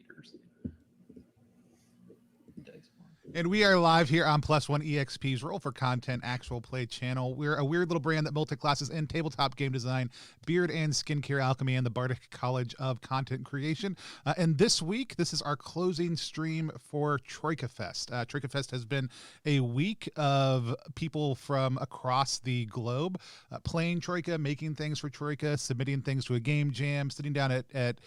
readers. And we are live here on Plus One EXP's Roll for Content actual play channel. We're a weird little brand that multi-classes in tabletop game design, beard and skincare alchemy, and the Bardic College of Content Creation. And this week, this is our closing stream for TroikaFest. TroikaFest has been a week of people from across the globe playing Troika, making things for Troika, submitting things to a game jam, sitting down at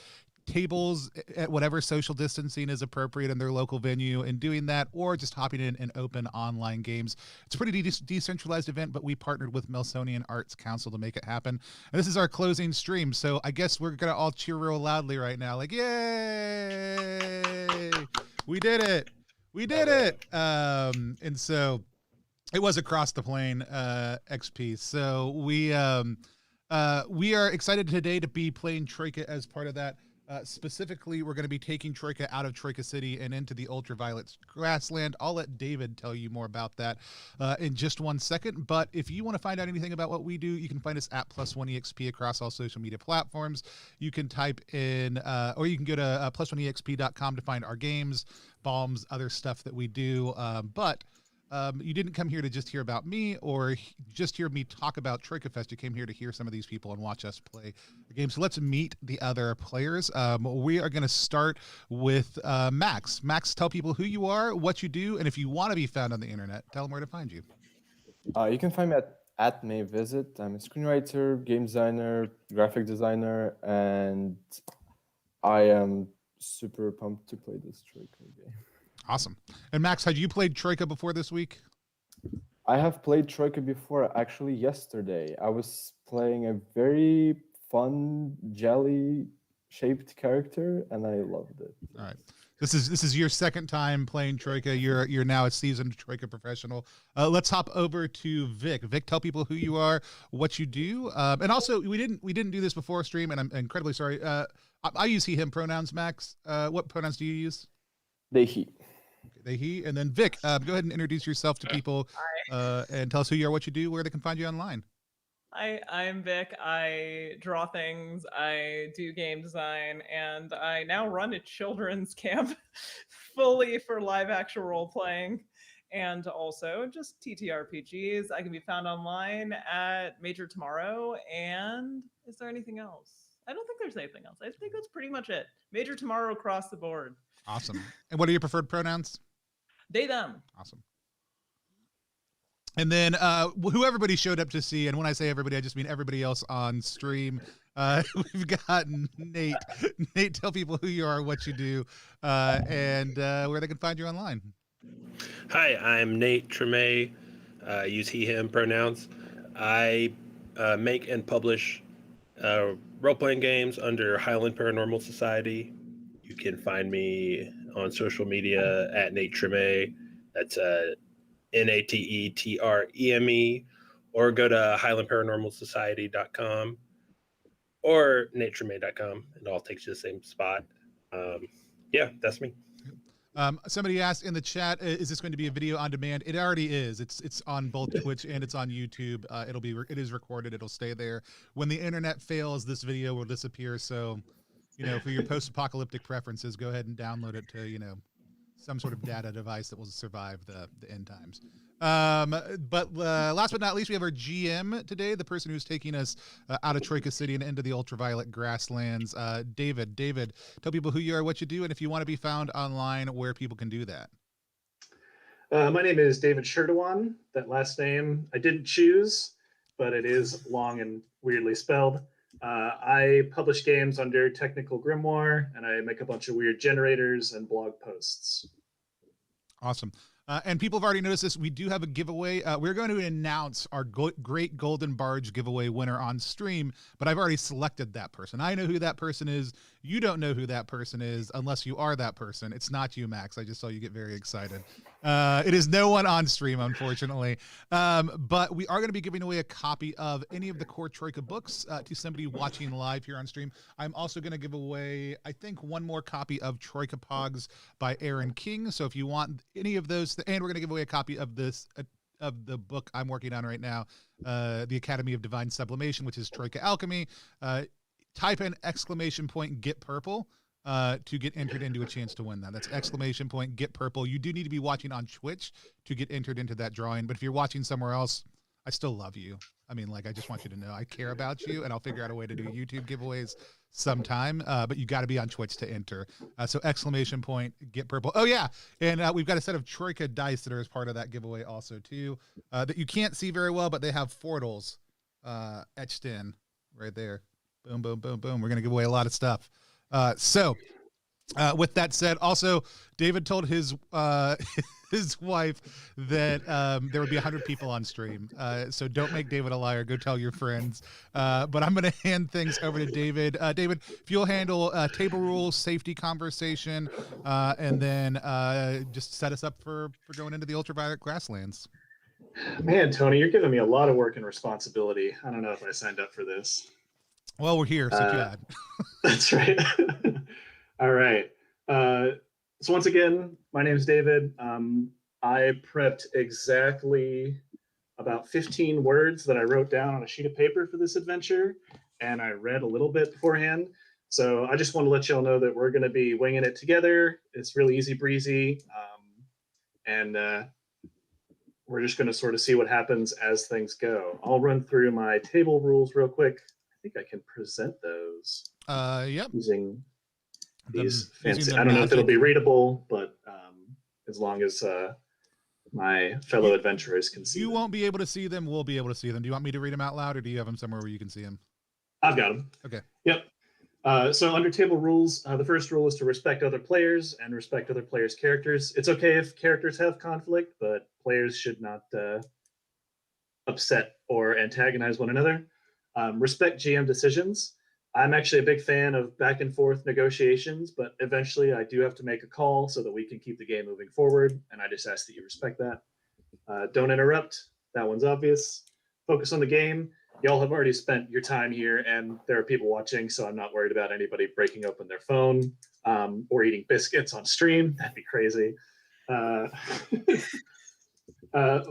tables at whatever social distancing is appropriate in their local venue and doing that, or just hopping in open online games. It's a pretty decentralized event, but we partnered with Melsonian Arts Council to make it happen. And this is our closing stream, so I guess we're gonna all cheer real loudly right now, like, yay! We did it! We did it! And so it was across the plane XP. So we are excited today to be playing Troika as part of that. Specifically, we're going to be taking Troika out of Troika City and into the ultraviolet grassland. I'll let David tell you more about that in just 1 second. But if you want to find out anything about what we do, you can find us at +1EXP across all social media platforms. You can type in, or you can go to +1EXP.com to find our games, bombs, other stuff that we do. But you didn't come here to just hear about me or just hear me talk about TroikaFest. You came here to hear some of these people and watch us play the game. So let's meet the other players. We are going to start with Max. Max, tell people who you are, what you do, and if you want to be found on the internet, tell them where to find you. You can find me at Mayvisit. I'm a screenwriter, game designer, graphic designer, and I am super pumped to play this Troika game. Awesome. And Max, had you played Troika before this week? I have played Troika before, actually yesterday. I was playing a very fun jelly-shaped character, and I loved it. All right. This is your second time playing Troika. You're now a seasoned Troika professional. Let's hop over to Vic. Vic, tell people who you are, what you do, and also we didn't do this before stream, and I'm incredibly sorry. I use he/him pronouns. Max, what pronouns do you use? They, he. They, he, and then Vic, go ahead and introduce yourself to people and tell us who you are, what you do, where they can find you online. I'm Vic. I draw things, I do game design, and I now run a children's camp fully for live actual role playing, and also just TTRPGs. I can be found online at Major Tomorrow. And is there anything else? I don't think there's anything else. I think that's pretty much it. Major Tomorrow across the board. Awesome. And what are your preferred pronouns? They, them. Awesome. And then who everybody showed up to see, and when I say everybody, I just mean everybody else on stream. We've got Nate. Nate, tell people who you are, what you do, and where they can find you online. Hi, I'm Nate Tremay. Use he, him pronouns. I make and publish role-playing games under Highland Paranormal Society. You can find me on social media at Nate Tremay. That's NATETREME, or go to highlandparanormalsociety.com or natetremay.com. It all takes you to the same spot. Yeah, that's me. Somebody asked in the chat, is this going to be a video on demand? It already is. It's on both Twitch and it's on YouTube. It is recorded. It'll stay there. When the internet fails, this video will disappear. So, for your post-apocalyptic preferences, go ahead and download it to, some sort of data device that will survive the end times. But last but not least, we have our GM today, the person who's taking us out of Troika City and into the ultraviolet grasslands. David, tell people who you are, what you do, and if you want to be found online, where people can do that. My name is David Sherdewan. That last name I didn't choose, but it is long and weirdly spelled. I publish games under Technical Grimoire, and I make a bunch of weird generators and blog posts. Awesome. And people have already noticed this. We do have a giveaway. We're going to announce our great Golden Barge giveaway winner on stream, but I've already selected that person. I know who that person is. You don't know who that person is unless you are that person. It's not you, Max. I just saw you get very excited. It is no one on stream, unfortunately. But we are going to be giving away a copy of any of the core Troika books to somebody watching live here on stream. I'm also going to give away, I think, one more copy of Troika Pogs by Aaron King. So if you want any of those, and we're going to give away a copy of this of the book I'm working on right now, The Academy of Divine Sublimation, which is Troika Alchemy. Type in !get purple to get entered into a chance to win that. That's ! Get purple. You do need to be watching on Twitch to get entered into that drawing. But if you're watching somewhere else, I still love you. I mean, like, I just want you to know I care about you, and I'll figure out a way to do YouTube giveaways sometime. But you got to be on Twitch to enter. So ! Get purple. Oh yeah, and we've got a set of Troika dice that are as part of that giveaway also too, that you can't see very well, but they have Fortals etched in right there. Boom, boom, boom, boom. We're gonna give away a lot of stuff. So with that said, also David told his his wife that there would be 100 people on stream. So don't make David a liar. Go tell your friends. But I'm going to hand things over to David. David, if you'll handle table rules, safety conversation, and then just set us up for going into the ultraviolet grasslands. Man, Tony, you're giving me a lot of work and responsibility. I don't know if I signed up for this. Well, we're here, so glad. That's right. All right. So once again, my name is David. I prepped exactly about 15 words that I wrote down on a sheet of paper for this adventure, and I read a little bit beforehand. So I just want to let y'all know that we're going to be winging it together. It's really easy breezy, and we're just going to sort of see what happens as things go. I'll run through my table rules real quick. I think I can present those. Yep. Using these fancy. Using I don't know if it'll be readable, but as long as my fellow adventurers can see you them. won't be able to see them. We'll be able to see them. Do you want me to read them out loud, or do you have them somewhere where you can see them? I've got them. Okay. Yep. So under table rules, the first rule is to respect other players and respect other players' characters. It's okay if characters have conflict, but players should not upset or antagonize one another. Respect GM decisions. I'm actually a big fan of back and forth negotiations, but eventually I do have to make a call so that we can keep the game moving forward, and I just ask that you respect that. Don't interrupt. That one's obvious. Focus on the game. Y'all have already spent your time here, and there are people watching, so I'm not worried about anybody breaking open their phone or eating biscuits on stream. That'd be crazy.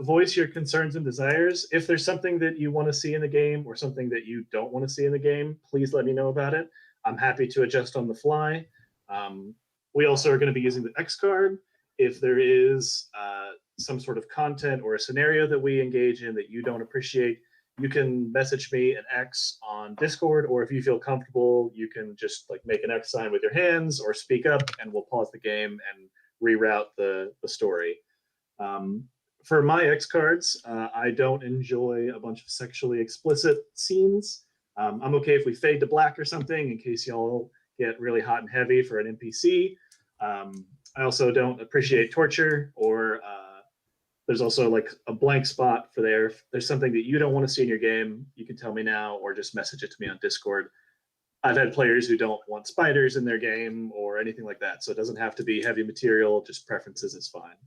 Voice your concerns and desires. If there's something that you want to see in the game or something that you don't want to see in the game, please let me know about it. I'm happy to adjust on the fly. We also are going to be using the X card. If there is some sort of content or a scenario that we engage in that you don't appreciate, you can message me an X on Discord, or if you feel comfortable, you can just like make an X sign with your hands or speak up, and we'll pause the game and reroute the story. For my X cards, I don't enjoy a bunch of sexually explicit scenes. I'm okay if we fade to black or something in case y'all get really hot and heavy for an NPC. I also don't appreciate torture, or there's also like a blank spot for there. If there's something that you don't want to see in your game, you can tell me now or just message it to me on Discord. I've had players who don't want spiders in their game or anything like that, so it doesn't have to be heavy material, just preferences is fine.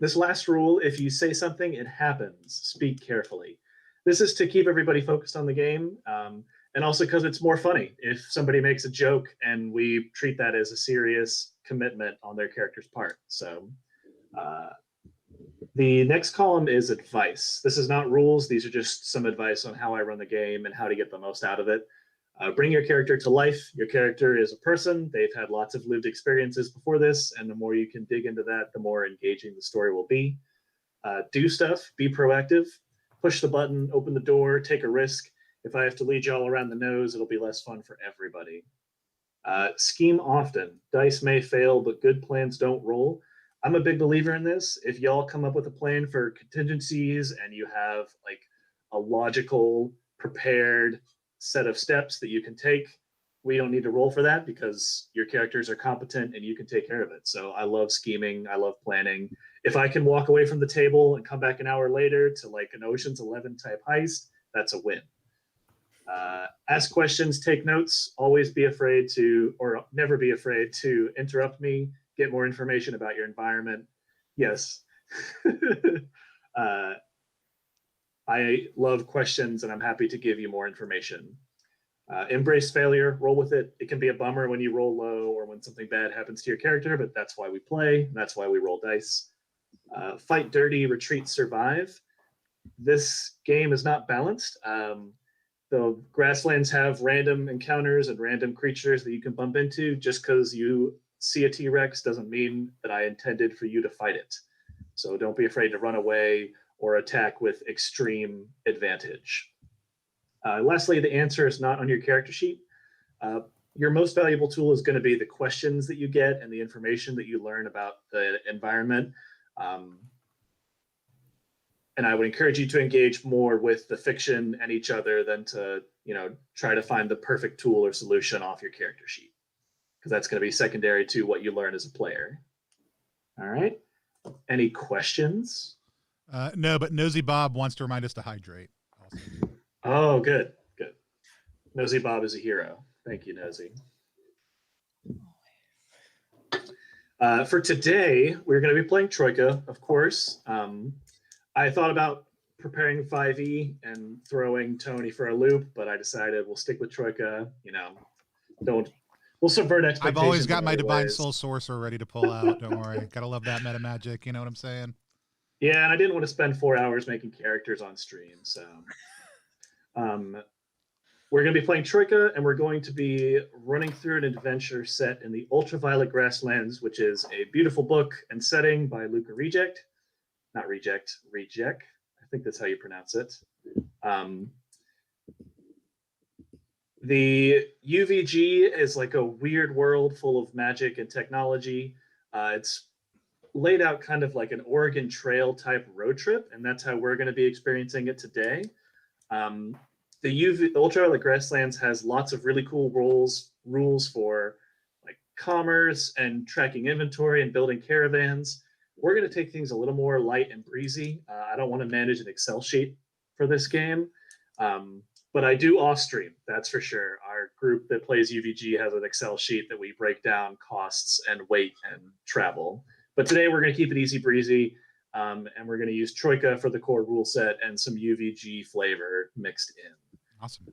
This last rule, if you say something, it happens. Speak carefully. This is to keep everybody focused on the game, and also because it's more funny if somebody makes a joke and we treat that as a serious commitment on their character's part. So the next column is advice. This is not rules. These are just some advice on how I run the game and how to get the most out of it. Bring your character to life. Your character is a person. They've had lots of lived experiences before this, and the more you can dig into that, the more engaging the story will be. Do stuff. Be proactive. Push the button, open the door, take a risk. If I have to lead y'all around the nose, it'll be less fun for everybody. Scheme often. Dice may fail, but good plans don't roll. I'm a big believer in this. If y'all come up with a plan for contingencies and you have like a logical, prepared set of steps that you can take, we don't need to roll for that because your characters are competent and you can take care of it. So I love scheming. I love planning. If I can walk away from the table and come back an hour later to like an Ocean's 11 type heist, that's a win. Ask questions, take notes, always be afraid to, or never be afraid to interrupt me, get more information about your environment. Yes. I love questions and I'm happy to give you more information. Embrace failure, roll with it. It can be a bummer when you roll low or when something bad happens to your character, but that's why we play. And that's why we roll dice. Fight dirty, retreat, survive. This game is not balanced. the grasslands have random encounters and random creatures that you can bump into. Just because you see a T-Rex doesn't mean that I intended for you to fight it. So don't be afraid to run away or attack with extreme advantage. Lastly, the answer is not on your character sheet. Your most valuable tool is going to be the questions that you get and the information that you learn about the environment. And I would encourage you to engage more with the fiction and each other than to, try to find the perfect tool or solution off your character sheet, because that's going to be secondary to what you learn as a player. All right. Any questions? No, but Nosy Bob wants to remind us to hydrate. Also. Oh, good. Nosy Bob is a hero. Thank you, Nosy. For today, we're going to be playing Troika, of course. I thought about preparing 5e and throwing Tony for a loop, but I decided we'll stick with Troika. We'll subvert expectations. I've always got my Divine ways. Soul Sorcerer ready to pull out. Don't worry. Gotta love that meta magic. You know what I'm saying? Yeah, and I didn't want to spend 4 hours making characters on stream, so we're going to be playing Troika, and we're going to be running through an adventure set in the Ultraviolet Grasslands, which is a beautiful book and setting by Luca Reject. Not Reject. I think that's how you pronounce it. The UVG is like a weird world full of magic and technology. It's laid out kind of like an Oregon Trail type road trip, and that's how we're going to be experiencing it today. The Ultraviolet Grasslands has lots of really cool rules for like commerce and tracking inventory and building caravans. We're going to take things a little more light and breezy. I don't want to manage an Excel sheet for this game, but I do off stream, that's for sure. Our group that plays UVG has an Excel sheet that we break down costs and weight and travel. But today we're going to keep it easy breezy. And we're going to use Troika for the core rule set and some UVG flavor mixed in. Awesome.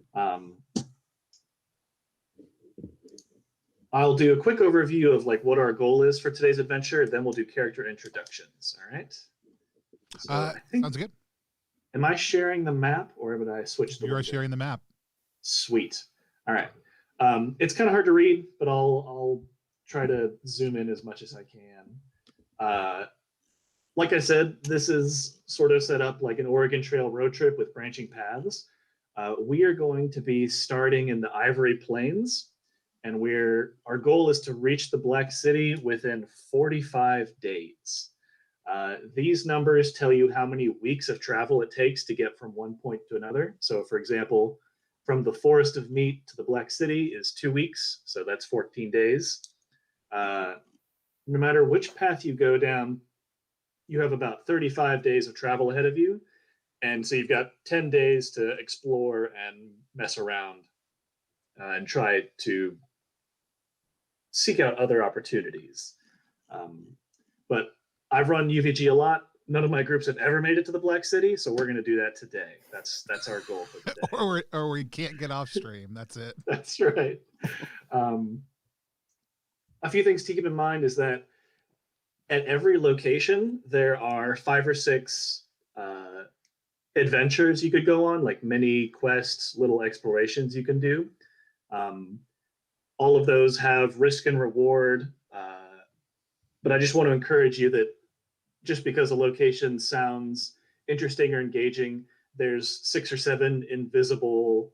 I'll do a quick overview of like what our goal is for today's adventure. Then we'll do character introductions. All right. So I think, sounds good. Am I sharing the map, or would I switch the? You are sharing the map. Sweet. All right. It's kind of hard to read, but I'll try to zoom in as much as I can. Like I said, this is sort of set up like an Oregon Trail road trip with branching paths. We are going to be starting in the Ivory Plains, and our goal is to reach the Black City within 45 days. These numbers tell you how many weeks of travel it takes to get from one point to another. So for example, from the Forest of Meat to the Black City is 2 weeks, so that's 14 days. No matter which path you go down, you have about 35 days of travel ahead of you. And so you've got 10 days to explore and mess around and try to seek out other opportunities. But I've run UVG a lot. None of my groups have ever made it to the Black City, so we're going to do that today. That's our goal for today. or we can't get off stream. That's it. That's right. A few things to keep in mind is that at every location, there are 5 or 6 adventures you could go on, like mini quests, little explorations you can do. All of those have risk and reward, but I just want to encourage you that just because a location sounds interesting or engaging, there's 6 or 7 invisible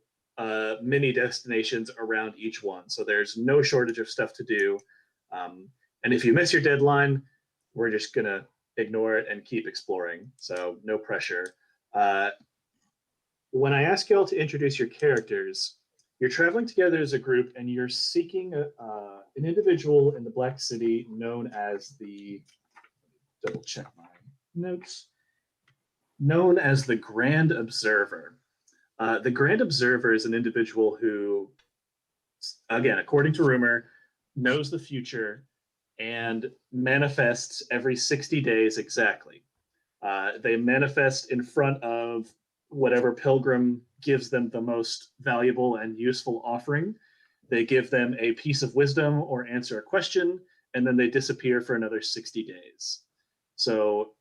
mini destinations around each one. So there's no shortage of stuff to do. And if you miss your deadline, we're just going to ignore it and keep exploring. So no pressure. When I ask you all to introduce your characters, you're traveling together as a group and you're seeking an individual in the Black City known as the, double check my notes, known as the Grand Observer. The Grand Observer is an individual who, again, according to rumor, knows the future and manifests every 60 days exactly. They manifest in front of whatever pilgrim gives them the most valuable and useful offering. They give them a piece of wisdom or answer a question, and then they disappear for another 60 days. So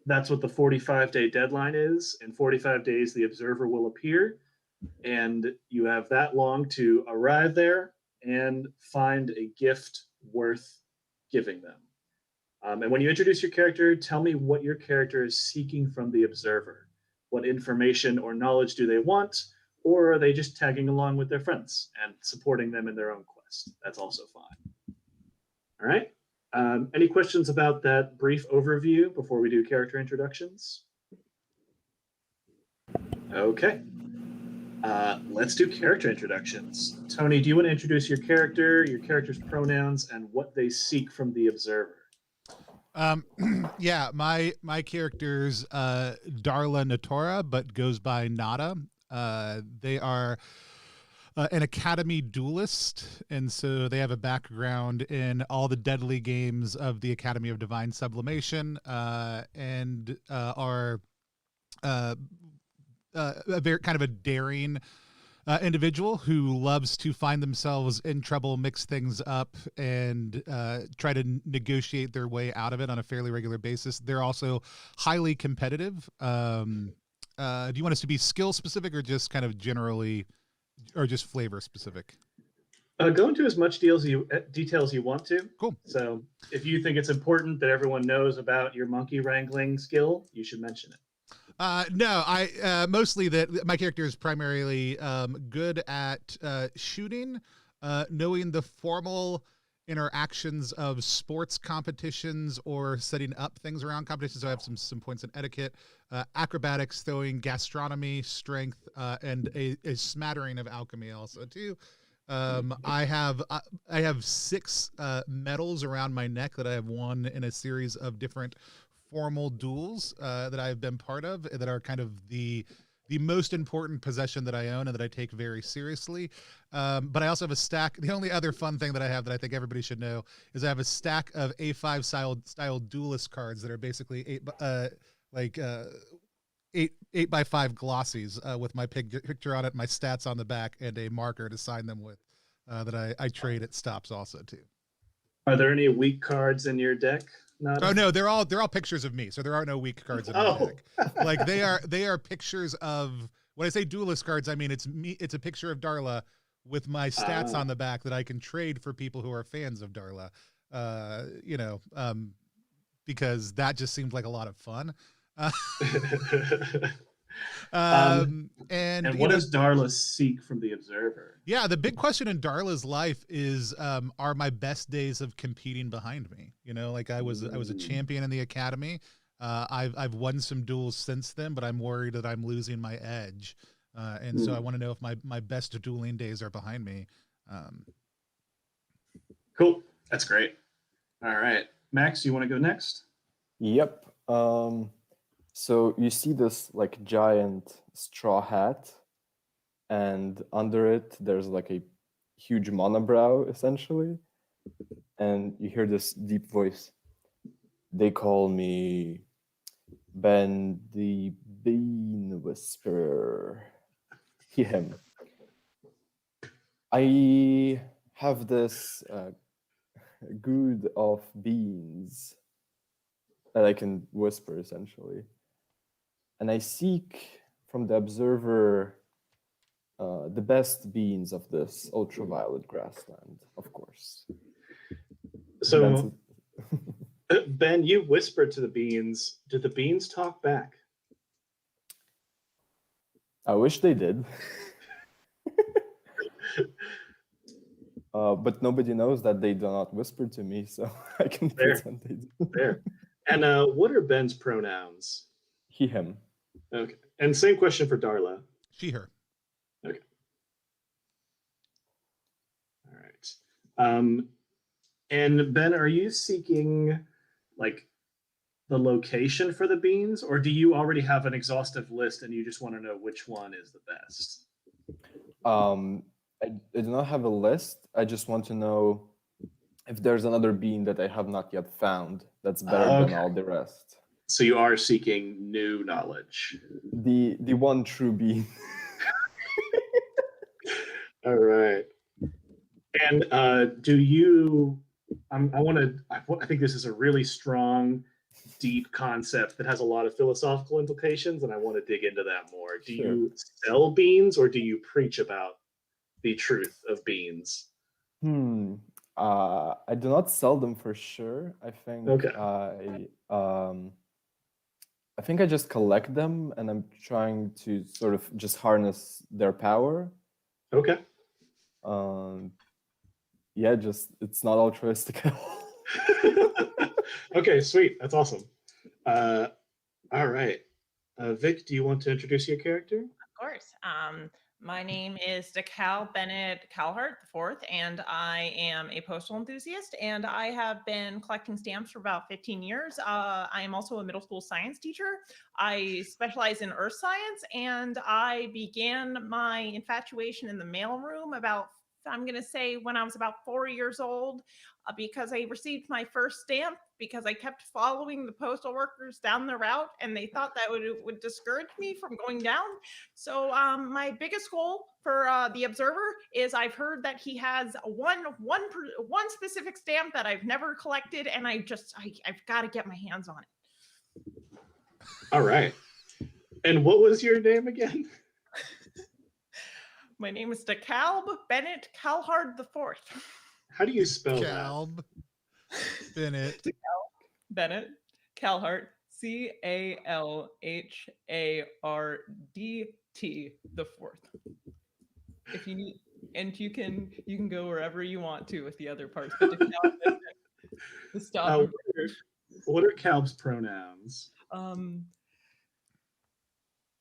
that's what the 45-day deadline is. In 45 days, the observer will appear. and you have that long to arrive there and find a gift worth giving them. And when you introduce your character, tell me what your character is seeking from the observer. What information or knowledge do they want? Or are they just tagging along with their friends and supporting them in their own quest? That's also fine. All right. Any questions about that brief overview before we do character introductions? Okay. Let's do character introductions. Tony, do you want to introduce your character's pronouns, and what they seek from the observer? Yeah, my character's Darla Natora, but goes by Nada. They are an academy duelist, and so they have a background in all the deadly games of the Academy of Divine Sublimation, and are a very kind of a daring individual who loves to find themselves in trouble, mix things up, and try to negotiate their way out of it on a fairly regular basis. They're also highly competitive. Do you want us to be skill specific, or just kind of generally, or just flavor specific? Go into as much details you want to. Cool. So if you think it's important that everyone knows about your monkey wrangling skill, you should mention it. No, I mostly that my character is primarily good at shooting, knowing the formal interactions of sports competitions or setting up things around competitions. So I have some points in etiquette, acrobatics, throwing, gastronomy, strength, and a smattering of alchemy also too. I have 6 medals around my neck that I have won in a series of different formal duels that I've been part of, that are kind of the most important possession that I own and that I take very seriously. But I also have a stack. The only other fun thing that I have that I think everybody should know is I have a stack of A5 style duelist cards that are basically 8x5 glossies with my picture on it, my stats on the back, and a marker to sign them with that I trade at stops also too. Are there any weak cards in your deck? Oh no, they're all pictures of me, so there are no weak cards in my deck. Like they are pictures of, when I say duelist cards, I mean it's me. It's a picture of Darla with my stats on the back that I can trade for people who are fans of Darla. Because that just seemed like a lot of fun. And what does Darla seek from the observer? Yeah, the big question in Darla's life is, are my best days of competing behind me? You know, like I was a champion in the academy. I've won some duels since then, but I'm worried that I'm losing my edge. And so I want to know if my best dueling days are behind me. Cool. That's great. All right. Max, you want to go next? Yep. So you see this like giant straw hat, and under it there's like a huge monobrow essentially, and you hear this deep voice. They call me Ben the Bean Whisperer. Him. I have this good of beans that I can whisper essentially. And I seek from the observer the best beans of this ultraviolet grassland, of course. So, Ben, you whispered to the beans. Did the beans talk back? I wish they did. But nobody knows that they do not whisper to me, so I can pretend they do. Fair. And what are Ben's pronouns? He, him. Okay. And same question for Darla. She, her. Okay. All right. And Ben, are you seeking like the location for the beans, or do you already have an exhaustive list and you just want to know which one is the best? I do not have a list. I just want to know if there's another bean that I have not yet found that's better than all the rest. So you are seeking new knowledge. The one true bean. All right. And do you? I think this is a really strong deep concept that has a lot of philosophical implications, and I want to dig into that more. Do Sure. you sell beans, or do you preach about the truth of beans? I do not sell them for sure. I think Okay. I think I just collect them, and I'm trying to sort of just harness their power. Okay. Yeah, just it's not altruistic at all. Okay, sweet. That's awesome. All right. Vic, do you want to introduce your character? Of course. My name is DeCal Bennett Calhart IV, and I am a postal enthusiast, and I have been collecting stamps for about 15 years. I am also a middle school science teacher. I specialize in earth science, and I began my infatuation in the mailroom about, I'm going to say, when I was about 4 years old, because I received my first stamp because I kept following the postal workers down the route, and they thought that would discourage me from going down. So my biggest goal for the Observer is, I've heard that he has one specific stamp that I've never collected, and I've got to get my hands on it. All right. And what was your name again? My name is DeCalb Bennett Calhard IV. How do you spell Calb Bennett. Bennett Calhart, CALHARDT the fourth. If you need, and you can go wherever you want to with the other parts. But the stop. What are Calb's pronouns?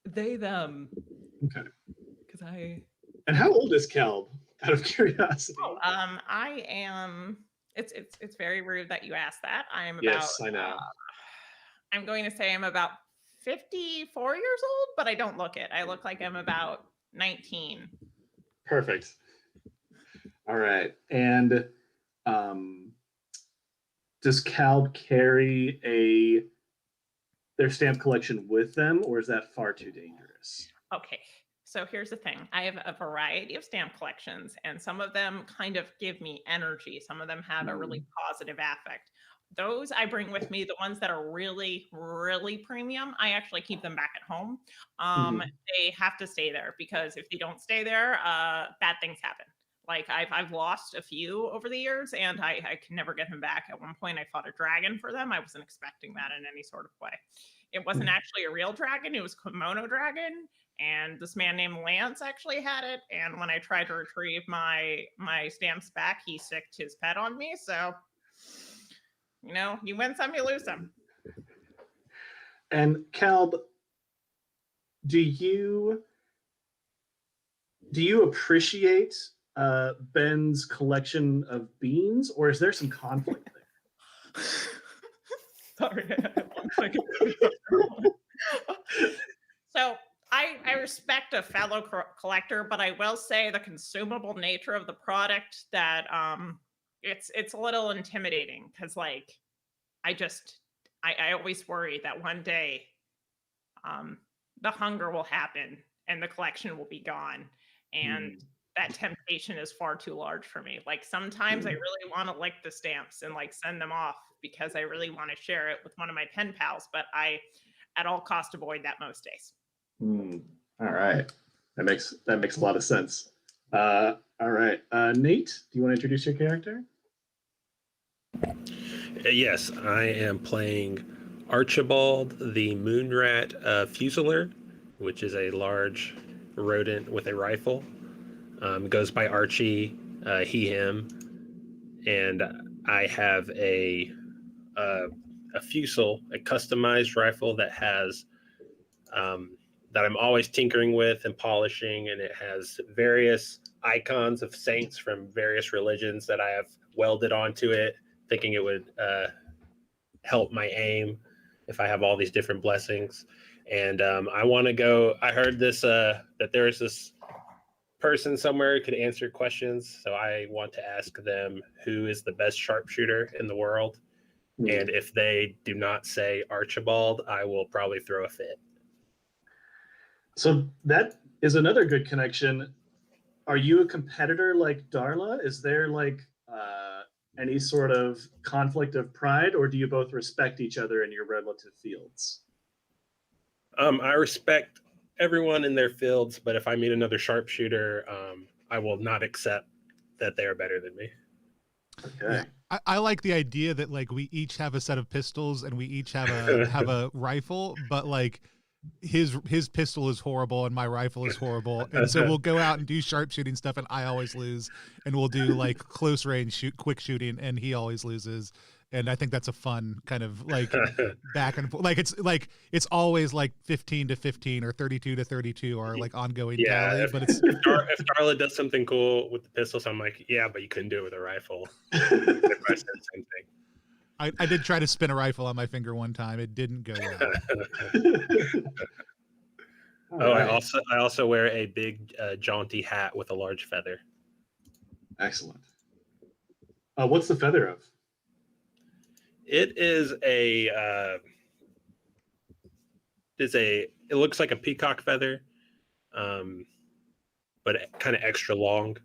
They, them. Okay. Because I. And how old is Calb? Out of curiosity. Oh, I am. It's very rude that you asked that. I'm about. Yes, I know. I'm going to say I'm about 54 years old, but I don't look it. I look like I'm about 19. Perfect. All right. And does Calb carry their stamp collection with them, or is that far too dangerous? Okay. So here's the thing. I have a variety of stamp collections, and some of them kind of give me energy. Some of them have a really positive affect. Those I bring with me. The ones that are really, really premium, I actually keep them back at home. They have to stay there, because if they don't stay there, bad things happen. Like I've lost a few over the years, and I can never get them back. At one point, I fought a dragon for them. I wasn't expecting that in any sort of way. It wasn't actually a real dragon. It was a kimono dragon. And this man named Lance actually had it. And when I tried to retrieve my stamps back, he sicked his pet on me. So, you win some, you lose some. And Calb, do you appreciate Ben's collection of beans, or is there some conflict there? Sorry. 1 second. So I respect a fellow collector, but I will say the consumable nature of the product, that it's a little intimidating, because I always worry that one day the hunger will happen and the collection will be gone, and that temptation is far too large for me. Like sometimes I really want to lick the stamps and send them off, because I really want to share it with one of my pen pals, but I at all cost avoid that most days. All right. That makes a lot of sense. All right. Nate, do you want to introduce your character? Yes, I am playing Archibald, the Moonrat Fusiler, which is a large rodent with a rifle. Goes by Archie, he, him, and I have a Fusil, a customized rifle that has that I'm always tinkering with and polishing, and it has various icons of saints from various religions that I have welded onto it, thinking it would help my aim if I have all these different blessings. And I want to go. I heard this that there is this person somewhere who could answer questions, so I want to ask them who is the best sharpshooter in the world. And if they do not say Archibald, I will probably throw a fit. So that is another good connection. Are you a competitor like Darla? Is there any sort of conflict of pride, or do you both respect each other in your relative fields? I respect everyone in their fields, but if I meet another sharpshooter, I will not accept that they are better than me. Okay. Yeah. I like the idea that like we each have a set of pistols and we each have a rifle, but like his pistol is horrible and my rifle is horrible, and so we'll go out and do sharpshooting stuff and I always lose, and we'll do like close range quick shooting and he always loses. And I think that's a fun kind of like back and forth. Like it's always like 15-15 or 32-32 or like ongoing tally. But it's if Darla does something cool with the pistols, I'm like, yeah, but you couldn't do it with a rifle. If I said the same thing. I did try to spin a rifle on my finger one time. It didn't go well. Right. I also wear a big jaunty hat with a large feather. Excellent. What's the feather of? It is it looks like a peacock feather, but kind of extra long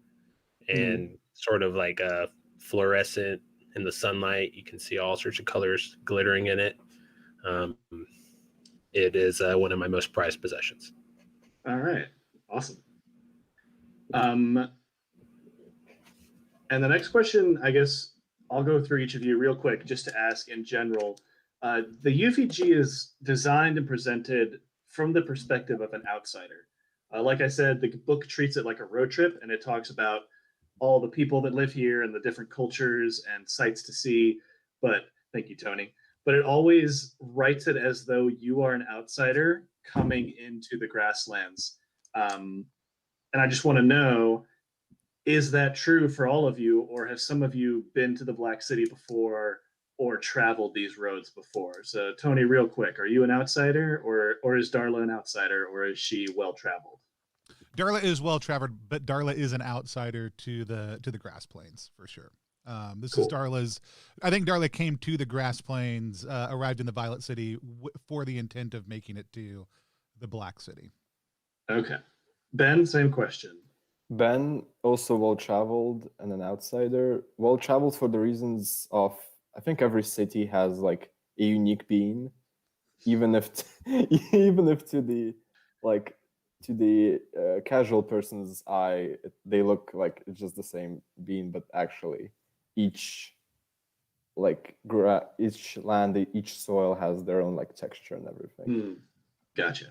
and sort of like a fluorescent in the sunlight. You can see all sorts of colors glittering in it. It is one of my most prized possessions. All right. Awesome. And the next question, I guess I'll go through each of you real quick just to ask in general. The UVG is designed and presented from the perspective of an outsider. Like I said, the book treats it like a road trip, and it talks about all the people that live here and the different cultures and sights to see. But thank you, Tony. But it always writes it as though you are an outsider coming into the grasslands. And I just want to know, is that true for all of you, or have some of you been to the Black City before or traveled these roads before? So Tony, real quick, are you an outsider, or is Darla an outsider, or is she well-traveled? Darla is well-traveled, but Darla is an outsider to the Grass Plains for sure. This is Darla's. I think Darla came to the Grass Plains, arrived in the Violet City for the intent of making it to the Black City. Okay. Ben, same question. Ben, also well-traveled and an outsider. Well-traveled for the reasons of, I think every city has like a unique being, even if even if to the casual person's eye, they look like it's just the same being, but actually each each land, each soil has their own like texture and everything. Gotcha.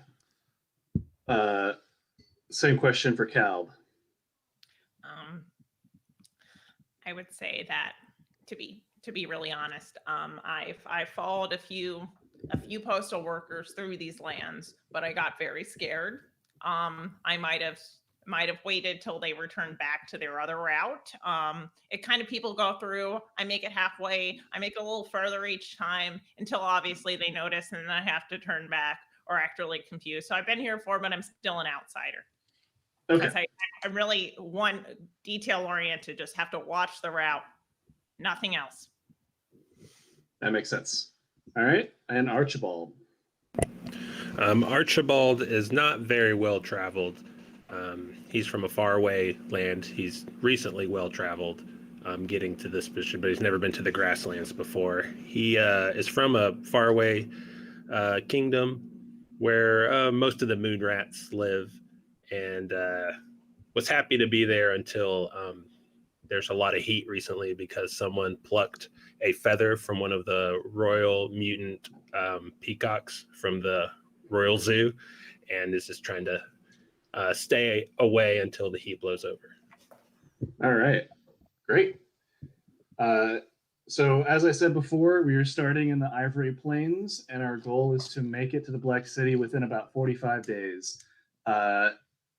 Same question for Cal. I would say that to be really honest, I followed a few postal workers through these lands, but I got very scared. I might have waited till they returned back to their other route. It kind of people go through, I make it halfway, I make it a little further each time until obviously they notice, and then I have to turn back or act really confused. So I've been here before, but I'm still an outsider. Okay. Because I'm really one detail oriented, just have to watch the route, nothing else. That makes sense. All right. And Archibald. Archibald is not very well traveled. He's from a faraway land. He's recently well traveled, getting to this position, but he's never been to the grasslands before. He is from a faraway kingdom where most of the moon rats live, and was happy to be there until there's a lot of heat recently because someone plucked a feather from one of the royal mutant peacocks from the royal zoo, and is just trying to stay away until the heat blows over. All right, great. So as I said before, we are starting in the Ivory Plains, and our goal is to make it to the Black City within about 45 days.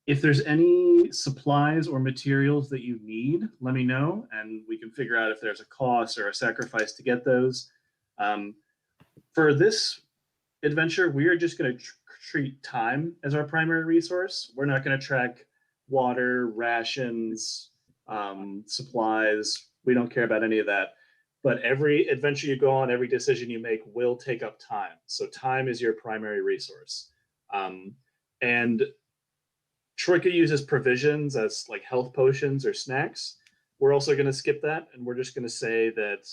If there's any supplies or materials that you need, let me know, and we can figure out if there's a cost or a sacrifice to get those. For this adventure, we are just going to treat time as our primary resource. We're not going to track water, rations, supplies. We don't care about any of that. But every adventure you go on, every decision you make will take up time. So time is your primary resource. And Troika uses provisions as like health potions or snacks. we're also going to skip that, and we're just going to say that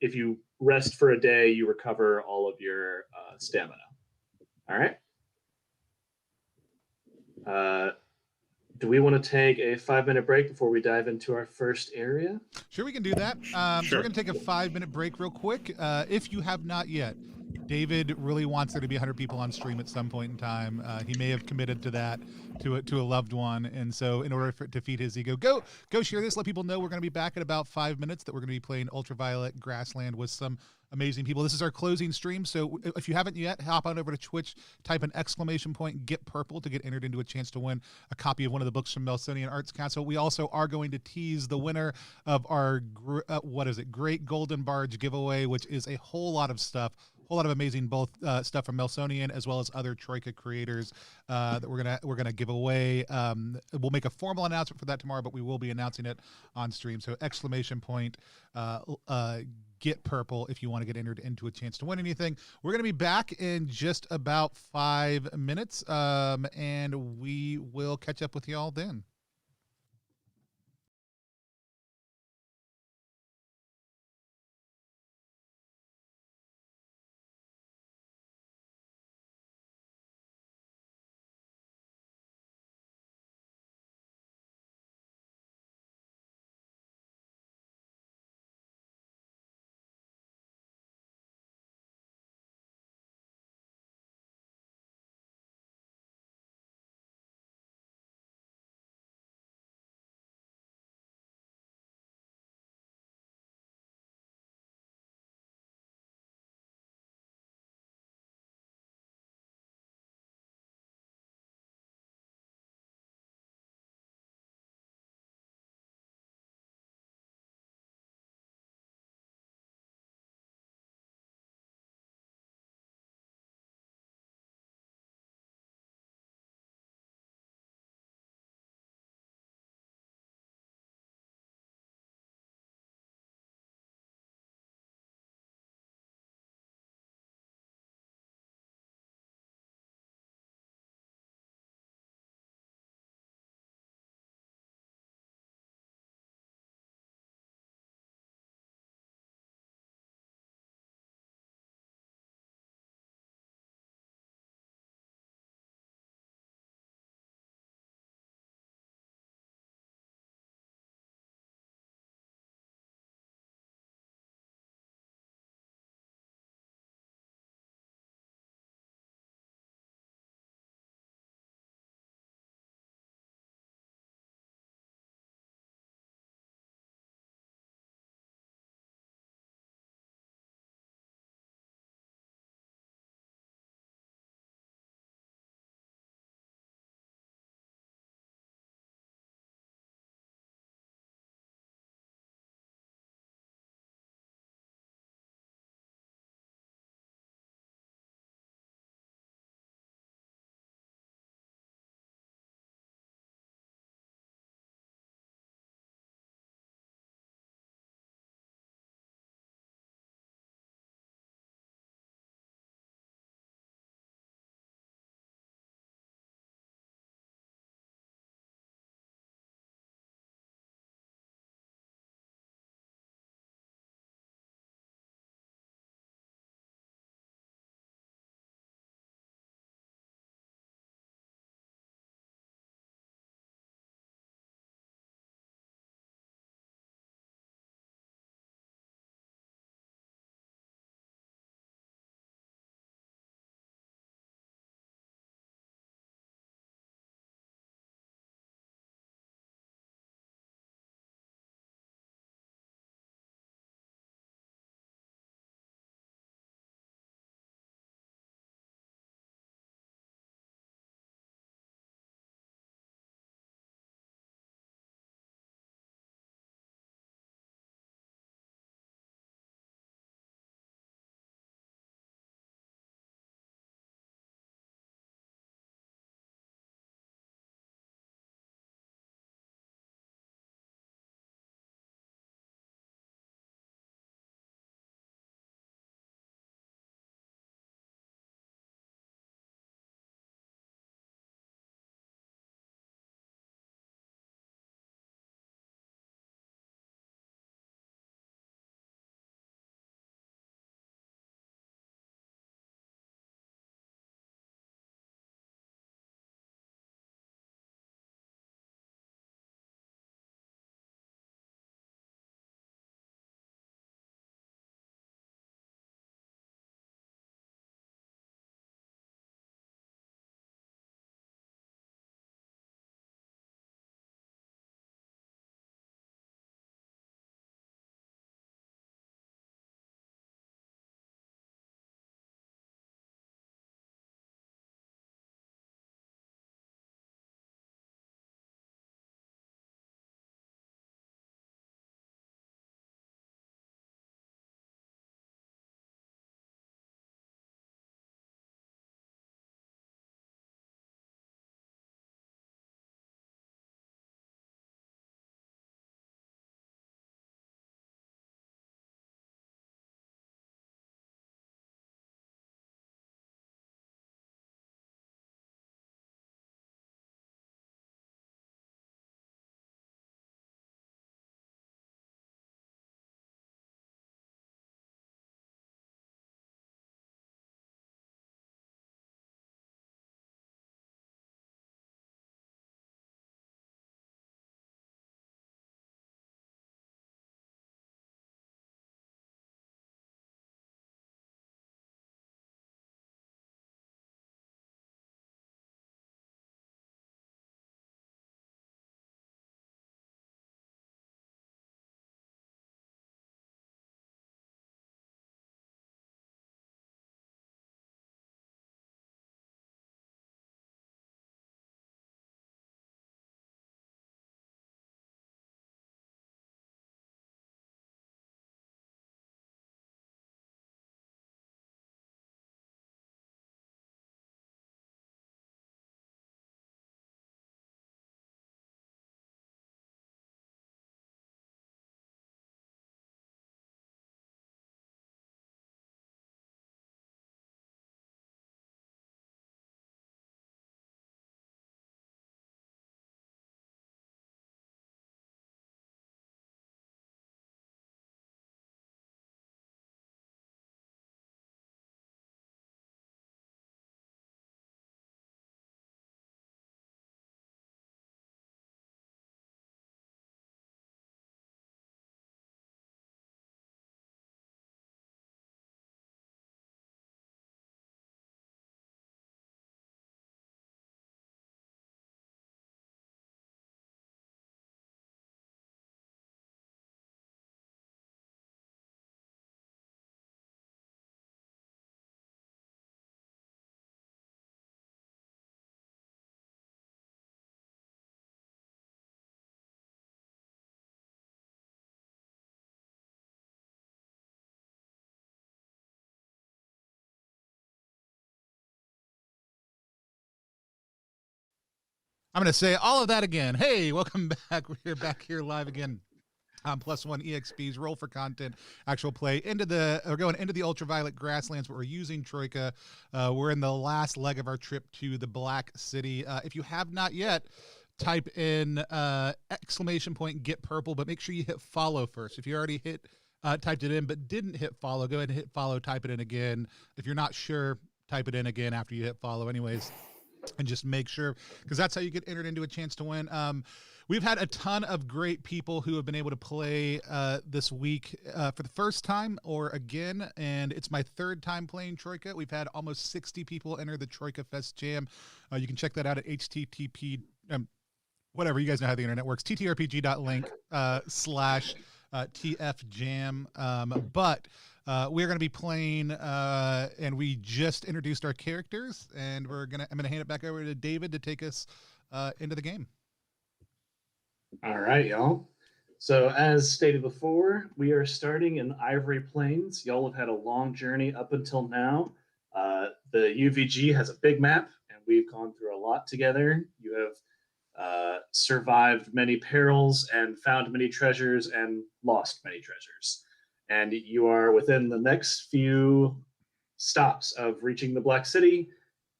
if you rest for a day, you recover all of your stamina. All right. Do we want to take a 5-minute break before we dive into our first area? Sure, we can do that. So Sure. we're going to take a 5-minute break real quick. If you have not yet, David really wants there to be 100 people on stream at some point in time. He may have committed to that to a loved one, and so in order to feed his ego, go share this. Let people know we're going to be back in about 5 minutes. That we're going to be playing Ultraviolet Grassland with some amazing people. This is our closing stream, so if you haven't yet, hop on over to Twitch, type an exclamation point, get purple to get entered into a chance to win a copy of one of the books from Melsonian Arts Council. We also are going to tease the winner of our Great Golden Barge giveaway, which is a whole lot of stuff. Whole lot of amazing both stuff from Melsonian as well as other Troika creators that we're gonna give away. We'll make a formal announcement for that tomorrow, but we will be announcing it on stream. So exclamation point, get purple if you want to get entered into a chance to win anything. We're gonna be back in just about 5 minutes, and we will catch up with y'all then. I'm going to say all of that again. Hey, welcome back. We're back here live again. Plus one EXPs, roll for content, actual play we're going into the ultraviolet grasslands, but we're using Troika. We're in the last leg of our trip to the Black City. If you have not yet, type in !get purple, but make sure you hit follow first. If you already typed it in but didn't hit follow, go ahead and hit follow, type it in again. If you're not sure, type it in again after you hit follow anyways. And just make sure, because that's how you get entered into a chance to win. We've had a ton of great people who have been able to play this week for the first time or again, and it's my third time playing Troika. We've had almost 60 people enter the TroikaFest Jam. You can check that out at http, whatever, you guys know how the internet works, ttrpg.link /TF Jam. But we're going to be playing, and we just introduced our characters, and I'm going to hand it back over to David to take us into the game. All right, y'all. So as stated before, we are starting in the Ivory Plains. Y'all have had a long journey up until now. The UVG has a big map, and we've gone through a lot together. You have survived many perils and found many treasures and lost many treasures. And you are within the next few stops of reaching the Black City,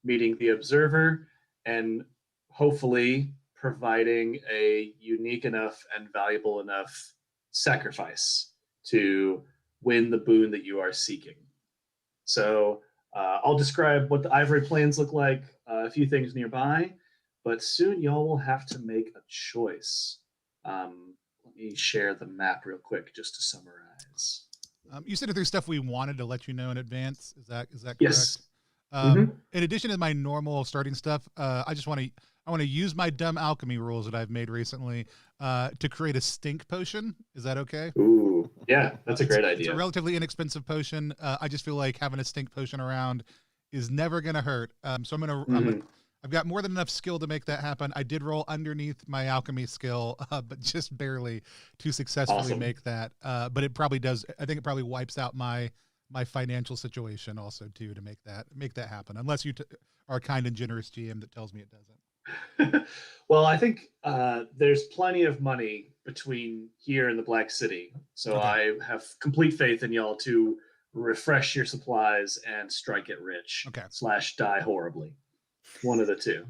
meeting the Observer, and hopefully providing a unique enough and valuable enough sacrifice to win the boon that you are seeking. So I'll describe what the Ivory Plains look like, a few things nearby, but soon y'all will have to make a choice. Let me share the map real quick just to summarize. You said that there's stuff we wanted to let you know in advance. Is that correct? Yes. In addition to my normal starting stuff, I want to use my dumb alchemy rules that I've made recently to create a stink potion. Is that okay? Ooh, yeah, that's a great idea. It's a relatively inexpensive potion. I just feel like having a stink potion around is never going to hurt. So I've got more than enough skill to make that happen. I did roll underneath my alchemy skill, but just barely to successfully make that. But it probably does. I think it probably wipes out my financial situation also too to make that happen. Unless you are a kind and generous GM that tells me it doesn't. Well, I think there's plenty of money between here and the Black City. So Okay. I have complete faith in y'all to refresh your supplies and strike it rich. Okay. / die horribly. One of the two.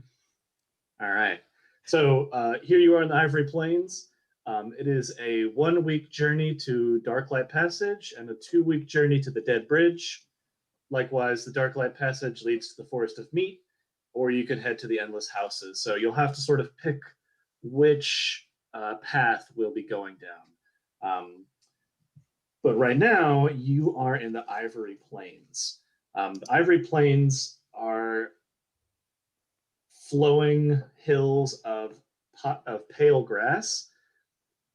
All right. So here you are in the Ivory Plains. It is a 1-week journey to Darklight Passage and a 2-week journey to the Dead Bridge. Likewise, the Darklight Passage leads to the Forest of Meat, or you could head to the Endless Houses. So you'll have to sort of pick which path we'll be going down. But right now, you are in the Ivory Plains. The Ivory Plains are flowing hills of pale grass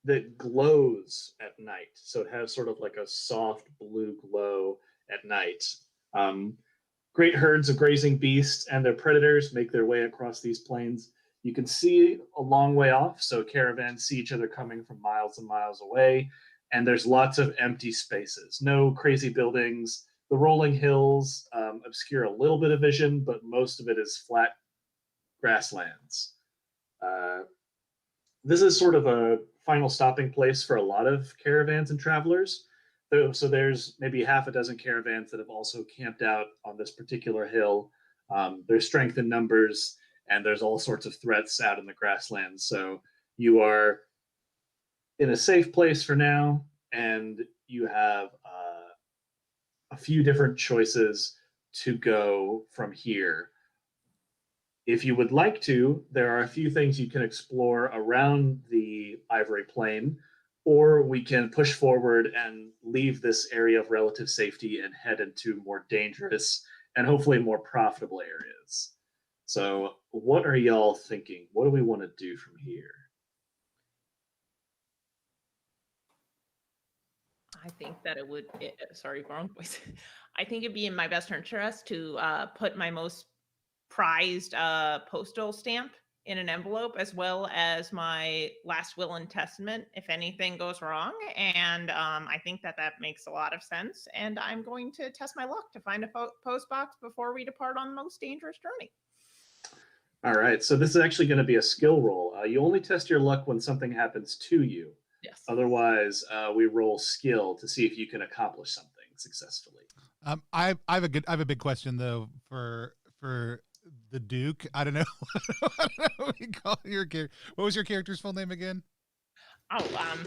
that glows at night. So it has sort of like a soft blue glow at night. Great herds of grazing beasts and their predators make their way across these plains. You can see a long way off, so caravans see each other coming from miles and miles away, and there's lots of empty spaces. No crazy buildings. The rolling hills obscure a little bit of vision, but most of it is flat grasslands. This is sort of a final stopping place for a lot of caravans and travelers. So there's maybe half a dozen caravans that have also camped out on this particular hill. There's strength in numbers, and there's all sorts of threats out in the grasslands. So you are in a safe place for now, and you have a few different choices to go from here. If you would like to, there are a few things you can explore around the Ivory Plain, or we can push forward and leave this area of relative safety and head into more dangerous and hopefully more profitable areas. So what are y'all thinking? What do we want to do from here? I think that sorry, wrong voice. I think it'd be in my best interest to put my most prized postal stamp in an envelope, as well as my last will and testament if anything goes wrong. And I think that makes a lot of sense. And I'm going to test my luck to find a post box before we depart on the most dangerous journey. All right, so this is actually going to be a skill roll. You only test your luck when something happens to you. Yes. Otherwise, we roll skill to see if you can accomplish something successfully. I have a big question though for the Duke. I don't know. I don't know what you call your character. What was your character's full name again? Oh,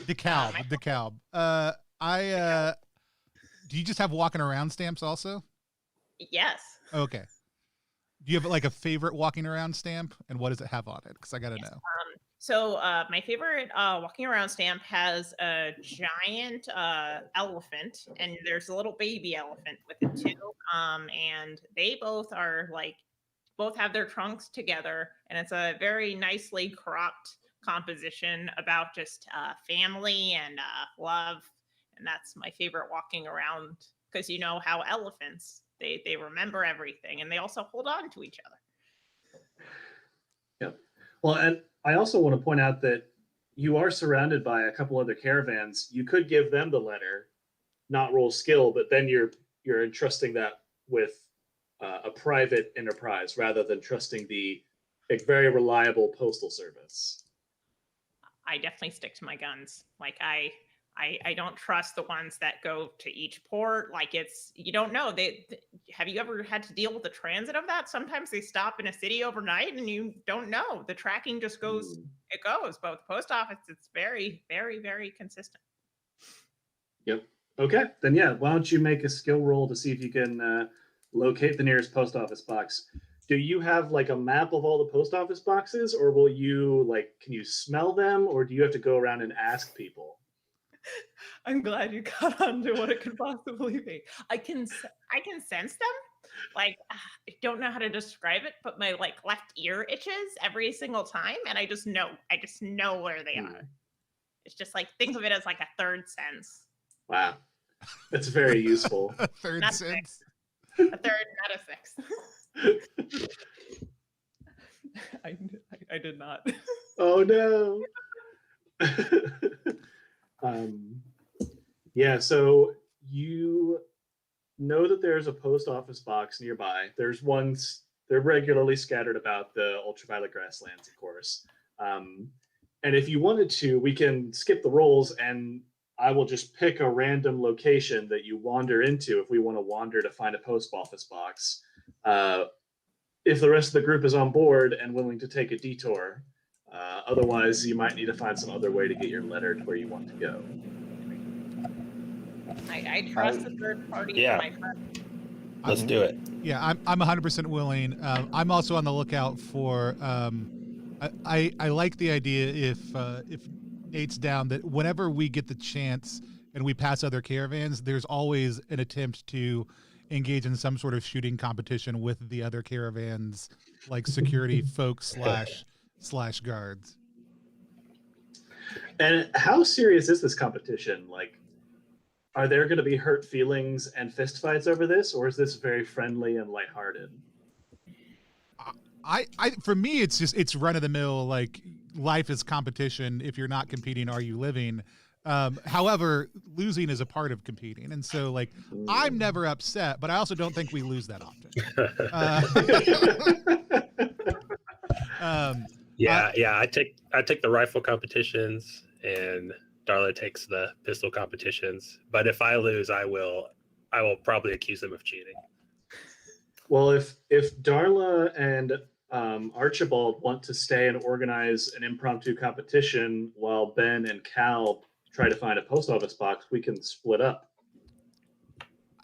DeKalb. DeKalb. Do you just have walking around stamps also? yes. Okay. Do you have like a favorite walking around stamp, and what does it have on it? Because I gotta know. So my favorite walking around stamp has a giant elephant, and there's a little baby elephant with it too. And they both are like both have their trunks together, and it's a very nicely cropped composition about just family and love. And that's my favorite walking around, because you know how elephants they remember everything, and they also hold on to each other. Yep. Well, and I also want to point out that you are surrounded by a couple other caravans. You could give them the letter, not roll skill, but then you're entrusting that with a private enterprise rather than trusting the very reliable postal service. I definitely stick to my guns. Like I don't trust the ones that go to each port. Like it's, you don't know. Have you ever had to deal with the transit of that? Sometimes they stop in a city overnight and you don't know. The tracking just goes, it goes. But with the post office, it's very, very, very consistent. Yep. Okay. Then yeah, why don't you make a skill roll to see if you can locate the nearest post office box. Do you have like a map of all the post office boxes, or will you can you smell them, or do you have to go around and ask people? I'm glad you got onto what it could possibly be. I can sense them. Like I don't know how to describe it, but my left ear itches every single time, and I just know where they are. It's just think of it as like a third sense. Wow, that's very useful. A third Not sense. A third, not a sixth. I did not. Oh no. Yeah, so you know that there's a post office box nearby. There's ones, they're regularly scattered about the ultraviolet grasslands, of course. And if you wanted to, we can skip the rolls and I will just pick a random location that you wander into if we want to wander to find a post office box. If the rest of the group is on board and willing to take a detour. Otherwise, you might need to find some other way to get your letter to where you want to go. I trust the third party. Yeah. My friend. Let's do it. Yeah, I'm 100% willing. I'm also on the lookout for. I like the idea if Nate's down that whenever we get the chance and we pass other caravans, there's always an attempt to engage in some sort of shooting competition with the other caravans, like security folks slash guards. And how serious is this competition? Are there going to be hurt feelings and fistfights over this, or is this very friendly and lighthearted? For me, it's run of the mill. Life is competition. If you're not competing, are you living? However, losing is a part of competing, and so I'm never upset, but I also don't think we lose that often. I take the rifle competitions, and Darla takes the pistol competitions. But if I lose, I will probably accuse them of cheating. Well, if Darla and Archibald want to stay and organize an impromptu competition while Ben and Cal try to find a post office box, we can split up.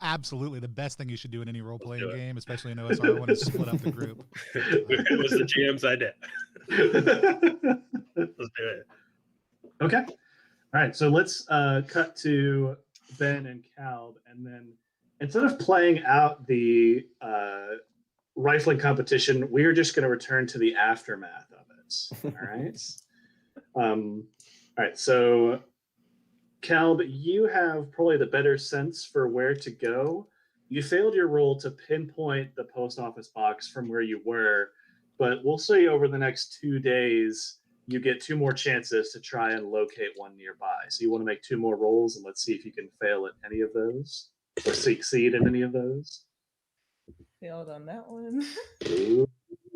Absolutely. The best thing you should do in any role-playing game, especially in OSR, one is split up the group. It was the GM's idea. Let's do it. Okay. All right. So let's cut to Ben and Cal, and then instead of playing out the rifling competition, we are just going to return to the aftermath of it. All right. All right. So, Calb, you have probably the better sense for where to go. You failed your roll to pinpoint the post office box from where you were, but we'll say over the next 2 days, you get 2 more chances to try and locate one nearby. So you want to make 2 more rolls, and let's see if you can fail at any of those or succeed in any of those. Failed on that one. Ooh.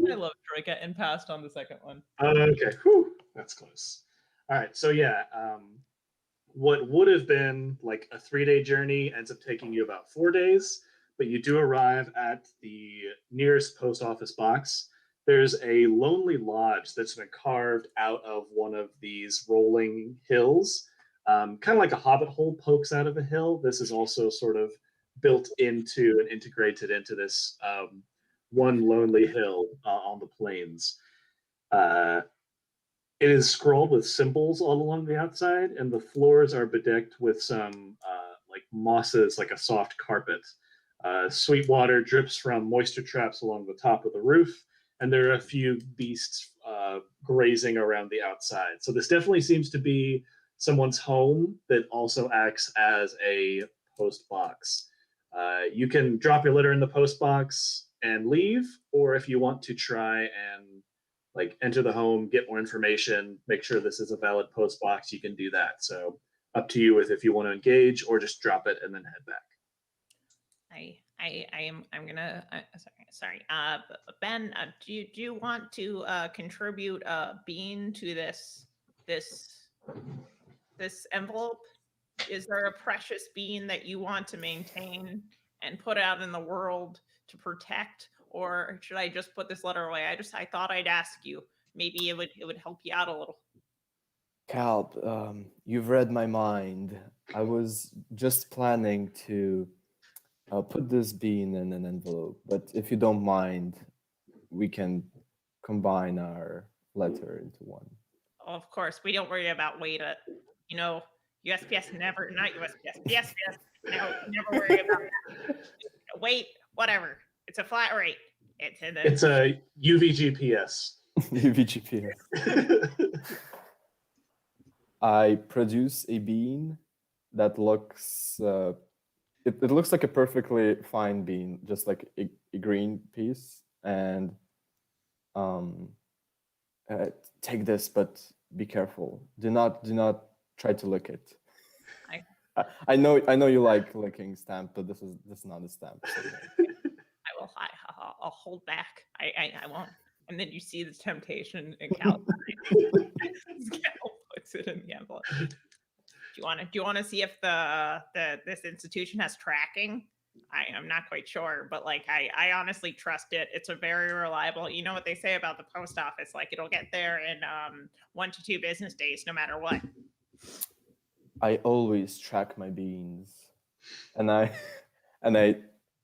I love Troika and passed on the second one. Okay, whew, that's close. All right, so yeah, what would have been like a 3-day journey ends up taking you about 4 days, but you do arrive at the nearest post office box. There's a lonely lodge that's been carved out of one of these rolling hills. Kind of like a hobbit hole pokes out of a hill. This is also sort of built into and integrated into this one lonely hill on the plains. It is scrolled with symbols all along the outside, and the floors are bedecked with some like mosses, like a soft carpet. Sweet water drips from moisture traps along the top of the roof, and there are a few beasts grazing around the outside. So this definitely seems to be someone's home that also acts as a post box. You can drop your litter in the post box and leave, or if you want to try and like enter the home, get more information, make sure this is a valid post box, you can do that. So up to you with if you want to engage or just drop it and then head back. I'm gonna sorry Ben, do you want to contribute a bean to this envelope? Is there a precious bean that you want to maintain and put out in the world to protect, or should I just put this letter away? I thought I'd ask you. Maybe it would help you out a little. Calb, you've read my mind. I was just planning to put this bean in an envelope, but if you don't mind, we can combine our letter into one. Oh, of course, we don't worry about weight. You know, USPS never, not USPS, PSPS, no, never worry about that. Weight, whatever. It's a flat rate. It's a UVGPS. UVGPS. I produce a bean that looks it looks like a perfectly fine bean, just like a green piece. And take this, but be careful. Do not try to lick it. I know you like licking stamp, but this is not a stamp. I will. I'll hold back. I won't. And then you see the temptation in Cal. Cal puts it in the envelope. Do you want to see if this institution has tracking? I'm not quite sure, but like I honestly trust it. It's a very reliable. You know what they say about the post office? Like it'll get there in 1 to 2 business days, no matter what. I always track my beans, and I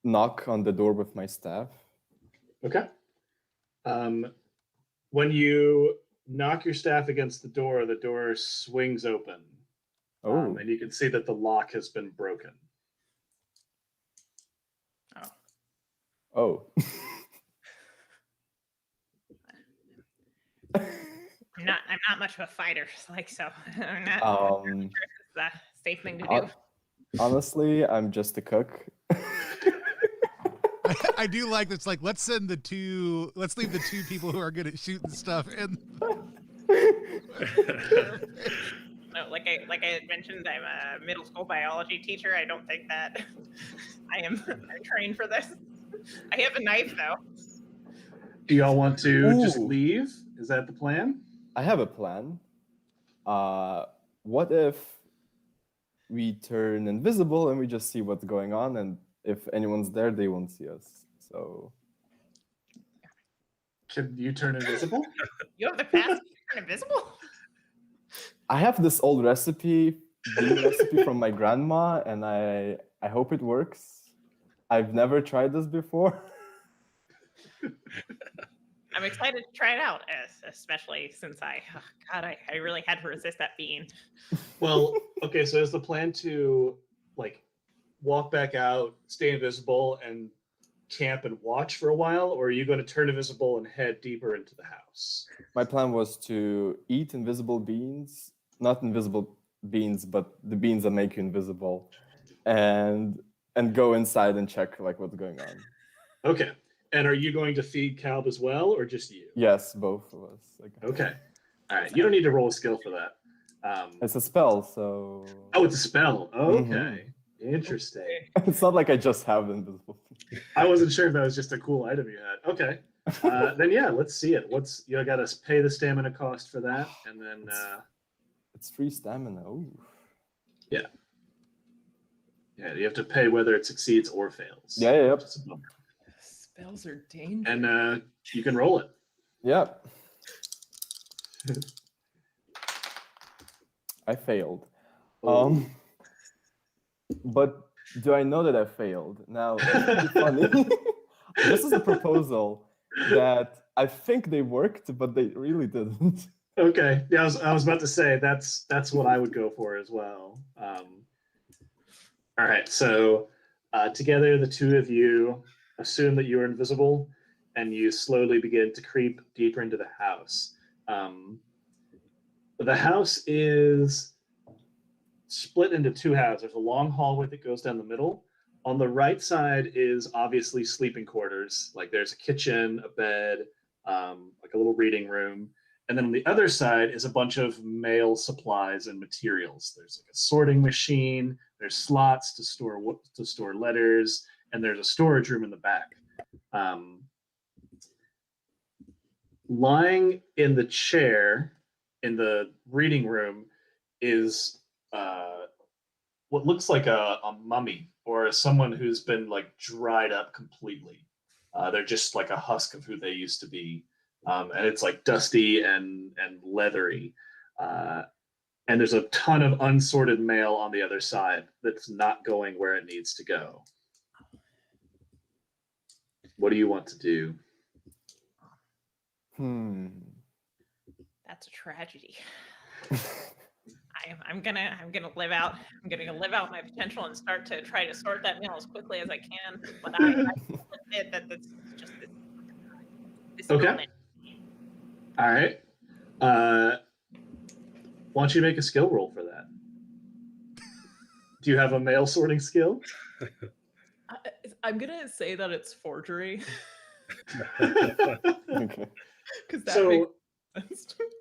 knock on the door with my staff. Okay. When you knock your staff against the door swings open. Oh. And you can see that the lock has been broken. Oh. I'm not much of a fighter, like so. I'm not sure if it's a safe thing to do. Honestly, I'm just a cook. I do like this. Like, let's leave the 2 people who are good at shooting stuff in. No, like I had mentioned, I'm a middle school biology teacher. I don't think that I'm trained for this. I have a knife though. Do y'all want to just leave? Is that the plan? I have a plan. What if we turn invisible and we just see what's going on, and if anyone's there, they won't see us. So can you turn invisible? You have the capacity to turn invisible? I have this old recipe from my grandma, and I hope it works. I've never tried this before. I'm excited to try it out, especially since I really had to resist that bean. Well, okay, so is the plan to like walk back out, stay invisible, and camp and watch for a while, or are you going to turn invisible and head deeper into the house? My plan was to eat invisible beans, not invisible beans, but the beans that make you invisible, and go inside and check like what's going on. Okay. And are you going to feed Calb as well, or just you? Yes, both of us. Okay. All right. You don't need to roll a skill for that. It's a spell, so. Oh, it's a spell. Okay. Interesting. It's not like I just have invisible. I wasn't sure if that was just a cool item you had. Okay. Then yeah, let's see it. You got to pay the stamina cost for that, and then It's 3 stamina. Ooh. yeah, you have to pay whether it succeeds or fails. Yeah, yep. Spells are dangerous. And you can roll it. Yep. I failed. But do I know that I failed? Now, it's funny. This is a proposal that I think they worked, but they really didn't. Okay. Yeah, I was about to say that's what I would go for as well. All right. So together, the two of you assume that you are invisible, and you slowly begin to creep deeper into the house. The house is split into 2 halves. There's a long hallway that goes down the middle. On the right side is obviously sleeping quarters. Like there's a kitchen, a bed, like a little reading room. And then on the other side is a bunch of mail supplies and materials. There's like a sorting machine. There's slots to store letters, and there's a storage room in the back. Lying in the chair in the reading room is what looks like a mummy or someone who's been like dried up completely. They're just like a husk of who they used to be, and it's like dusty and leathery. And there's a ton of unsorted mail on the other side that's not going where it needs to go. What do you want to do? That's a tragedy. I'm gonna live out my potential and start to try to sort that mail as quickly as I can. But I admit that that's just this Okay. moment. All right. Why don't you make a skill roll for that? Do you have a mail sorting skill? I'm gonna say that it's forgery. Okay. Because that So makes sense.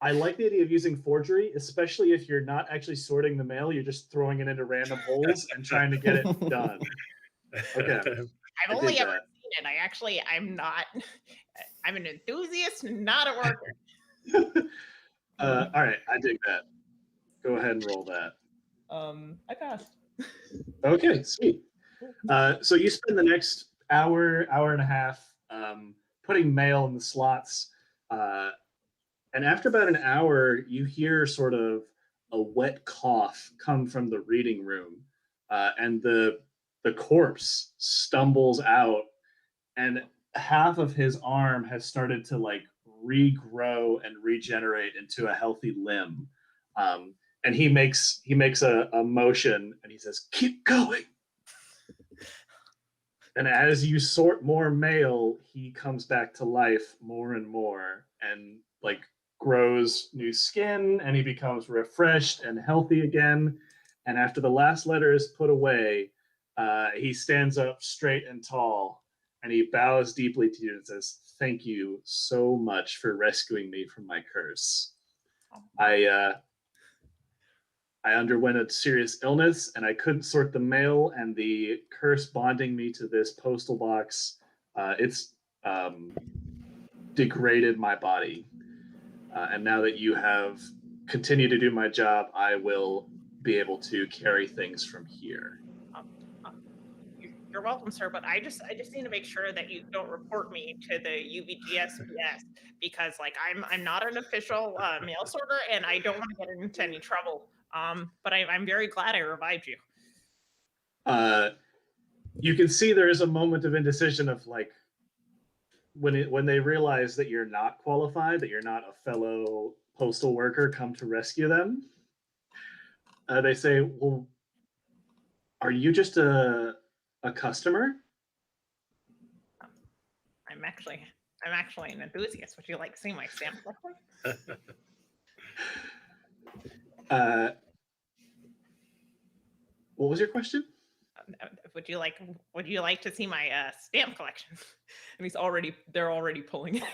I like the idea of using forgery, especially if you're not actually sorting the mail, you're just throwing it into random holes and trying to get it done. Okay. I've only ever seen it. I'm an enthusiast, not a worker. All right, I dig that. Go ahead and roll that. I passed. Okay, sweet. So you spend the next hour and a half putting mail in the slots. And after about an hour, you hear sort of a wet cough come from the reading room. And the corpse stumbles out, and half of his arm has started to like regrow and regenerate into a healthy limb. And he makes a motion, and he says, "Keep going." And as you sort more mail, he comes back to life more and more, and like grows new skin, and he becomes refreshed and healthy again. And after the last letter is put away, he stands up straight and tall, and he bows deeply to you and says, "Thank you so much for rescuing me from my curse. I underwent a serious illness, and I couldn't sort the mail, and the curse bonding me to this postal box, it's degraded my body. And now that you have continued to do my job, I will be able to carry things from here." You're welcome, sir, but I just need to make sure that you don't report me to the UVG because like I'm not an official mail sorter, and I don't want to get into any trouble. But I'm very glad I revived you. You can see there is a moment of indecision of like when they realize that you're not qualified, that you're not a fellow postal worker come to rescue them. They say, "Well, are you just a customer?" I'm actually an enthusiast. Would you like to see my stamp collection? What was your question? Would you like to see my stamp collection? And they're already pulling it.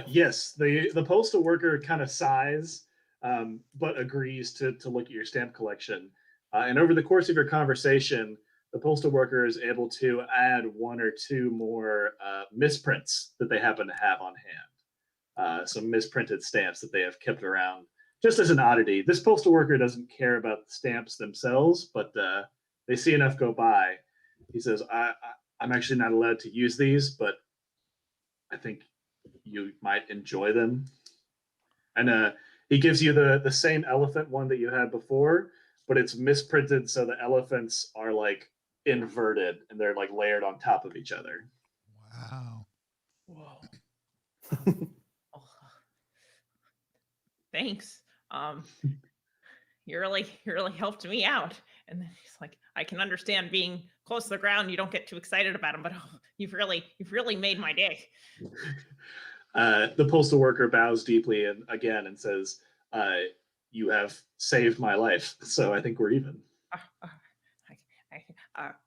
Yes, the postal worker kind of sighs, but agrees to look at your stamp collection. And over the course of your conversation, the postal worker is able to add one or two more misprints that they happen to have on hand. Some misprinted stamps that they have kept around just as an oddity. This postal worker doesn't care about the stamps themselves, but they see enough go by. He says, I'm actually not allowed to use these, but I think you might enjoy them. And he gives you the same elephant one that you had before, but it's misprinted so the elephants are like inverted and they're like layered on top of each other. Wow. Whoa. Oh, thanks. You really helped me out. And then he's like, I can understand being close to the ground. You don't get too excited about them, but you've really made my day. The postal worker bows deeply and says, you have saved my life. So I think we're even.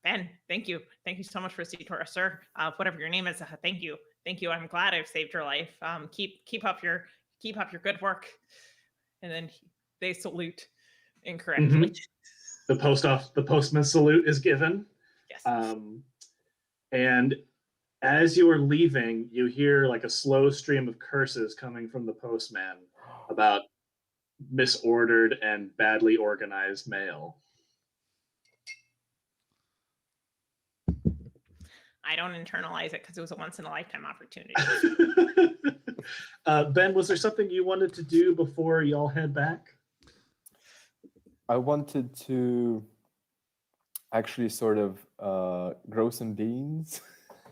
Ben, thank you so much for Citora, sir. Whatever your name is, thank you. I'm glad I've saved your life. Keep up your good work. And then they salute incorrectly. Mm-hmm. The postman's salute is given. Yes. And as you are leaving, you hear like a slow stream of curses coming from the postman about misordered and badly organized mail. I don't internalize it because it was a once in a lifetime opportunity. Ben, was there something you wanted to do before y'all head back? I wanted to actually sort of grow some beans.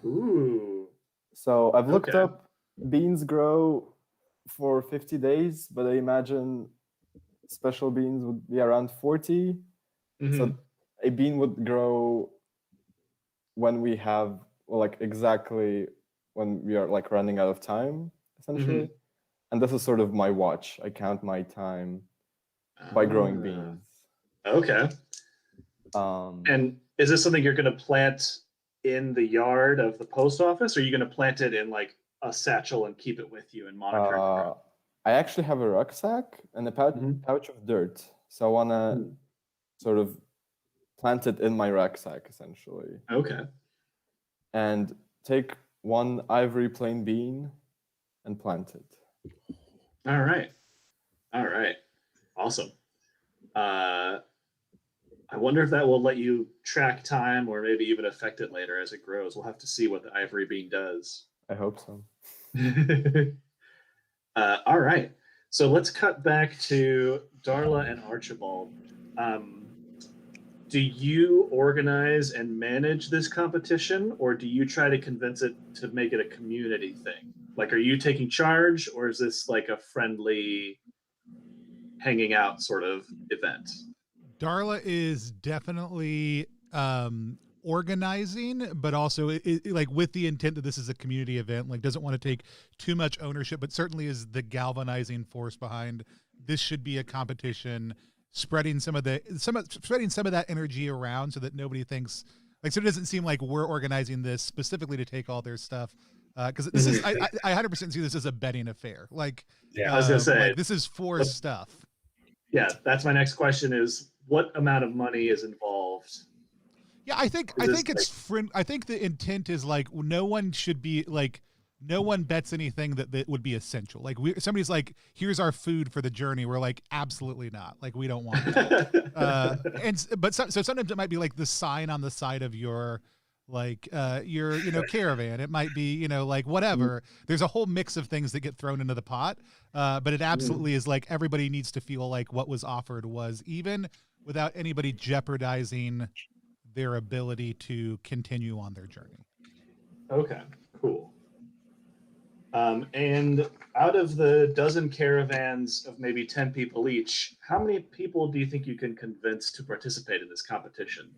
Ooh. So I've looked Okay. up beans grow for 50 days, but I imagine special beans would be around 40. Mhm. So a bean would grow when we have, well, like exactly when we are like running out of time, essentially. And this is sort of my watch. I count my time by growing beans. Okay. And is this something you're going to plant in the yard of the post office, or are you going to plant it in like a satchel and keep it with you and monitor it? I actually have a rucksack and a pouch of dirt. So I want to sort of plant it in my rucksack, essentially. Okay. And take one ivory plain bean and plant it. All right. Awesome. I wonder if that will let you track time or maybe even affect it later as it grows. We'll have to see what the ivory bean does. I hope so. All right. So let's cut back to Darla and Archibald. Do you organize and manage this competition, or do you try to convince it to make it a community thing? Like, are you taking charge, or is this like a friendly hanging out sort of event? Darla is definitely organizing, but also like with the intent that this is a community event, like doesn't want to take too much ownership, but certainly is the galvanizing force behind this should be a competition, spreading some of that energy around so that nobody thinks like, so it doesn't seem like we're organizing this specifically to take all their stuff. Because this is, I 100% see this as a betting affair. Like, I was gonna say, like, this is for stuff. Yeah, that's my next question: is what amount of money is involved? Yeah, I think it's I think the intent is like no one should be like no one bets anything that would be essential. Like somebody's like, here's our food for the journey. We're like, absolutely not. Like we don't want that. But sometimes it might be like the sign on the side of your like your caravan. It might be like whatever. There's a whole mix of things that get thrown into the pot. But it absolutely is like everybody needs to feel like what was offered was even without anybody jeopardizing their ability to continue on their journey. Okay, cool. And out of the dozen caravans of maybe 10 people each, how many people do you think you can convince to participate in this competition?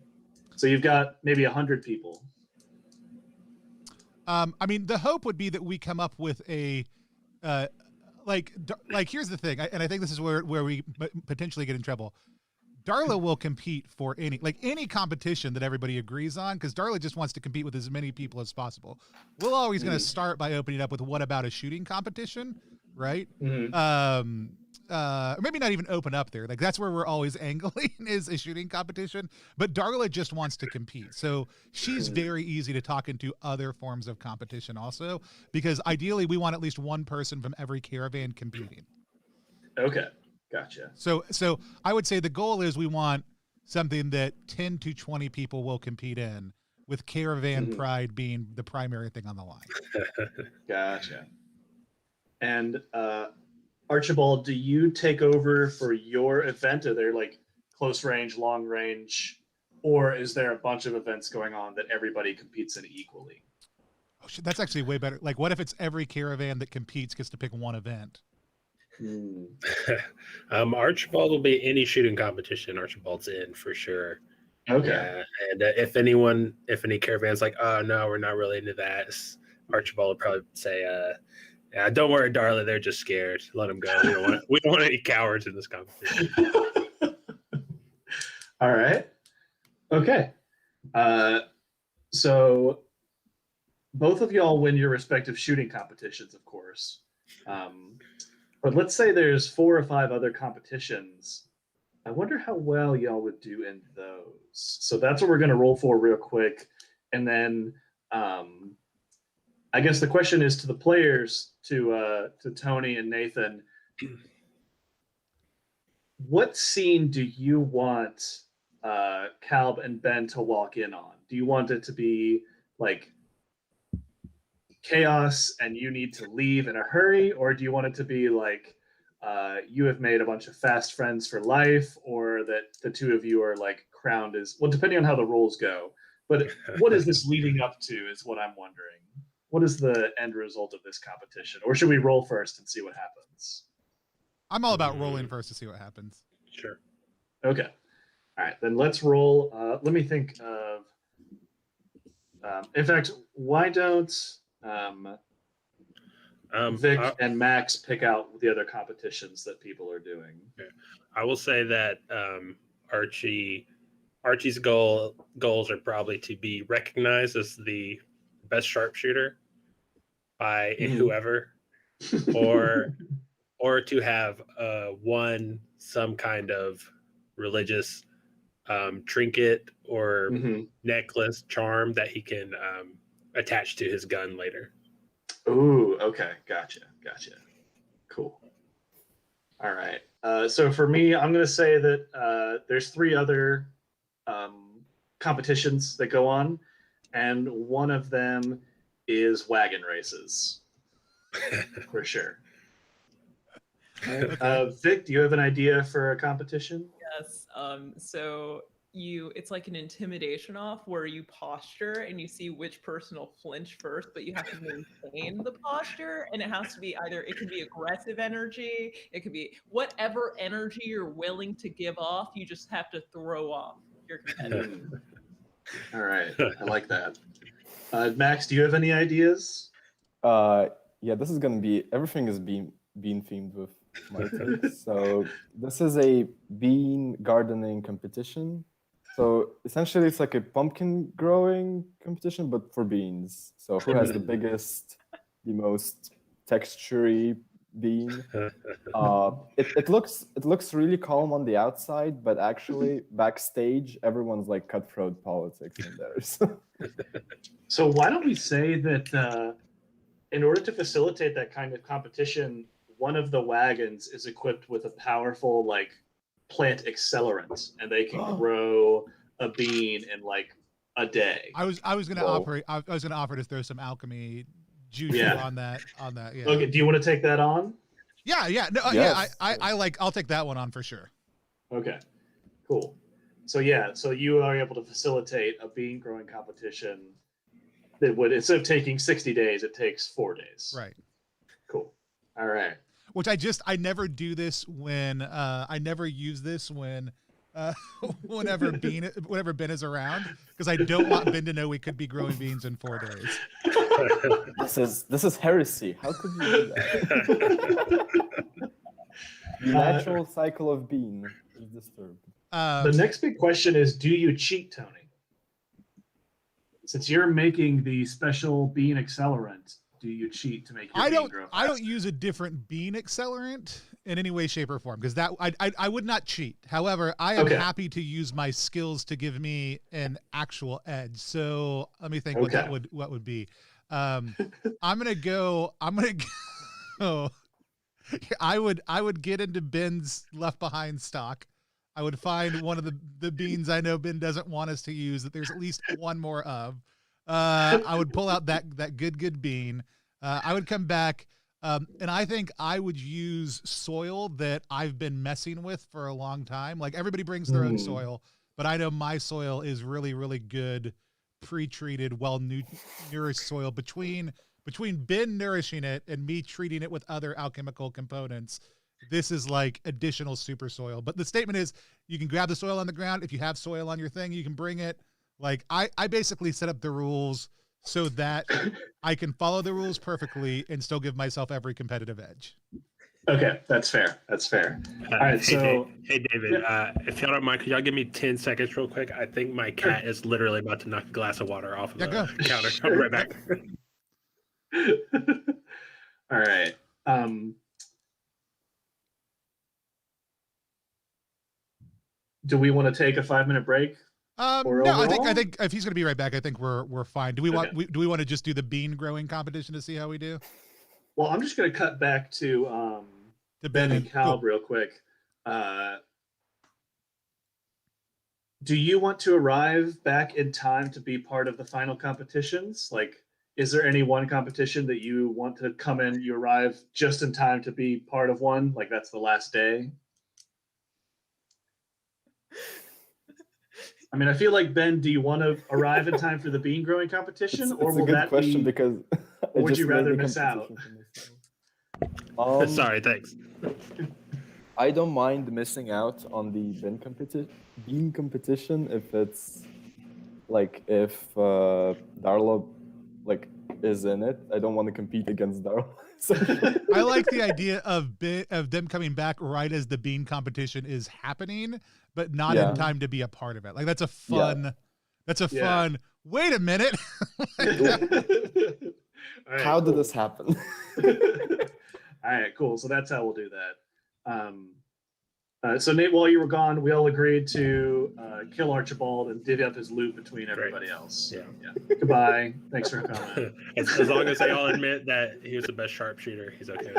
So you've got maybe 100 people. I mean, the hope would be that we come up with a, like here's the thing, and I think this is where we potentially get in trouble. Darla will compete for any competition that everybody agrees on, because Darla just wants to compete with as many people as possible. We're always going to start by opening up with what about a shooting competition, right? or maybe not even open up there. Like that's where we're always angling is a shooting competition. But Darla just wants to compete. So she's very easy to talk into other forms of competition also, because ideally we want at least one person from every caravan competing. Okay, gotcha. So I would say the goal is we want something that 10 to 20 people will compete in, with caravan pride being the primary thing on the line. Gotcha. And Archibald, do you take over for your event? Are there like close range, long range, or is there a bunch of events going on that everybody competes in equally? Oh shit, that's actually way better. Like, what if it's every caravan that competes gets to pick one event? Archibald will be any shooting competition. Archibald's in for sure. Okay. Yeah, and if any caravans like, oh no, we're not really into that, Archibald would probably say, yeah, don't worry, Darla, they're just scared. Let them go. We don't want any cowards in this competition. All right. Okay. So both of y'all win your respective shooting competitions, of course. But let's say there's 4 or 5 other competitions. I wonder how well y'all would do in those. So that's what we're going to roll for real quick. And then I guess the question is to the players, to Tony and Nathan, what scene do you want Calb and Ben to walk in on? Do you want it to be like chaos and you need to leave in a hurry, or do you want it to be like you have made a bunch of fast friends for life, or that the two of you are like crowned as, well, depending on how the roles go. But what is this leading up to is what I'm wondering. What is the end result of this competition? Or should we roll first and see what happens? I'm all about rolling first to see what happens. Sure. Okay. All right, then let's roll. Let me think of, in fact, why don't Vic and Max pick out the other competitions that people are doing? I will say that Archie's goals are probably to be recognized as the best sharpshooter by whoever, or to have won some kind of religious trinket or necklace charm that he can attach to his gun later. Ooh, okay, gotcha. Cool. All right. So for me, I'm going to say that there's 3 other competitions that go on, and one of them is wagon races, for sure. Vic, do you have an idea for a competition? Yes. So it's like an intimidation off where you posture and you see which person will flinch first, but you have to maintain the posture, and it has to be it could be aggressive energy, it could be whatever energy you're willing to give off, you just have to throw off your competitor. All right, I like that. Max, do you have any ideas? Yeah, this is gonna be, everything is bean themed with my take. So this is a bean gardening competition. So essentially it's like a pumpkin growing competition, but for beans. So who has the biggest, the most textury bean? It looks really calm on the outside, but actually backstage everyone's like cutthroat politics in there. So why don't we say that in order to facilitate that kind of competition, one of the wagons is equipped with a powerful like plant accelerant, and they can grow a bean in like a day. I was gonna offer to throw some alchemy juice on that. Yeah. Okay. Do you want to take that on? Yeah. No. Yes. Yeah. I'll take that one on for sure. Okay. Cool. So you are able to facilitate a bean growing competition that would, instead of taking 60 days, it takes 4 days. Right. Cool. All right. Which I never do this when I never use this when whenever Ben is around, because I don't want Ben to know we could be growing beans in 4 days. This is heresy. How could you do that? The natural cycle of bean is disturbed. The next big question is, do you cheat, Tony? Since you're making the special bean accelerant, do you cheat to make your bean grow faster? I don't use a different bean accelerant in any way, shape, or form, because that I would not cheat. However, I am happy to use my skills to give me an actual edge. So let me think what would be. I'm gonna go. I would get into Ben's left behind stock. I would find one of the beans I know Ben doesn't want us to use that there's at least one more of. I would pull out that good bean. I would come back, and I think I would use soil that I've been messing with for a long time. Like everybody brings their own soil, but I know my soil is really, really good, pre-treated, well-nourished soil. Between Ben nourishing it and me treating it with other alchemical components, this is like additional super soil. But the statement is you can grab the soil on the ground. If you have soil on your thing, you can bring it. Like I basically set up the rules so that I can follow the rules perfectly and still give myself every competitive edge. Okay, that's fair. That's fair. All right, hey David, if y'all don't mind, could y'all give me 10 seconds real quick? I think my cat is literally about to knock a glass of water off of the counter. I'll be right back. All right. Do we want to take a 5-minute break? No, I think if he's going to be right back, I think we're fine. Do we want to just do the bean growing competition to see how we do? Well, I'm just going to cut back to Ben and Cal real quick. Do you want to arrive back in time to be part of the final competitions? Like, is there any one competition that you want to come in, you arrive just in time to be part of one? Like that's the last day? I mean, I feel like, Ben, do you want to arrive in time for the bean growing competition? Or will that question be, because or would you rather miss out? Sorry, thanks. I don't mind missing out on the bean competition if it's like if Darla like is in it. I don't want to compete against Darla. I like the idea of them coming back right as the bean competition is happening, but not in time to be a part of it. Like that's a fun. Fun. Wait a minute. Right, how did this happen? All right, cool. So that's how we'll do that. So Nate, while you were gone, we all agreed to kill Archibald and divvy up his loot between everybody else. Yeah. Goodbye. Thanks for coming. As long as they all admit that he was the best sharpshooter, he's okay.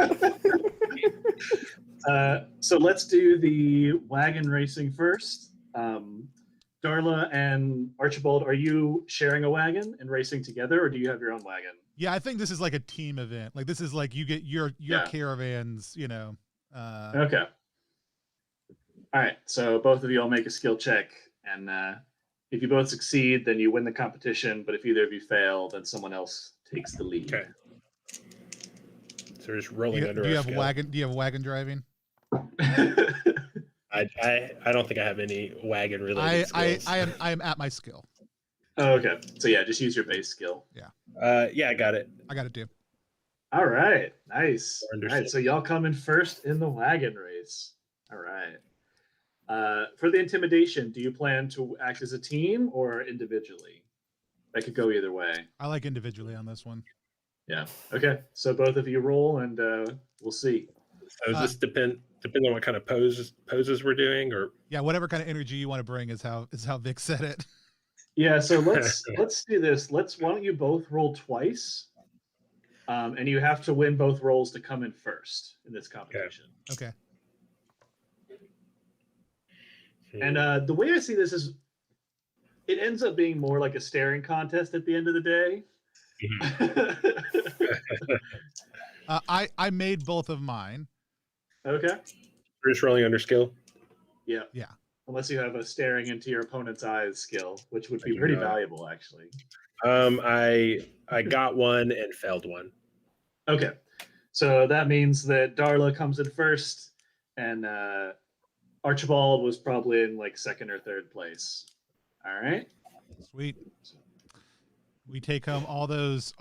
So let's do the wagon racing first. Darla and Archibald, are you sharing a wagon and racing together, or do you have your own wagon? Yeah, I think this is like a team event. Like this is like you get your caravans, you know. Okay. All right, so both of you all make a skill check, and if you both succeed, then you win the competition. But if either of you fail, then someone else takes the lead. Okay. So we're just rolling under. Do you have wagon driving? I don't think I have any wagon related skills. I am at my skill. Oh, okay. So yeah, just use your base skill. Yeah. Yeah, I got it. I got it too. All right. Nice. All right. So y'all come in first in the wagon race. All right. For the intimidation, do you plan to act as a team or individually? That could go either way. I like individually on this one. Yeah. Okay. So both of you roll, and we'll see. So does this depend on what kind of poses we're doing, or whatever kind of energy you want to bring is how Vic said it. Yeah. So let's do this. Why don't you both roll twice, and you have to win both rolls to come in first in this competition. Okay. And the way I see this is, it ends up being more like a staring contest at the end of the day. I made both of mine. Okay. We're just rolling under skill. Yeah. Unless you have a staring into your opponent's eyes skill, which would be pretty valuable, actually. I got one and failed one. Okay. So that means that Darla comes in first, and Archibald was probably in like second or third place. All right. Sweet. We take home all those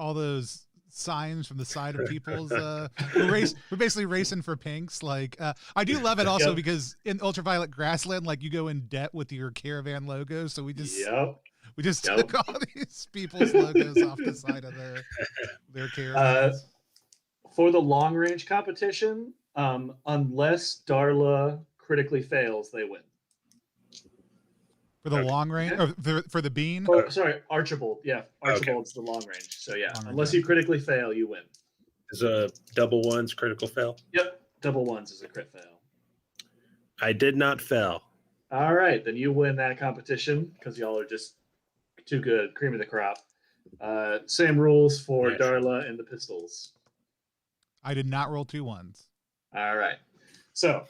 signs from the side of people's we're basically racing for pinks. Like I do love it also because in Ultraviolet Grassland, like you go in debt with your caravan logo. So we just We just Yep. took all these people's logos off the side of their caravans. For the long range competition, unless Darla critically fails, they win. For the Okay. long range, or for the bean. Oh, sorry, Archibald. Yeah, Archibald's the long range. So yeah, Long range, unless yeah. you critically fail, you win. Is a double ones critical fail? Yep, double ones is a crit fail. I did not fail. All right, then you win that competition because y'all are just too good, cream of the crop. Same rules for Yeah, Darla and the pistols. I did not roll 2 ones. All right, so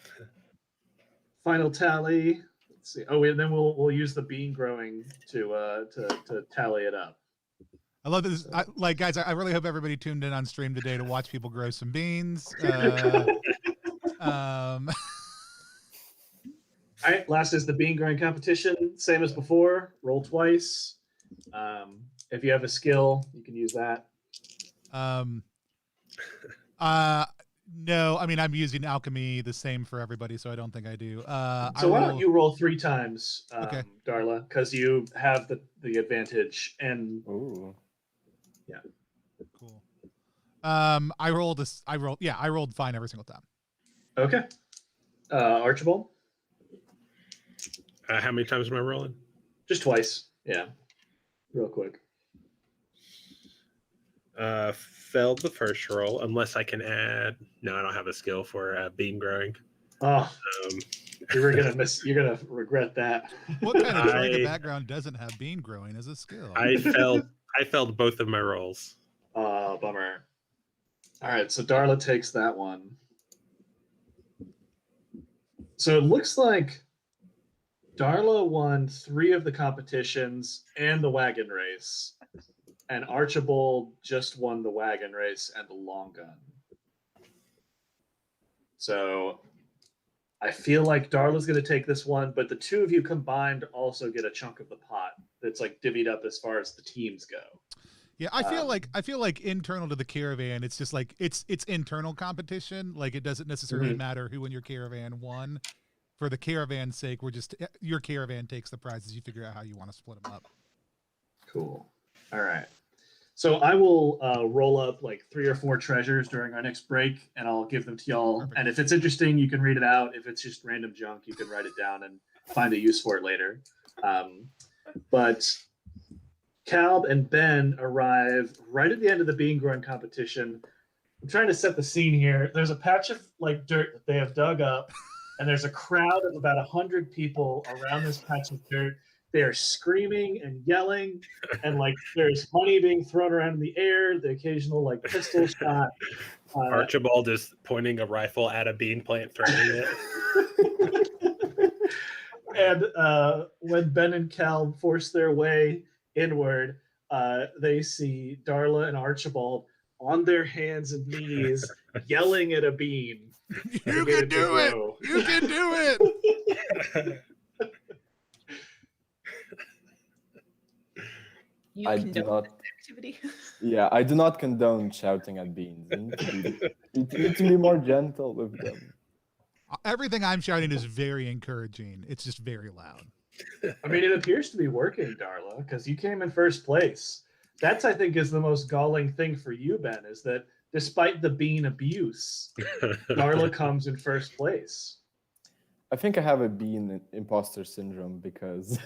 final tally. Let's see. Oh, and then we'll use the bean growing to tally it up. I love this. Guys, I really hope everybody tuned in on stream today to watch people grow some beans. All right, last is the bean growing competition. Same as before. Roll twice. If you have a skill, you can use that. No, I mean, I'm using alchemy the same for everybody, so I don't think I do. So why don't you roll 3 times, Okay. Darla, because you have the advantage. And Ooh. Cool. I rolled fine every single time. okay, Archibald, How many times am I rolling? just twice. Yeah, real quick. Failed the first roll, unless I can add. No, I don't have a skill for bean growing. Oh, Um, you're gonna regret that. What kind of I- Troika background doesn't have bean growing as a skill? I failed both of my rolls. Bummer. All right, so Darla takes that one. So it looks like Darla won 3 of the competitions and the wagon race, and Archibald just won the wagon race and the long gun. So I feel like Darla's going to take this one, but the 2 of you combined also get a chunk of the pot that's like divvied up as far as the teams go. Yeah, I feel like internal to the caravan, it's just like it's internal competition. Like it doesn't necessarily matter who in your caravan won. For the caravan's sake, your caravan takes the prizes. You figure out how you want to split them up. Cool. All right. So I will roll up like 3 or 4 treasures during our next break, and I'll give them to y'all. Perfect. And if it's interesting, you can read it out. If it's just random junk, you can write it down and find a use for it later. But Calb and Ben arrive right at the end of the bean growing competition. I'm trying to set the scene here. There's a patch of like dirt that they have dug up, and there's a crowd of about 100 people around this patch of dirt. They are screaming and yelling, and like there's money being thrown around in the air, the occasional like pistol shot. Archibald is pointing a rifle at a bean plant, threatening it. And when Ben and Cal force their way inward, they see Darla and Archibald on their hands and knees yelling at a bean. You can do it. You can do it. You I condone do not. this activity. Yeah, I do not condone shouting at beans. You need to be more gentle with them. Everything I'm shouting is very encouraging. It's just very loud. I mean, it appears to be working, Darla, because you came in first place. That's, I think, is the most galling thing for you, Ben, is that despite the bean abuse, Darla comes in first place. I think I have a bean imposter syndrome because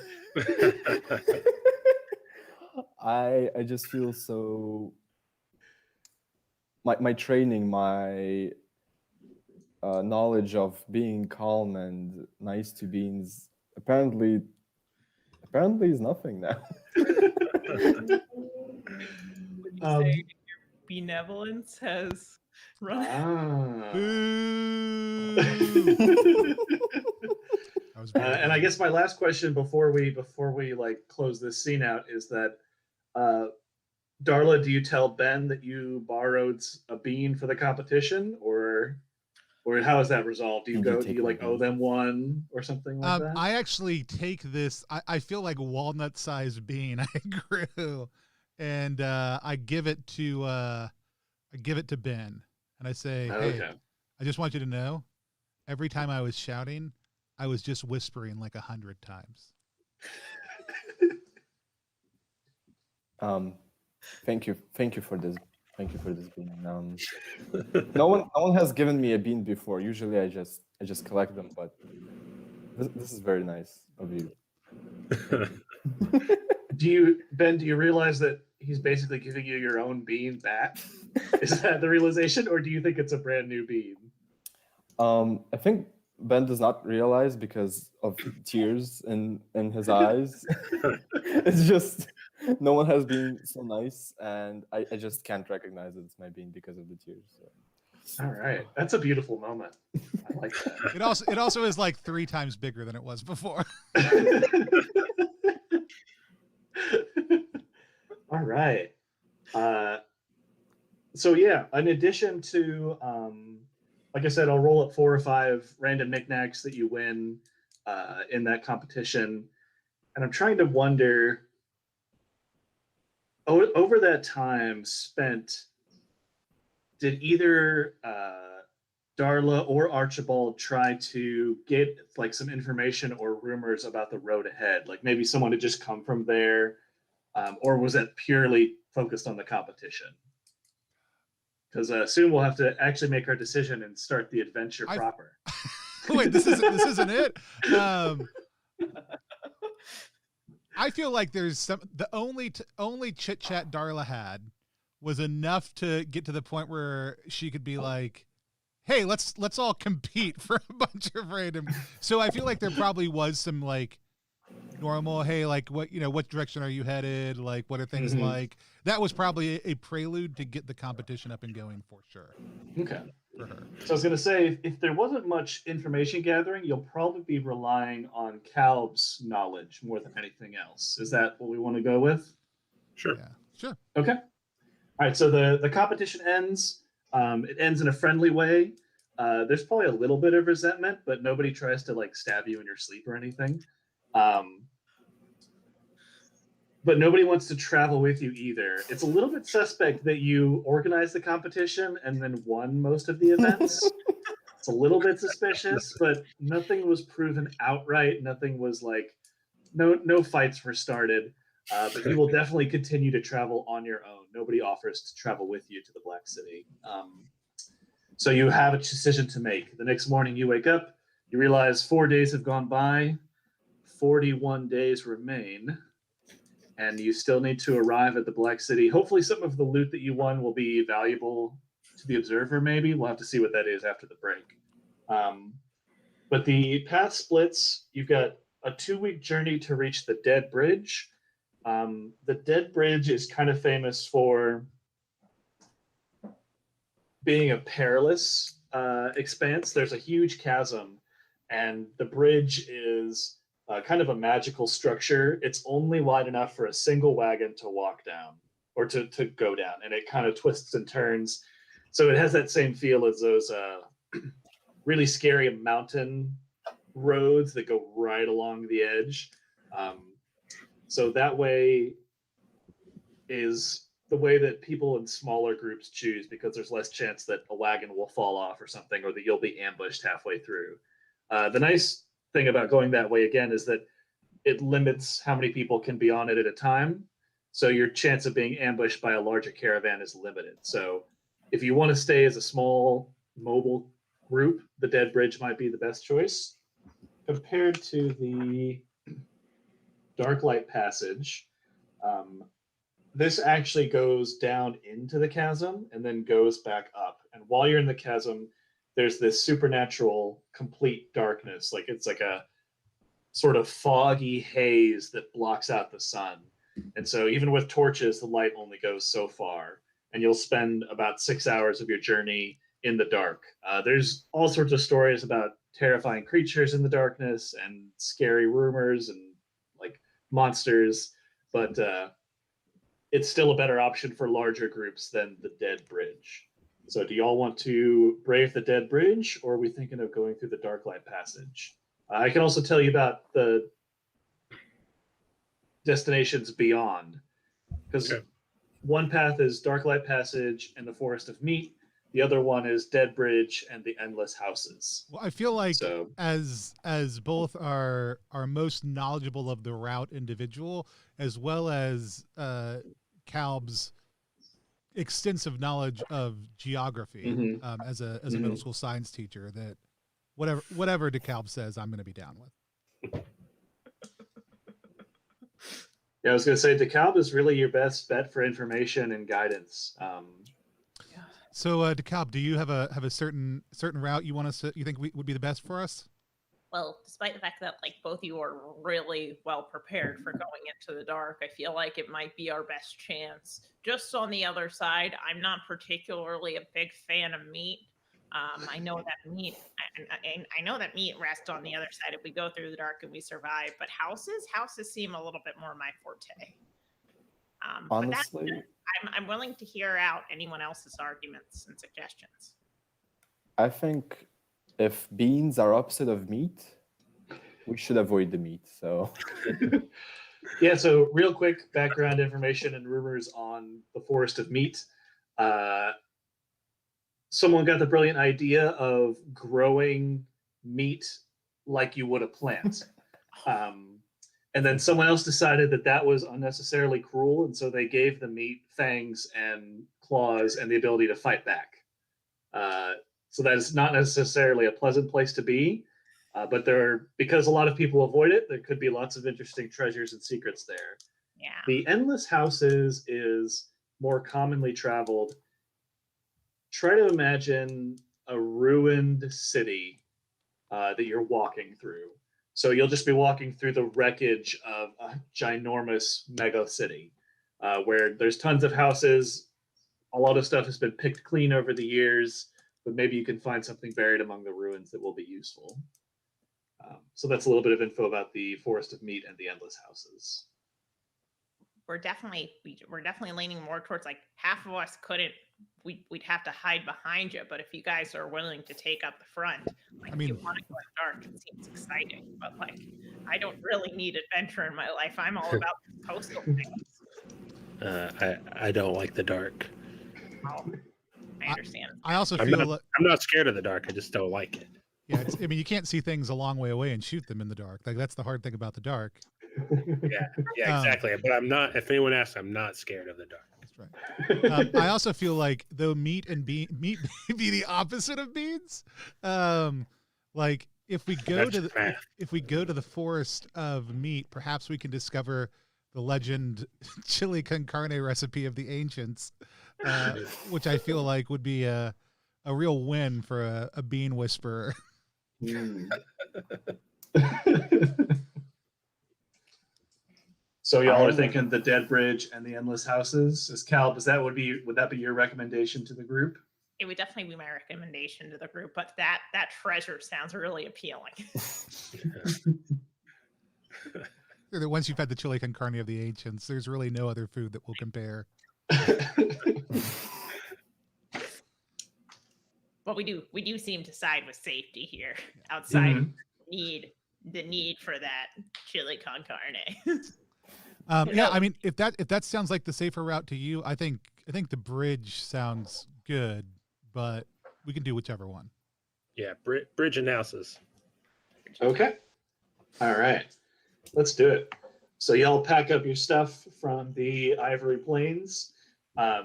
I just feel so. My training, my knowledge of being calm and nice to beans apparently is nothing now. Would you say your benevolence has run? Boo! That was And I guess my last question before we like close this scene out is that Darla, do you tell Ben that you borrowed a bean for the competition, or how is that resolved? Do you Did you go? Do take you my like owe bean? them one or something like that? I actually take this. I feel like walnut-sized bean I grew, and I give it to Ben, and I say, "Hey, Okay. I just want you to know, every time I was shouting, I was just whispering like 100 times." Thank you for this. Thank you for this bean. No one has given me a bean before. Usually I just collect them, but this is very nice of you. Ben, do you realize that he's basically giving you your own bean back? Is that the realization, or do you think it's a brand new bean? I think Ben does not realize because of tears in his eyes. It's just no one has been so nice, and I just can't recognize it's my bean because of the tears. So. All right, that's a beautiful moment. I like that. It also is like 3 times bigger than it was before. All right. So yeah, in addition to, like I said, I'll roll up 4 or 5 random knickknacks that you win in that competition, and I'm trying to wonder, over that time spent, did either Darla or Archibald try to get like some information or rumors about the road ahead? Like maybe someone had just come from there, or was it purely focused on the competition? Because soon we'll have to actually make our decision and start the adventure proper. Wait, this isn't it. I feel like there's the only chit chat Darla had was enough to get to the point where she could be like, hey, let's all compete for a bunch of random. So I feel like there probably was some like normal, hey, like what direction are you headed? Like what are things like? That was probably a prelude to get the competition up and going for sure. Okay. For her. So I was gonna say, if there wasn't much information gathering, you'll probably be relying on Calb's knowledge more than anything else. Is that what we want to go with? Sure. Yeah. Sure. Okay. All right. So the competition ends. It ends in a friendly way. There's probably a little bit of resentment, but nobody tries to like stab you in your sleep or anything. But nobody wants to travel with you either. It's a little bit suspect that you organized the competition and then won most of the events. It's a little bit suspicious, but nothing was proven outright. Nothing was like, no fights were started. But you will definitely continue to travel on your own. Nobody offers to travel with you to the Black City. So you have a decision to make. The next morning you wake up, you realize 4 days have gone by, 41 days remain, and you still need to arrive at the Black City. Hopefully some of the loot that you won will be valuable to the observer, maybe. We'll have to see what that is after the break. But the path splits. You've got a 2-week journey to reach the Dead Bridge. The Dead Bridge is kind of famous for being a perilous expanse. There's a huge chasm, and the bridge is kind of a magical structure. It's only wide enough for a single wagon to walk down or to go down, and it kind of twists and turns. So it has that same feel as those really scary mountain roads that go right along the edge. So that way is the way that people in smaller groups choose, because there's less chance that a wagon will fall off or something, or that you'll be ambushed halfway through. The nice thing about going that way, again, is that it limits how many people can be on it at a time. So your chance of being ambushed by a larger caravan is limited. So if you want to stay as a small mobile group, the Dead Bridge might be the best choice. Compared to the Darklight Passage, this actually goes down into the chasm and then goes back up. And while you're in the chasm, there's this supernatural complete darkness. Like it's like a sort of foggy haze that blocks out the sun. And so even with torches, the light only goes so far. And you'll spend about 6 hours of your journey in the dark. There's all sorts of stories about terrifying creatures in the darkness and scary rumors and like monsters, but it's still a better option for larger groups than the Dead Bridge. So do y'all want to brave the Dead Bridge, or are we thinking of going through the Darklight Passage? I can also tell you about the destinations beyond, because one path is Darklight Passage and the Forest of Meat. The other one is Dead Bridge and the Endless Houses. Well, I feel like as both our most knowledgeable of the route individual, as well as Calb's extensive knowledge of geography Mhm. as a middle school science teacher that whatever DeKalb says, I'm going to be down with. Yeah, I was going to say DeKalb is really your best bet for information and guidance. So, DeKalb, do you have a certain route you want us to, you think would be the best for us? Well, despite the fact that like both of you are really well prepared for going into the dark, I feel like it might be our best chance. Just on the other side, I'm not particularly a big fan of meat. I know that meat, I know that meat rests on the other side if we go through the dark and we survive. But houses seem a little bit more my forte. Honestly, I'm willing to hear out anyone else's arguments and suggestions. I think if beans are opposite of meat, we should avoid the meat. So Yeah, so real quick background information and rumors on the Forest of Meat. Someone got the brilliant idea of growing meat like you would a plant. And then someone else decided that that was unnecessarily cruel, and so they gave the meat fangs and claws and the ability to fight back. So that is not necessarily a pleasant place to be, but because a lot of people avoid it, there could be lots of interesting treasures and secrets there. Yeah. The Endless Houses is more commonly traveled. Try to imagine a ruined city that you're walking through. So you'll just be walking through the wreckage of a ginormous mega city where there's tons of houses. A lot of stuff has been picked clean over the years, but maybe you can find something buried among the ruins that will be useful. So that's a little bit of info about the Forest of Meat and the Endless Houses. We're definitely leaning more towards like half of us couldn't. We'd have to hide behind you, but if you guys are willing to take up the front, like, I mean, if you want to go dark, it seems exciting. But like, I don't really need adventure in my life. I'm all about coastal things. I don't like the dark. Oh, I understand. I also I'm feel I'm not scared of the dark. I just don't like it. yeah, I mean, you can't see things a long way away and shoot them in the dark. Like that's the hard thing about the dark. Yeah, exactly. But I'm not. If anyone asks, I'm not scared of the dark. That's right. I also feel like though meat be the opposite of beans. Like if we go if we go to the Forest of Meat, perhaps we can discover the legend chili con carne recipe of the ancients, which I feel like would be a real win for a bean whisperer. So y'all are thinking the Dead Bridge and the Endless Houses. Would that be your recommendation to the group? It would definitely be my recommendation to the group, but that treasure sounds really appealing. Once you've had the chili con carne of the ancients, there's really no other food that will compare. But we do seem to side with safety here. Outside of the need for that chili con carne. Yeah, I mean, if that sounds like the safer route to you, I think the bridge sounds good, but we can do whichever one. Yeah, bridge and houses. Okay. All right. Let's do it. So y'all pack up your stuff from the Ivory Plains. I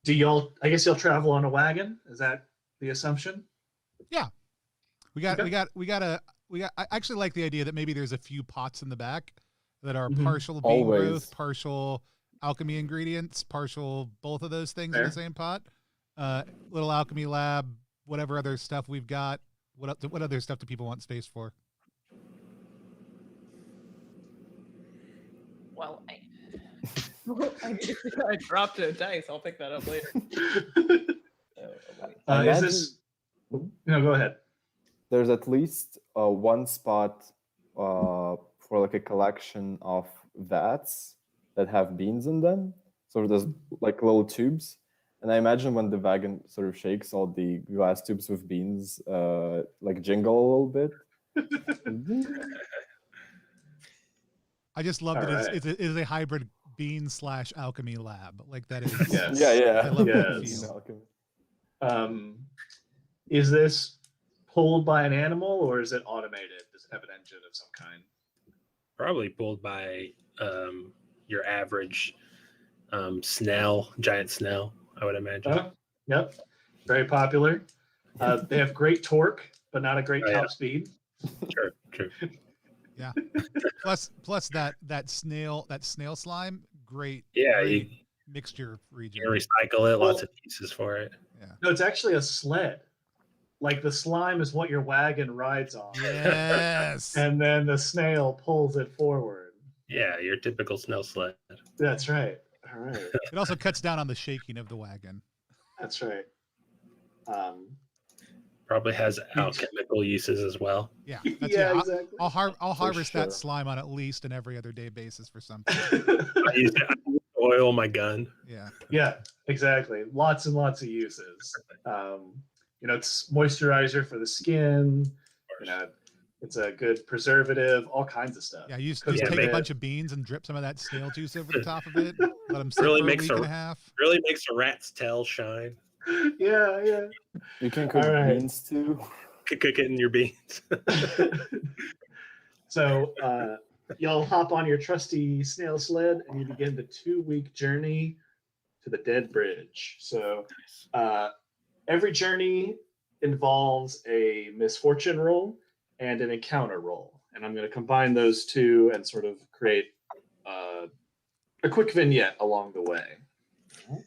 guess y'all travel on a wagon? Is that the assumption? Yeah. I actually like the idea that maybe there's a few pots in the back that are partial bean growth, partial alchemy ingredients, partial both of those things in the same pot. Little alchemy lab, whatever other stuff we've got. What other stuff do people want space for? Well, I dropped a dice. I'll pick that up later. Is this? No, go ahead. There's at least one spot for like a collection of vats that have beans in them. So there's like little tubes. And I imagine when the wagon sort of shakes, all the glass tubes with beans like jingle a little bit. I just love that it is a hybrid bean / alchemy lab. Like that is. Yes. Yeah. I love that feel. Is this pulled by an animal or is it automated? Does it have an engine of some kind? Probably pulled by your average Snail, giant snail, I would imagine. Yep, very popular. They have great torque, but not a great Oh, yeah. top speed. True. Yeah. Plus that snail slime, great. Yeah, great mixture region. You recycle it, lots Well, of uses for it. Yeah. No, it's actually a sled. Like the slime is what your wagon rides on. Yes. And then the snail pulls it forward. Yeah, your typical snail sled. That's right. All right. It also cuts down on the shaking of the wagon. That's right. Probably has alchemical uses as well. Yeah. Exactly. I'll harvest sure. that slime on at least an every other day basis for something. I use oil my gun. Yeah. Yeah, exactly. Lots and lots of uses. It's moisturizer for the skin. It's a good preservative. All kinds of stuff. Yeah. You Cooking take a it. bunch of beans and drip some of that snail juice over the top of it. Let them sit Really for a makes week and a half. Really makes a rat's tail shine. Yeah. You can cook All right. beans too. Cook it in your beans. So y'all hop on your trusty snail sled and you begin the 2-week journey to the Dead Bridge. So every journey involves a misfortune roll and an encounter roll. And I'm going to combine those two and sort of create a quick vignette along the way. All right.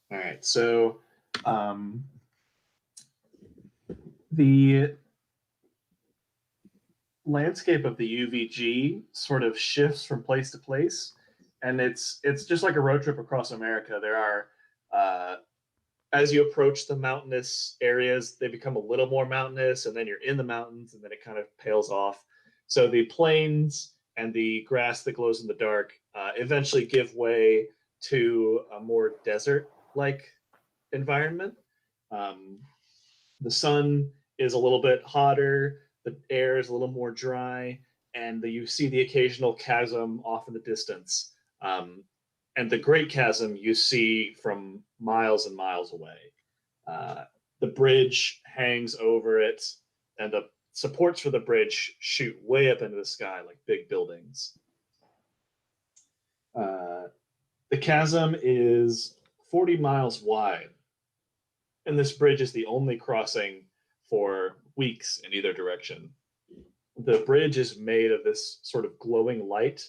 All right, so the landscape of the UVG sort of shifts from place to place, and it's just like a road trip across America. There are, as you approach the mountainous areas, they become a little more mountainous, and then you're in the mountains, and then it kind of pales off. So the plains and the grass that glows in the dark eventually give way to a more desert-like environment. The sun is a little bit hotter, the air is a little more dry, and you see the occasional chasm off in the distance. And the Great Chasm you see from miles and miles away. The bridge hangs over it, and the supports for the bridge shoot way up into the sky like big buildings. The chasm is 40 miles wide, and this bridge is the only crossing for weeks in either direction. The bridge is made of this sort of glowing light,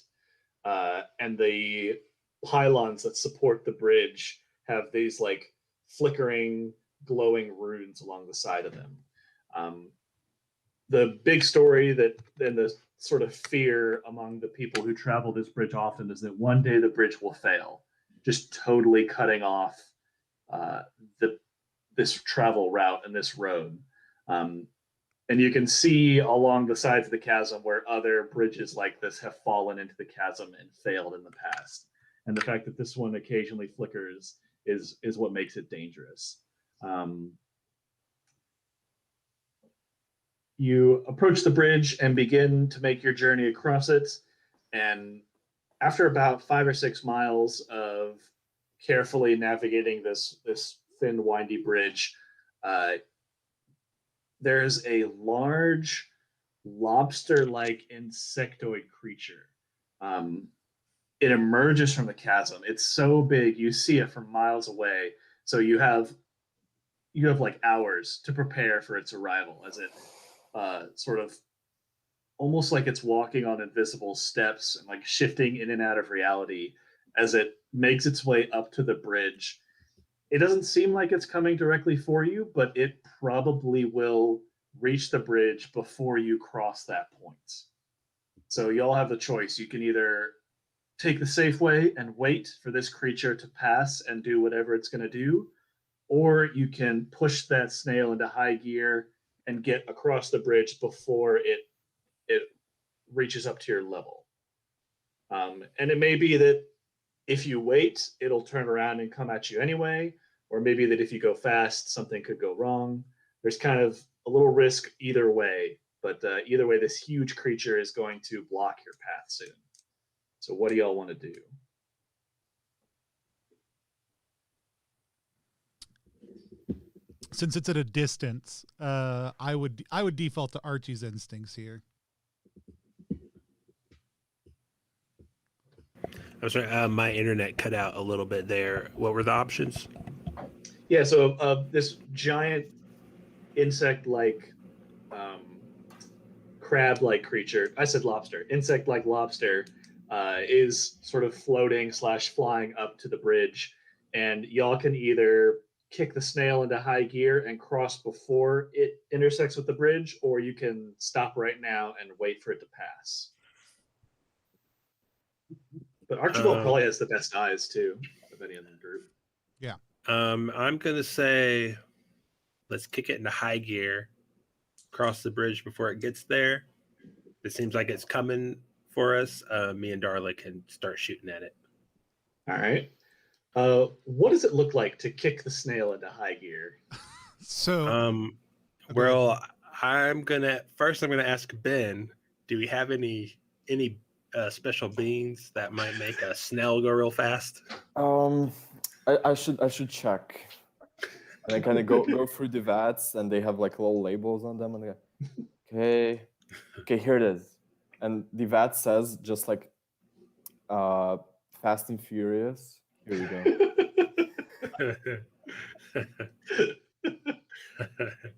and the pylons that support the bridge have these like flickering, glowing runes along the side of them. The big story and the sort of fear among the people who travel this bridge often is that one day the bridge will fail, just totally cutting off this travel route and this road. And you can see along the sides of the chasm where other bridges like this have fallen into the chasm and failed in the past. And the fact that this one occasionally flickers is what makes it dangerous. You approach the bridge and begin to make your journey across it. And after about 5 or 6 miles of carefully navigating this thin, windy bridge, there's a large lobster-like insectoid creature. It emerges from the chasm. It's so big, you see it from miles away. So you have like hours to prepare for its arrival as it sort of almost like it's walking on invisible steps and like shifting in and out of reality as it makes its way up to the bridge. It doesn't seem like it's coming directly for you, but it probably will reach the bridge before you cross that point. So y'all have the choice. You can either take the safe way and wait for this creature to pass and do whatever it's going to do, or you can push that snail into high gear and get across the bridge before it reaches up to your level. And it may be that if you wait, it'll turn around and come at you anyway, or maybe that if you go fast, something could go wrong. There's kind of a little risk either way, But either way, this huge creature is going to block your path soon. So what do y'all want to do? Since it's at a distance, I would default to Archie's instincts here. I'm sorry, my internet cut out a little bit there. What were the options? Yeah, so this giant insect-like, crab-like creature, I said lobster, insect-like lobster, is sort of floating / flying up to the bridge, and y'all can either kick the snail into high gear and cross before it intersects with the bridge, or you can stop right now and wait for it to pass. But Archibald probably has the best eyes too of any of the group. Yeah. I'm gonna say, let's kick it into high gear, cross the bridge before it gets there. It seems like it's coming for us. Me and Darla can start shooting at it. All right. What does it look like to kick the snail into high gear? So, well, I'm gonna ask Ben. Do we have any special beans that might make a snail go real fast? I should check. And I kind of go through the vats, and they have like little labels on them, and I go, okay, here it is. And the vat says just like Fast and Furious. Here we go.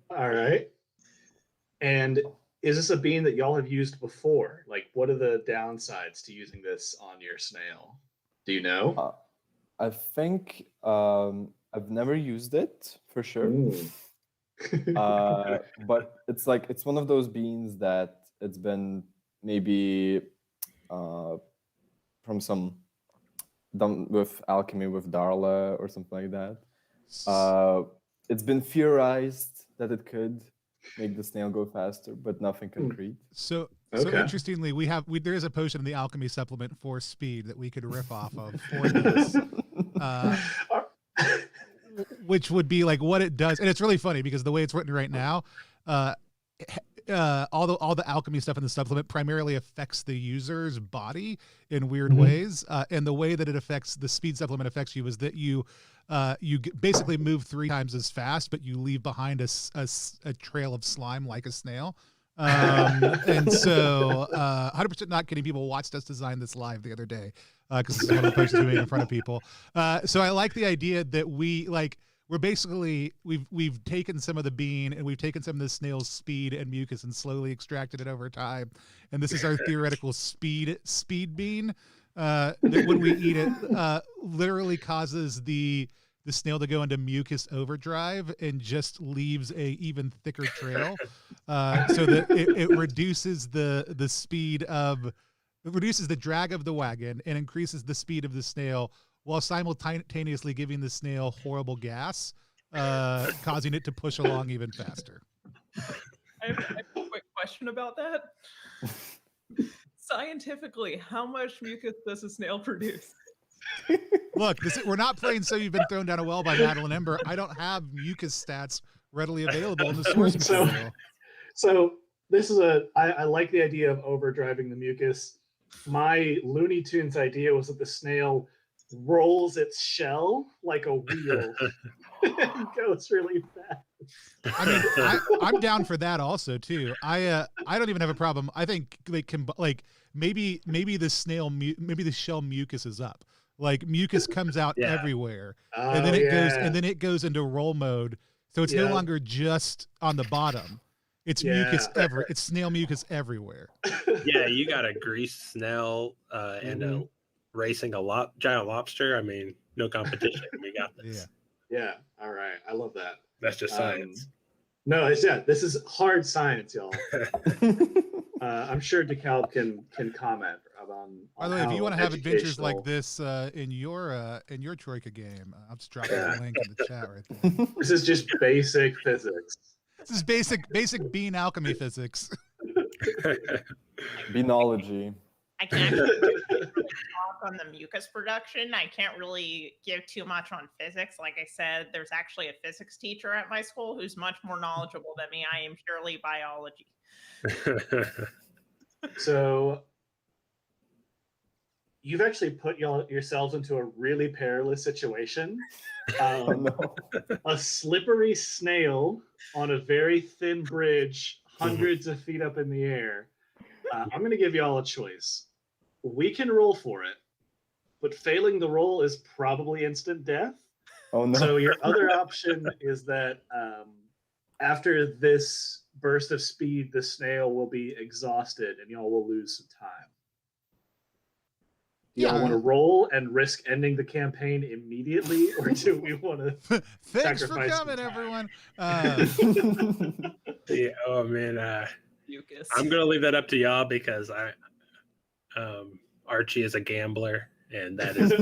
All right. And is this a bean that y'all have used before? Like, what are the downsides to using this on your snail? Do you know? I think I've never used it for sure. But it's one of those beans that it's been maybe from some done with alchemy with Darla or something like that. It's been theorized that it could make the snail go faster, but nothing concrete. So interestingly, there is a potion in the alchemy supplement for speed that we could riff off of for this. Which would be like what it does, and it's really funny because the way it's written right now, all the alchemy stuff in the supplement primarily affects the user's body in weird ways, and the way that it affects the speed supplement affects you is that you basically move 3 times as fast, but you leave behind a trail of slime like a snail. And so 100% not kidding, people watched us design this live the other day because this is one of the potions we made in front of people. So I like the idea that we're basically we've taken some of the bean and we've taken some of the snail's speed and mucus and slowly extracted it over time, and this is our theoretical speed bean that when we eat it literally causes the snail to go into mucus overdrive and just leaves a even thicker trail, so that it reduces the speed of, it reduces the drag of the wagon and increases the speed of the snail while simultaneously giving the snail horrible gas, causing it to push along even faster. I have a quick question about that. Scientifically, how much mucus does a snail produce? Look, we're not playing So You've Been Thrown Down a Well by Madeline Ember. I don't have mucus stats readily available in the source material. So this is I like the idea of overdriving the mucus. My Looney Tunes idea was that the snail rolls its shell like a wheel and goes really fast. I mean, I'm down for that also too. I don't even have a problem. I think they can maybe the shell mucus is up. Like mucus comes out everywhere, and then it goes into roll mode. So it's no longer just on the bottom. It's mucus it's snail mucus everywhere. Yeah, you got a greased snail and racing a giant lobster. I mean, no competition. We got this. Yeah. All right. I love that. That's just science. No, this is hard science, y'all. I'm sure DeKalb can comment on by the way, if you want to have adventures like this in your Troika game, I'll just drop a link in the chat right there. This is just basic physics. This is basic bean alchemy physics. Beanology. I can actually talk on the mucus production. I can't really give too much on physics. Like I said, there's actually a physics teacher at my school who's much more knowledgeable than me. I am purely biology. So you've actually put yourselves into a really perilous situation. Oh no. A slippery snail on a very thin bridge, hundreds of feet up in the air. I'm going to give you all a choice. We can roll for it, but failing the roll is probably instant death. Oh no. So your other option is that after this burst of speed, the snail will be exhausted and y'all will lose some time. Do y'all want to roll and risk ending the campaign immediately, or do we want to Thanks for sacrifice coming, some everyone. Yeah, oh man, Mucus. I'm gonna leave that up to y'all because Archie is a gambler, and that is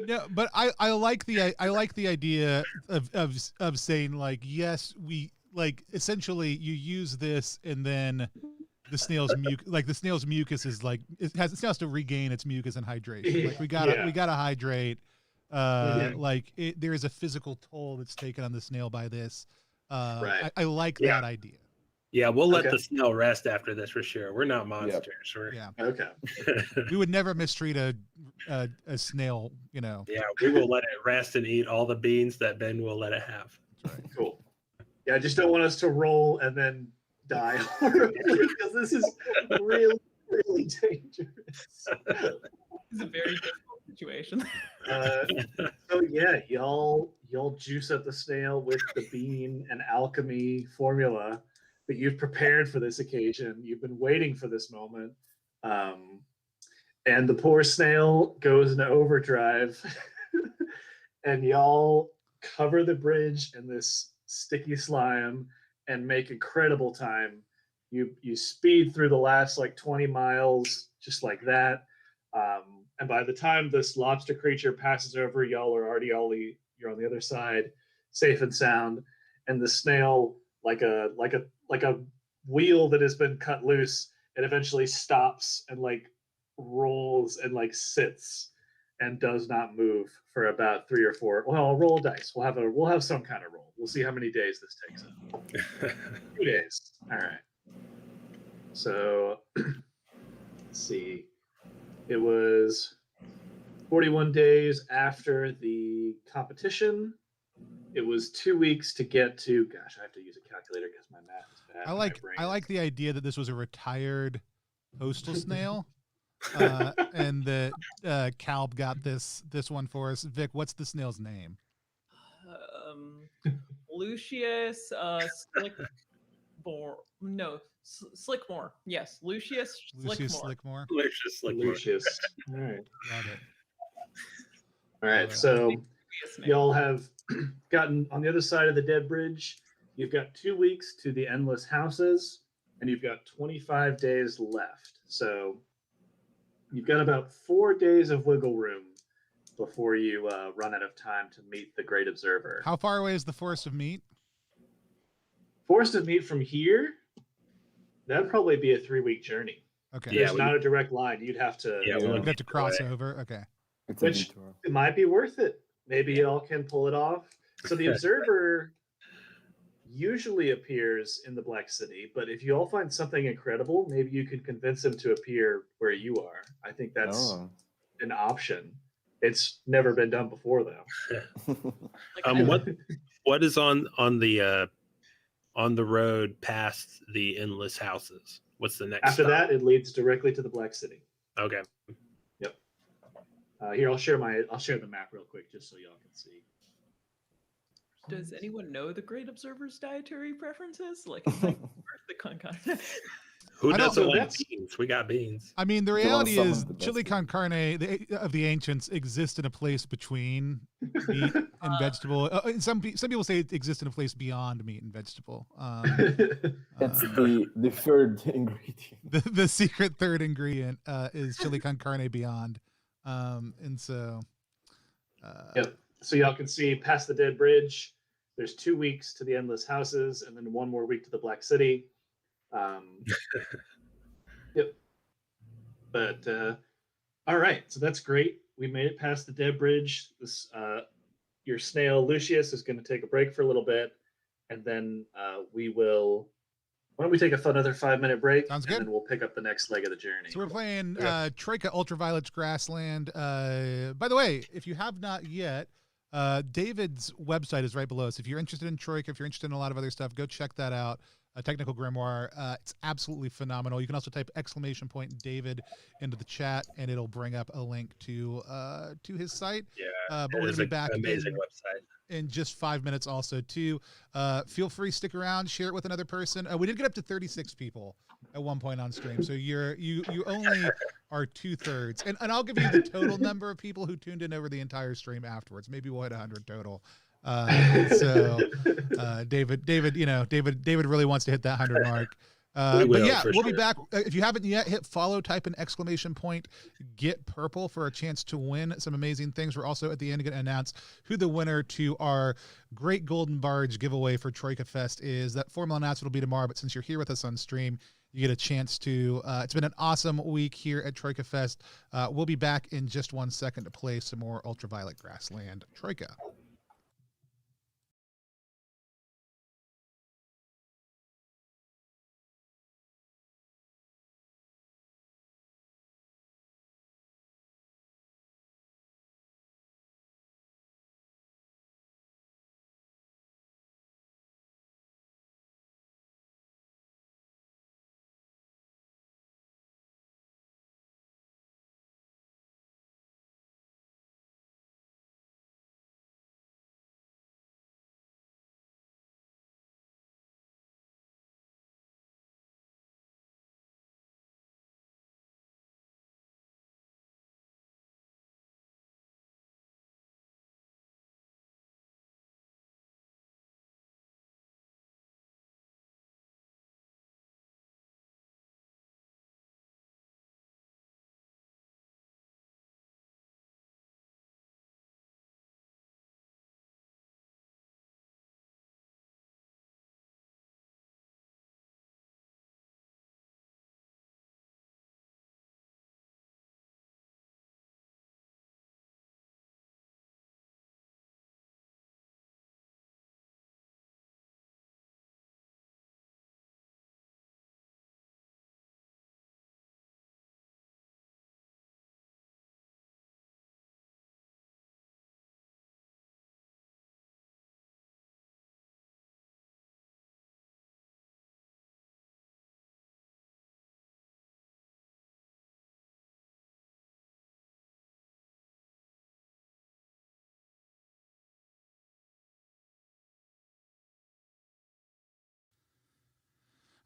No, but I like the idea of saying like, yes, we like essentially you use this and then the snail's mucus is like it still has to regain its mucus and hydration. Like we gotta hydrate. Like there is a physical toll that's taken on the snail by this. Right. I like that idea. yeah. We'll let Okay. the snail rest after this for sure. We're not monsters. We're, Yeah, Okay. we would never mistreat a snail. You know. yeah, we will let it rest and eat all the beans that Ben will let it have. Cool. Yeah, I just don't want us to roll and then die horribly because this is really, really dangerous. It's a very difficult situation. So yeah, y'all juice up the snail with the bean and alchemy formula that you've prepared for this occasion. You've been waiting for this moment. And the poor snail goes into overdrive and y'all cover the bridge in this sticky slime and make incredible time. You speed through the last like 20 miles just like that. And by the time this lobster creature passes over, y'all are already you're on the other side, safe and sound. And the snail, like a wheel that has been cut loose, it eventually stops and like rolls and like sits and does not move for about 3 or 4. Well, I'll roll dice. We'll have some kind of roll. We'll see how many days this takes us. 2 days. All right. So let's see. It was 41 days after the competition. It was 2 weeks to get to. Gosh, I have to use a calculator because my math is bad. I like the idea that this was a retired postal snail, and that Calb got this one for us. Vic, what's the snail's name? Lucius Slickmore. No, Slickmore. Yes, Lucius Slickmore. Lucius. All right. Love it. All right. So y'all have gotten on the other side of the dead bridge. You've got 2 weeks to the endless houses, and you've got 25 days left. So you've got about 4 days of wiggle room before you run out of time to meet the Great Observer. How far away is the Forest of Meat? Forest of Meat from here, that'd probably be a 3-week journey. Okay. There's not a direct line. You'd have to. Yeah, We'd have to cross over. Okay. Which it might be worth it. Maybe y'all can pull it off. So the Observer usually appears in the Black City, but if you all find something incredible, maybe you can convince him to appear where you are. I think that's an option. It's never been done before, though. What is on the road past the endless houses? What's the next? After stop? that, it leads directly to the Black City. Okay. Yep. Here, I'll share the map real quick just so y'all can see. Does anyone know the Great Observer's dietary preferences? Like, the concoction. Who I don't- doesn't so like that's- beans? We got beans. I mean, the You wanna reality summon is the best chili one. con carne of the ancients exist in a place between meat and vegetable. And some people say it exists in a place beyond meat and vegetable. It's the third ingredient. The secret third ingredient is chili con carne beyond. And so. Yep. So y'all can see past the dead bridge. There's 2 weeks to the endless houses, and then 1 more week to the Black City. Yep. But All right, so that's great. We made it past the dead bridge. This your snail Lucius is going to take a break for a little bit, and then we will. Why don't we take another 5-minute break, Sounds and good. then we'll pick up the next leg of the journey. So we're playing Okay. Troika Ultraviolet's Grassland. By the way, if you have not yet, David's website is right below us. If you're interested in Troika, if you're interested in a lot of other stuff, go check that out. Technical Grimoire. It's absolutely phenomenal. You can also type !David into the chat, and it'll bring up a link to his site. Yeah, But it we're is gonna be back an amazing in website. just 5 minutes also too. Feel free, stick around, share it with another person. We did get up to 36 people at one point on stream, so you only are 2/3, and I'll give you the total number of people who tuned in over the entire stream afterwards. Maybe we'll hit 100 total. David really wants to hit that 100 mark. But yeah, we'll be back. If you haven't yet, hit follow, type an ! Get purple for a chance to win some amazing things. We're also at the end going to announce who the winner to our Great Golden Barge giveaway for TroikaFest is. That formal announcement will be tomorrow, but since you're here with us on stream, you get a chance to. It's been an awesome week here at TroikaFest. We'll be back in just 1 second to play some more Ultraviolet Grassland Troika.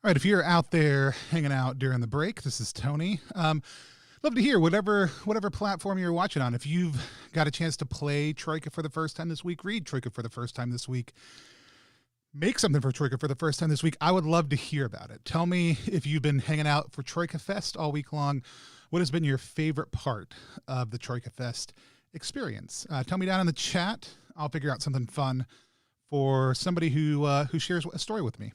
All right, if you're out there hanging out during the break, this is Tony. Love to hear whatever platform you're watching on. If you've got a chance to play Troika for the first time this week, read Troika for the first time this week, make something for Troika for the first time this week, I would love to hear about it. Tell me if you've been hanging out for TroikaFest all week long. What has been your favorite part of the TroikaFest experience? Tell me down in the chat. I'll figure out something fun for somebody who shares a story with me.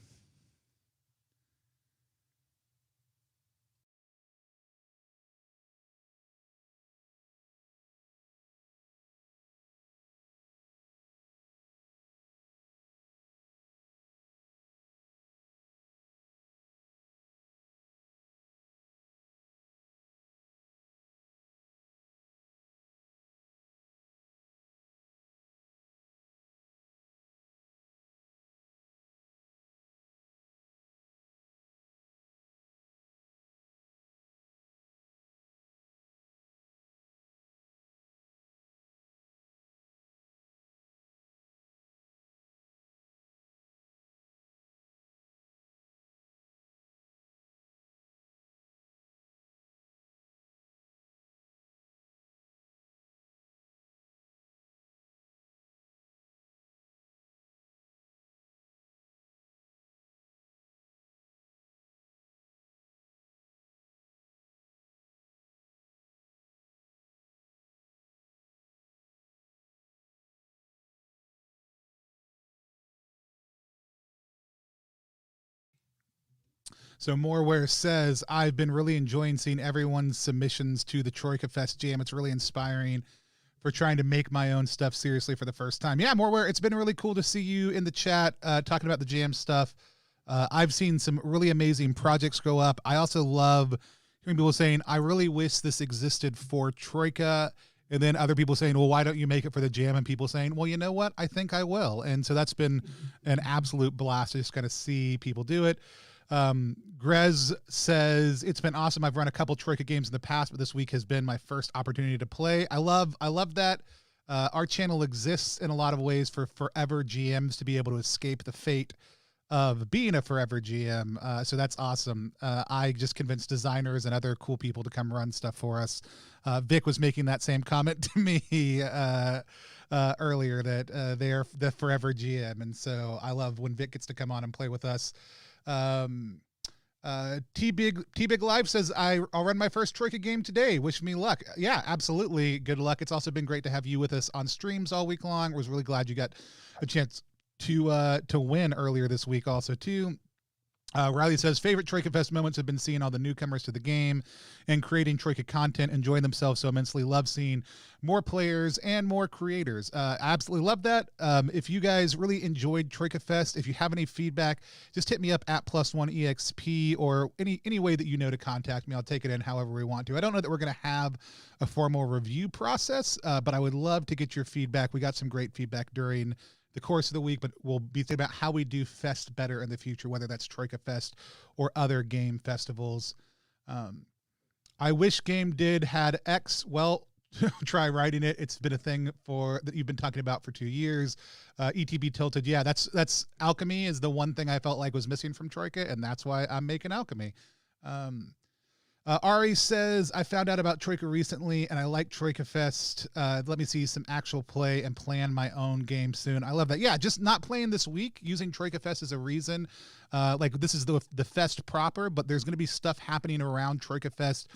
So Moreware says, I've been really enjoying seeing everyone's submissions to the TroikaFest Jam. It's really inspiring for trying to make my own stuff seriously for the first time. Yeah, Moreware, it's been really cool to see you in the chat talking about the Jam stuff. I've seen some really amazing projects go up. I also love hearing people saying, I really wish this existed for Troika. And then other people saying, well, why don't you make it for the Jam? And people saying, well, you know what? I think I will. And so that's been an absolute blast to just kind of see people do it. Grez says, it's been awesome. I've run a couple Troika games in the past, but this week has been my first opportunity to play. I love that. Our channel exists in a lot of ways for forever GMs to be able to escape the fate of being a forever GM. So that's awesome. I just convinced designers and other cool people to come run stuff for us. Vic was making that same comment to me earlier that they're the forever GM. And so I love when Vic gets to come on and play with us. T-Big Live says, I'll run my first Troika game today. Wish me luck. Yeah, absolutely. Good luck. It's also been great to have you with us on streams all week long. Was really glad you got a chance to win earlier this week also too. Riley says, favorite TroikaFest moments have been seeing all the newcomers to the game and creating Troika content, enjoying themselves so immensely. Love seeing more players and more creators. Absolutely love that. If you guys really enjoyed TroikaFest, if you have any feedback, just hit me up at +1EXP or any way that you know to contact me. I'll take it in however we want to. I don't know that we're going to have a formal review process, but I would love to get your feedback. We got some great feedback during the course of the week, but we'll be thinking about how we do Fest better in the future, whether that's TroikaFest or other game festivals. I wish Game Did had X. Well, try writing it. It's been a thing that you've been talking about for 2 years. ETB Tilted. Yeah, that's Alchemy is the one thing I felt like was missing from Troika, and that's why I'm making Alchemy. Ari says, I found out about Troika recently and I like TroikaFest. Let me see some actual play and plan my own game soon. I love that. Yeah, just not playing this week, using TroikaFest as a reason. Like this is the fest proper, but there's going to be stuff happening around TroikaFest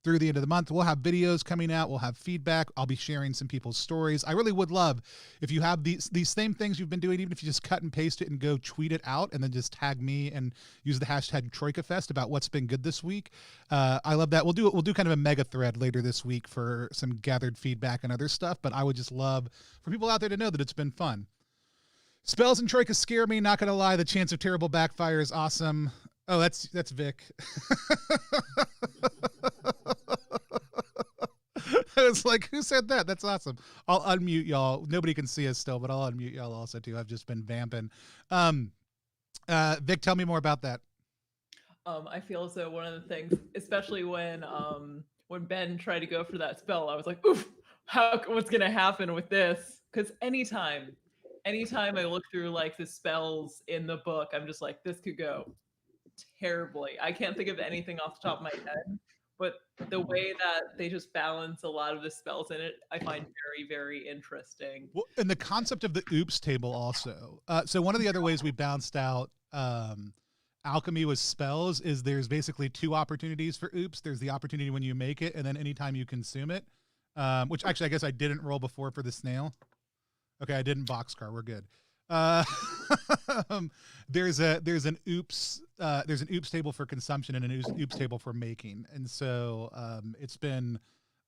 through the end of the month. We'll have videos coming out. We'll have feedback. I'll be sharing some people's stories. I really would love if you have these same things you've been doing, even if you just cut and paste it and go tweet it out and then just tag me and use the hashtag TroikaFest about what's been good this week. I love that. We'll do kind of a mega thread later this week for some gathered feedback and other stuff, but I would just love for people out there to know that it's been fun. Spells and Troika scare me. Not going to lie. The chance of terrible backfire is awesome. Oh, that's Vic. I was like, who said that? That's awesome. I'll unmute y'all. Nobody can see us still, but I'll unmute y'all also too. I've just been vamping. Vic, tell me more about that. I feel as though one of the things, especially when Ben tried to go for that spell, I was like, oof, what's gonna happen with this? Because anytime I look through like the spells in the book, I'm just like, this could go terribly. I can't think of anything off the top of my head, but the way that they just balance a lot of the spells in it, I find very, very interesting. Well, and the concept of the oops table also. So one of the other ways we bounced out alchemy with spells is there's basically 2 opportunities for oops. There's the opportunity when you make it, and then anytime you consume it, which actually I guess I didn't roll before for the snail. Okay, I didn't boxcar. We're good. There's an oops table for consumption and an oops table for making, and so it's been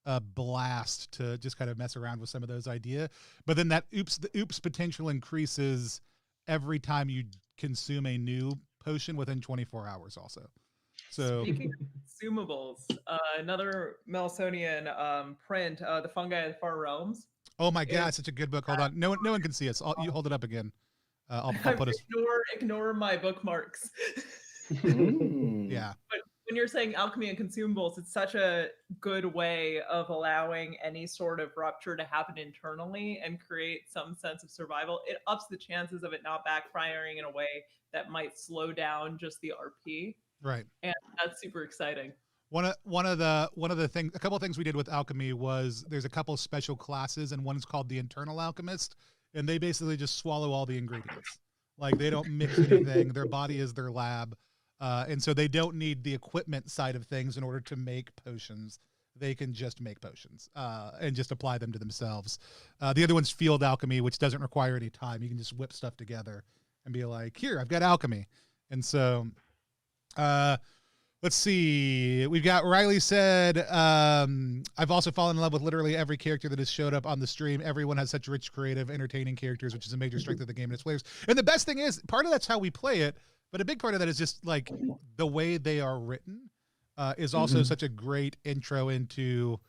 a blast to just kind of mess around with some of those ideas. But then the oops potential increases every time you consume a new potion within 24 hours also. So speaking of consumables, another Melsonian print, The Fungi of the Far Realms. Oh my God, it's such a good book. Hold on. No one can see us. You hold it up again. I'll put us. Ignore my bookmarks. Yeah. But when you're saying alchemy and consumables, it's such a good way of allowing any sort of rupture to happen internally and create some sense of survival. It ups the chances of it not backfiring in a way that might slow down just the RP. Right. And that's super exciting. One of the things, a couple of things we did with alchemy was there's a couple of special classes, and one is called the Internal Alchemist, and they basically just swallow all the ingredients. Like they don't mix anything. Their body is their lab, and so they don't need the equipment side of things in order to make potions. They can just make potions and just apply them to themselves. The other one's Field Alchemy, which doesn't require any time. You can just whip stuff together and be like, here, I've got alchemy, and so. Let's see. We've got Riley said, I've also fallen in love with literally every character that has showed up on the stream. Everyone has such rich, creative, entertaining characters, which is a major strength of the game and its players. And the best thing is, part of that's how we play it, but a big part of that is just like the way they are written is also such a great intro into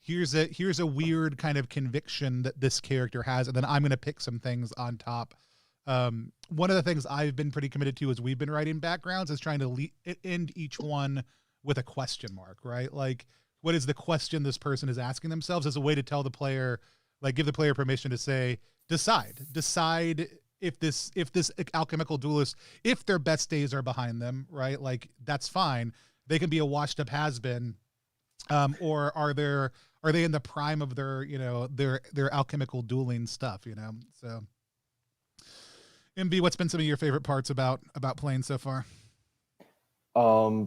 here's a weird kind of conviction that this character has, and then I'm going to pick some things on top. One of the things I've been pretty committed to as we've been writing backgrounds is trying to end each one with a question mark, right? Like, what is the question this person is asking themselves as a way to tell the player, like, give the player permission to say, decide if this alchemical duelist, if their best days are behind them, right? Like, that's fine. They can be a washed up has-been, or are they in the prime of their, their alchemical dueling stuff, so. MB, what's been some of your favorite parts about playing so far? The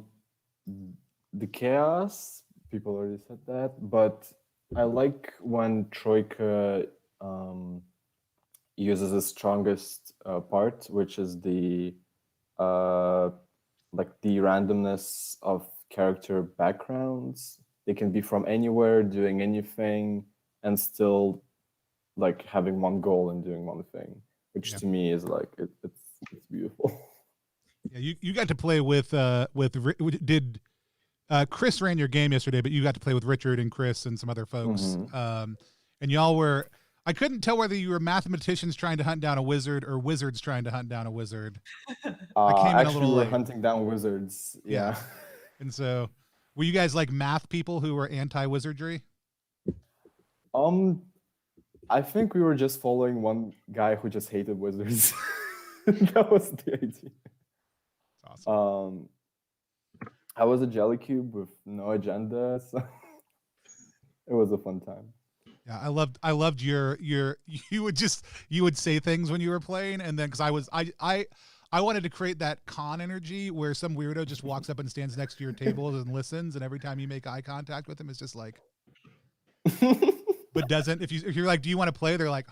chaos, people already said that, but I like when Troika uses the strongest part, which is the randomness of character backgrounds. They can be from anywhere, doing anything, and still like having one goal and doing one thing. Which to me is like it's beautiful. Yeah, you got to play with Chris ran your game yesterday, but you got to play with Richard and Chris and some other folks. And y'all were, I couldn't tell whether you were mathematicians trying to hunt down a wizard or wizards trying to hunt down a wizard. I came in a little late. Hunting down wizards. Yeah. And so, were you guys like math people who were anti-wizardry? I think we were just following one guy who just hated wizards. That was the idea. That's awesome. I was a jelly cube with no agenda, so it was a fun time. Yeah, I loved your you would say things when you were playing, and then because I wanted to create that con energy where some weirdo just walks up and stands next to your table and listens, and every time you make eye contact with him, it's just like. But doesn't if you're like, do you want to play? They're like,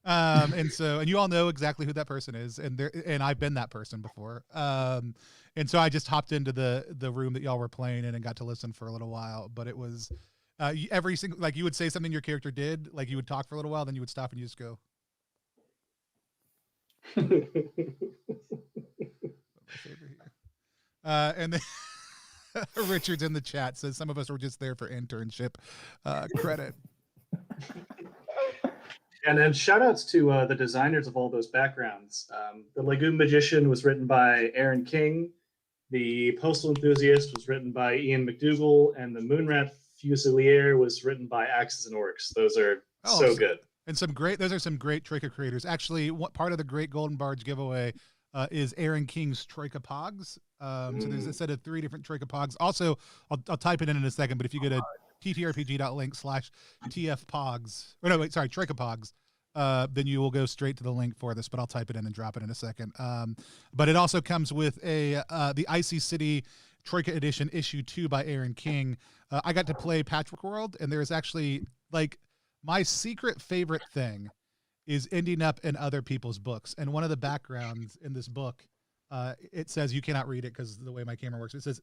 and you all know exactly who that person is, and I've been that person before. And so I just hopped into the room that y'all were playing in and got to listen for a little while. But it was every single, like, you would say something your character did, like you would talk for a little while, then you would stop and you just go. And then Richard's in the chat says some of us were just there for internship credit. And then shout outs to the designers of all those backgrounds. The Legume Magician was written by Aaron King. The Postal Enthusiast was written by Ian McDougall. And the Moonrat Fusilier was written by Axes and Orcs. Those are so good. And those are some great Troika creators. Actually, part of the Great Golden Barge giveaway is Aaron King's Troika Pogs. So there's a set of 3 different Troika Pogs. Also, I'll type it in a second, but if you go to ttrpg.link /tfpogs, or no, wait, sorry, Troika Pogs, then you will go straight to the link for this, but I'll type it in and drop it in a second. But it also comes with the Icy City Troika Edition issue 2 by Aaron King. I got to play Patchwork World, and there's actually, like, my secret favorite thing is ending up in other people's books. And one of the backgrounds in this book, it says, you cannot read it because the way my camera works, it says,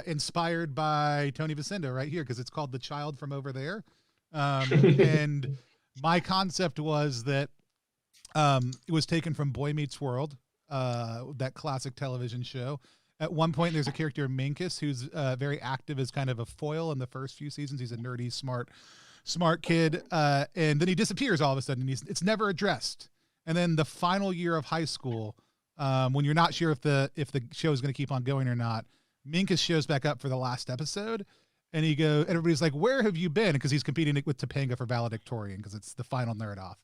inspired by Tony Vicendo right here, because it's called The Child from Over There. And my concept was that it was taken from Boy Meets World, that classic television show. At one point, there's a character, Minkus, who's very active as kind of a foil in the first few seasons. He's a nerdy, smart kid, and then he disappears all of a sudden. It's never addressed. And then the final year of high school, when you're not sure if the show is going to keep on going or not, Minkus shows back up for the last episode, and everybody's like, "Where have you been?" Because he's competing with Topanga for valedictorian because it's the final nerd off.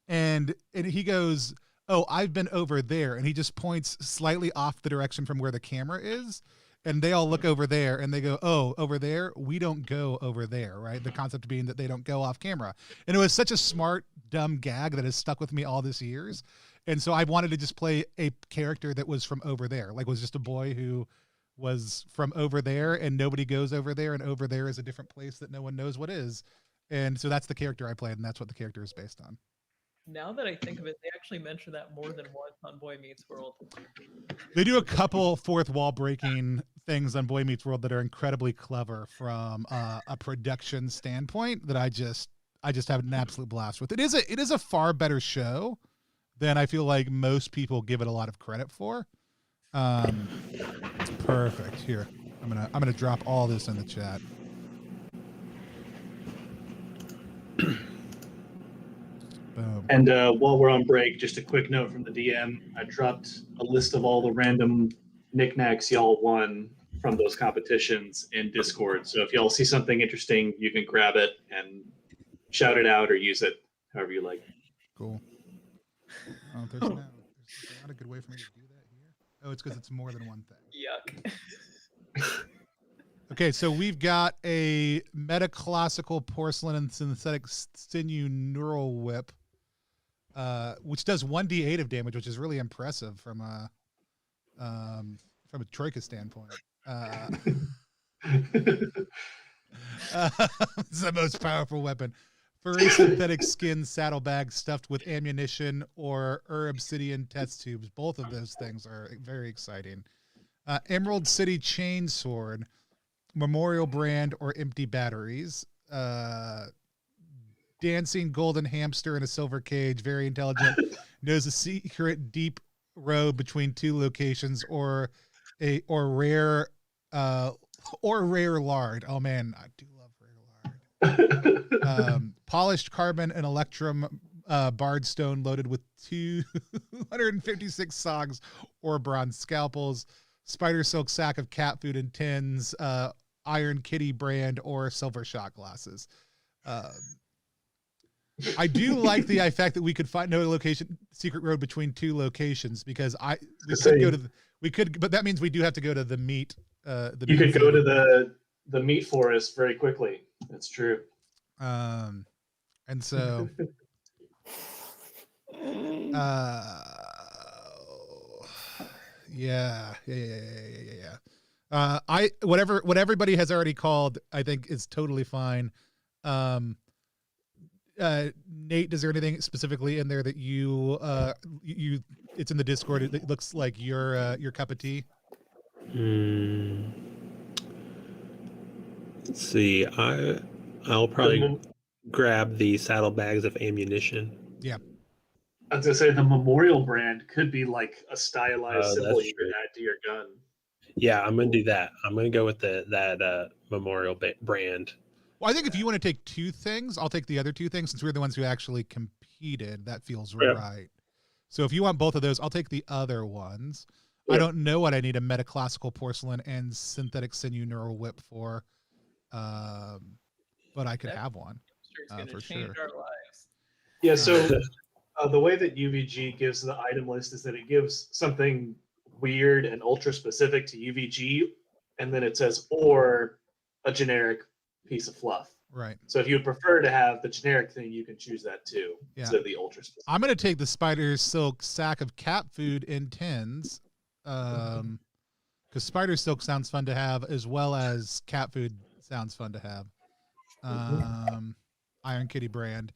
And he goes, "Oh, I've been over there," and he just points slightly off the direction from where the camera is. And they all look over there and they go, "Oh, over there? We don't go over there," right? The concept being that they don't go off camera. And it was such a smart, dumb gag that has stuck with me all these years. And so I wanted to just play a character that was from over there, like was just a boy who was from over there and nobody goes over there, and over there is a different place that no one knows what is. And so that's the character I played, and that's what the character is based on. Now that I think of it, they actually mention that more than once on Boy Meets World. They do a couple fourth wall breaking things on Boy Meets World that are incredibly clever from a production standpoint that I just have an absolute blast with. It is a far better show than I feel like most people give it a lot of credit for. It's perfect. Here, I'm gonna drop all this in the chat. Boom. And while we're on break, just a quick note from the DM. I dropped a list of all the random knickknacks y'all won from those competitions in Discord. So if y'all see something interesting, you can grab it and shout it out or use it however you like. Cool. Oh, there's not a good way for me to do that here. Oh, it's because it's more than one thing. Yuck. Okay, so we've got a metaclassical porcelain and synthetic sinew neural whip, which does 1d8 of damage, which is really impressive from a Troika standpoint. It's the most powerful weapon. Furry synthetic skin saddlebag stuffed with ammunition or obsidian test tubes. Both of those things are very exciting. Emerald City chainsword, memorial brand or empty batteries. Dancing golden hamster in a silver cage, very intelligent, knows a secret deep road between two locations, or rare lard. Oh man, I do love rare lard. Polished carbon and electrum bardstone loaded with 256 sogs or bronze scalpels. Spider silk sack of cat food and tins, iron kitty brand or silver shot glasses. I do like the fact that we could find no location secret road between two locations, because we could, but that means we do have to go to the meat. You could go to the meat forest very quickly. That's true. And so, yeah. What everybody has already called, I think is totally fine. Nate, is there anything specifically in there that you it's in the Discord, it looks like your cup of tea? Let's see. I'll probably grab the saddlebags of ammunition. Yeah. I was gonna say the memorial brand could be like a stylized symbol you could add to your gun. Yeah, I'm gonna do that. I'm gonna go with that memorial brand. Well, I think if you want to take two things, I'll take the other two things, since we're the ones who actually competed. That feels right. So if you want both of those, I'll take the other ones. I don't know what I need a metaclassical porcelain and synthetic sinew neural whip for, but I could have one for sure. Our lives. Yeah, so the way that UVG gives the item list is that it gives something weird and ultra specific to UVG, and then it says, or a generic piece of fluff. Right. So if you would prefer to have the generic thing, you can choose that too. Yeah. Instead of the ultra specific. I'm going to take the spider silk sack of cat food in tins, because spider silk sounds fun to have, as well as cat food sounds fun to have. Iron Kitty brand.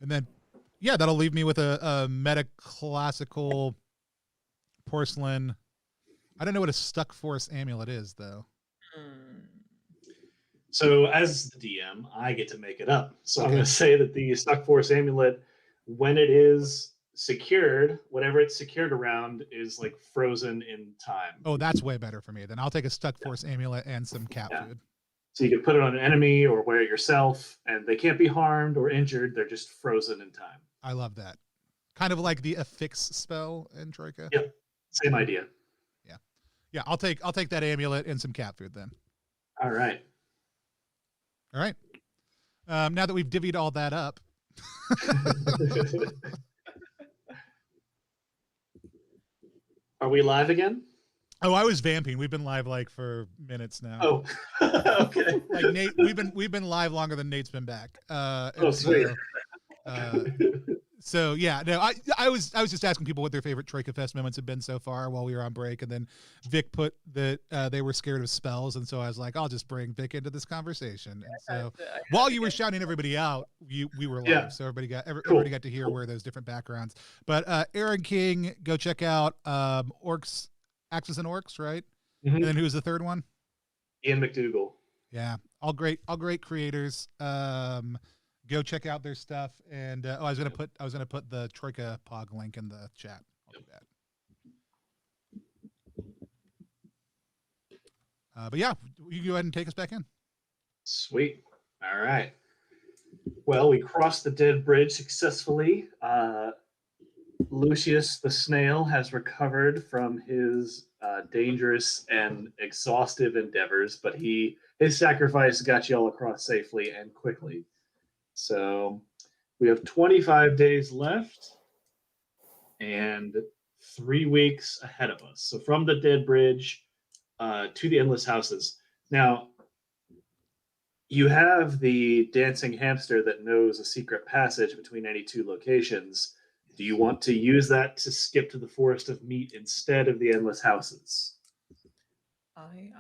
And then, yeah, that'll leave me with a metaclassical porcelain. I don't know what a stuck force amulet is, though. So as the DM, I get to make it up. So I'm going to say that the Stuck Force amulet, when it is secured, whatever it's secured around is like frozen in time. Oh, that's way better for me. Then I'll take a Stuck Force amulet and some cat food. So you can put it on an enemy or wear it yourself, and they can't be harmed or injured. They're just frozen in time. I love that. Kind of like the affix spell in Troika. Yep. Same idea. Yeah. I'll take that amulet and some cat food then. All right. Now that we've divvied all that up. Are we live again? Oh, I was vamping. We've been live like for minutes now. Oh, okay. Like Nate, we've been live longer than Nate's been back. Sweet. So yeah, no, I was just asking people what their favorite TroikaFest moments have been so far while we were on break, and then Vic put that they were scared of spells, and so I was like, I'll just bring Vic into this conversation. And so while you were shouting everybody out, we were live, Yeah. so everybody Cool. got to hear where those different backgrounds. But Aaron King, go check out Orcs, Axis and Orcs, right? Mhm. And then who's the third one? Ian McDougall. Yeah, all great creators. Go check out their stuff. And I was gonna put the Troika Pog link in the chat. I'll do that. But yeah, you go ahead and take us back in. Sweet. All right. Well, we crossed the dead bridge successfully. Lucius the snail has recovered from his dangerous and exhaustive endeavors, but his sacrifice got you all across safely and quickly. So we have 25 days left and 3 weeks ahead of us. So from the dead bridge to the endless houses. Now, you have the dancing hamster that knows a secret passage between any two locations. Do you want to use that to skip to the Forest of Meat instead of the endless houses? I'm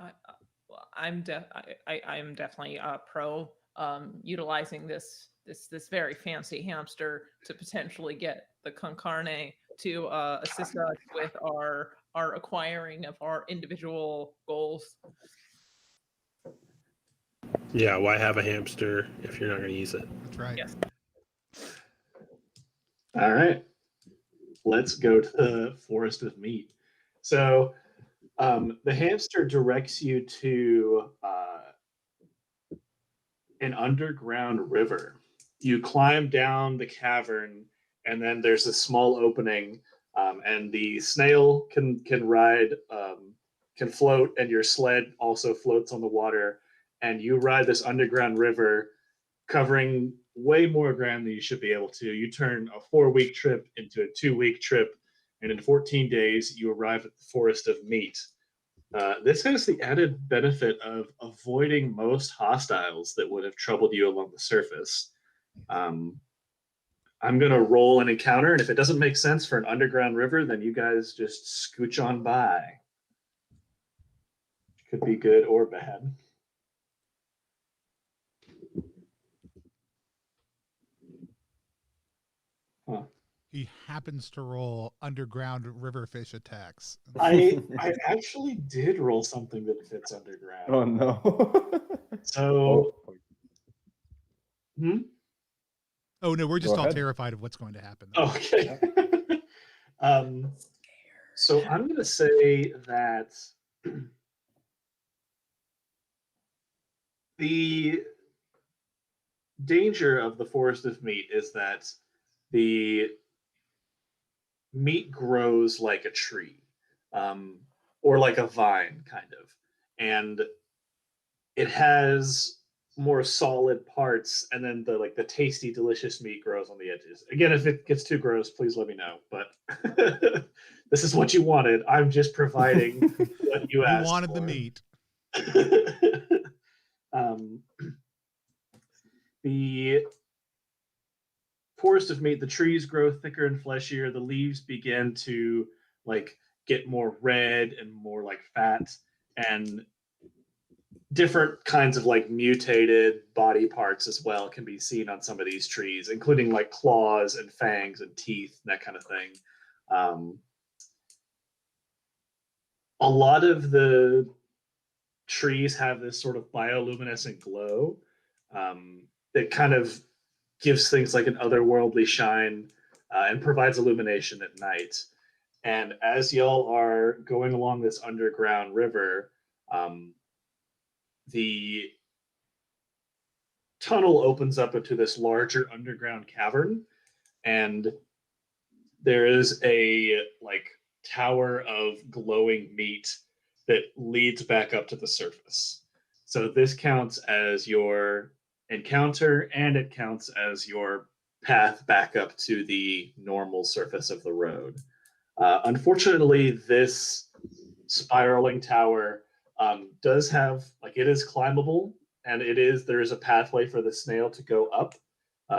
definitely pro utilizing this very fancy hamster to potentially get the con carne to assist us with our acquiring of our individual goals. Yeah, why have a hamster if you're not going to use it? That's right. Yes. All right. Let's go to the Forest of Meat. So the hamster directs you to an underground river. You climb down the cavern, and then there's a small opening, and the snail can ride, can float, and your sled also floats on the water. And you ride this underground river, covering way more ground than you should be able to. You turn a 4-week trip into a 2-week trip, and in 14 days, you arrive at the Forest of Meat. This has the added benefit of avoiding most hostiles that would have troubled you along the surface. I'm going to roll an encounter, and if it doesn't make sense for an underground river, then you guys just scooch on by. Could be good or bad. Huh. He happens to roll underground river fish attacks. I actually did roll something that fits underground. Oh no. So, Oh no, we're just Go all ahead. terrified of what's going to happen. Okay. So I'm going to say that the danger of the Forest of Meat is that the meat grows like a tree, or like a vine, kind of, and it has more solid parts, and then the tasty, delicious meat grows on the edges. Again, if it gets too gross, please let me know. But this is what you wanted. I'm just providing what you asked. You wanted for. the meat. The Forest of Meat, the trees grow thicker and fleshier. The leaves begin to get more red and more like fat, and different kinds of mutated body parts as well can be seen on some of these trees, including claws and fangs and teeth and that kind of thing. A lot of the trees have this sort of bioluminescent glow that kind of gives things like an otherworldly shine and provides illumination at night. And as y'all are going along this underground river, the tunnel opens up into this larger underground cavern, and there is a tower of glowing meat that leads back up to the surface. So this counts as your encounter, and it counts as your path back up to the normal surface of the road. Unfortunately, this spiraling tower does have it is climbable, and there is a pathway for the snail to go up,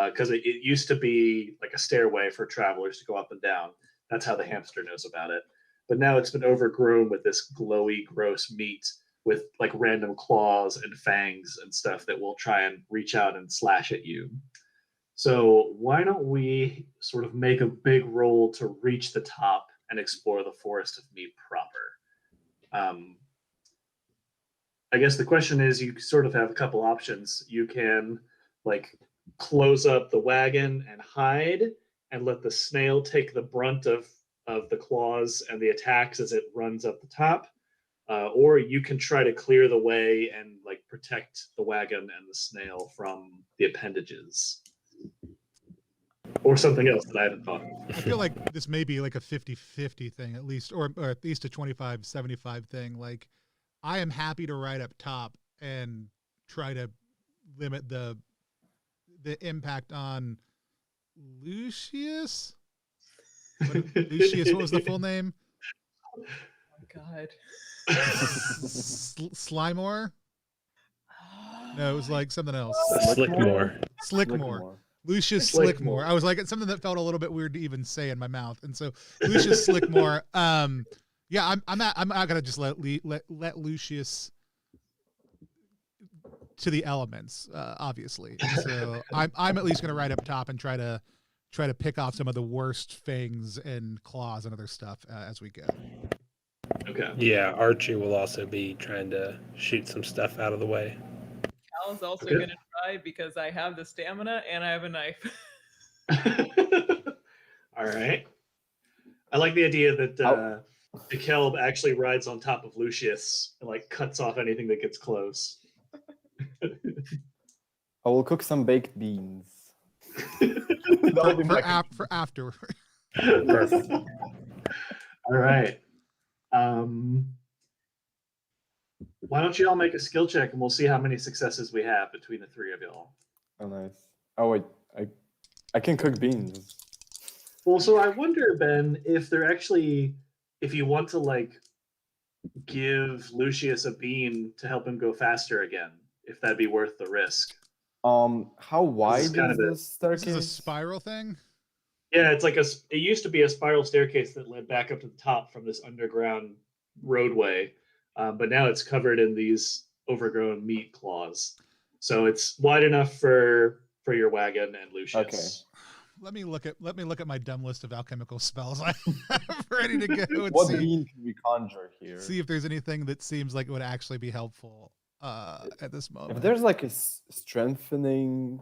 because it used to be like a stairway for travelers to go up and down. That's how the hamster knows about it. But now it's been overgrown with this glowy, gross meat with like random claws and fangs and stuff that will try and reach out and slash at you. So why don't we sort of make a big roll to reach the top and explore the forest of meat proper? I guess the question is, you sort of have a couple options. You can like close up the wagon and hide and let the snail take the brunt of the claws and the attacks as it runs up the top. Or you can try to clear the way and like protect the wagon and the snail from the appendages. Or something else that I haven't thought of. I feel like this may be like a 50-50 thing at least, or at least a 25-75 thing. Like, I am happy to ride up top and try to limit the impact on Lucius. Lucius, what was the full name? Oh my God. Slimore? No, it was like something else. Slickmore. Lucius Slickmore. I was like, it's something that felt a little bit weird to even say in my mouth, and so Lucius Slickmore. Yeah, I'm not gonna just let Lucius to the elements, obviously. So I'm at least gonna ride up top and try to pick off some of the worst fangs and claws and other stuff as we go. Okay. Yeah, Archie will also be trying to shoot some stuff out of the way. Cal's also going to try because I have the stamina and I have a knife. All right. I like the idea that the Kelb actually rides on top of Lucius and like cuts off anything that gets close. I will cook some baked beans. for after. Perfect. All right. Why don't you all make a skill check and we'll see how many successes we have between the three of y'all. Oh, nice. Oh, wait. I can cook beans. Well, so I wonder, Ben, if they're actually, if you want to like give Lucius a bean to help him go faster again, if that'd be worth the risk. How wide is kind of this staircase? This is a spiral thing? Yeah, it's like it used to be a spiral staircase that led back up to the top from this underground roadway, but now it's covered in these overgrown meat claws. So it's wide enough for your wagon and Lucius. Okay. Let me look at my dumb list of alchemical spells I have ready to go. And What bean can we conjure here? See if there's anything that seems like it would actually be helpful at this moment. If there's like a strengthening,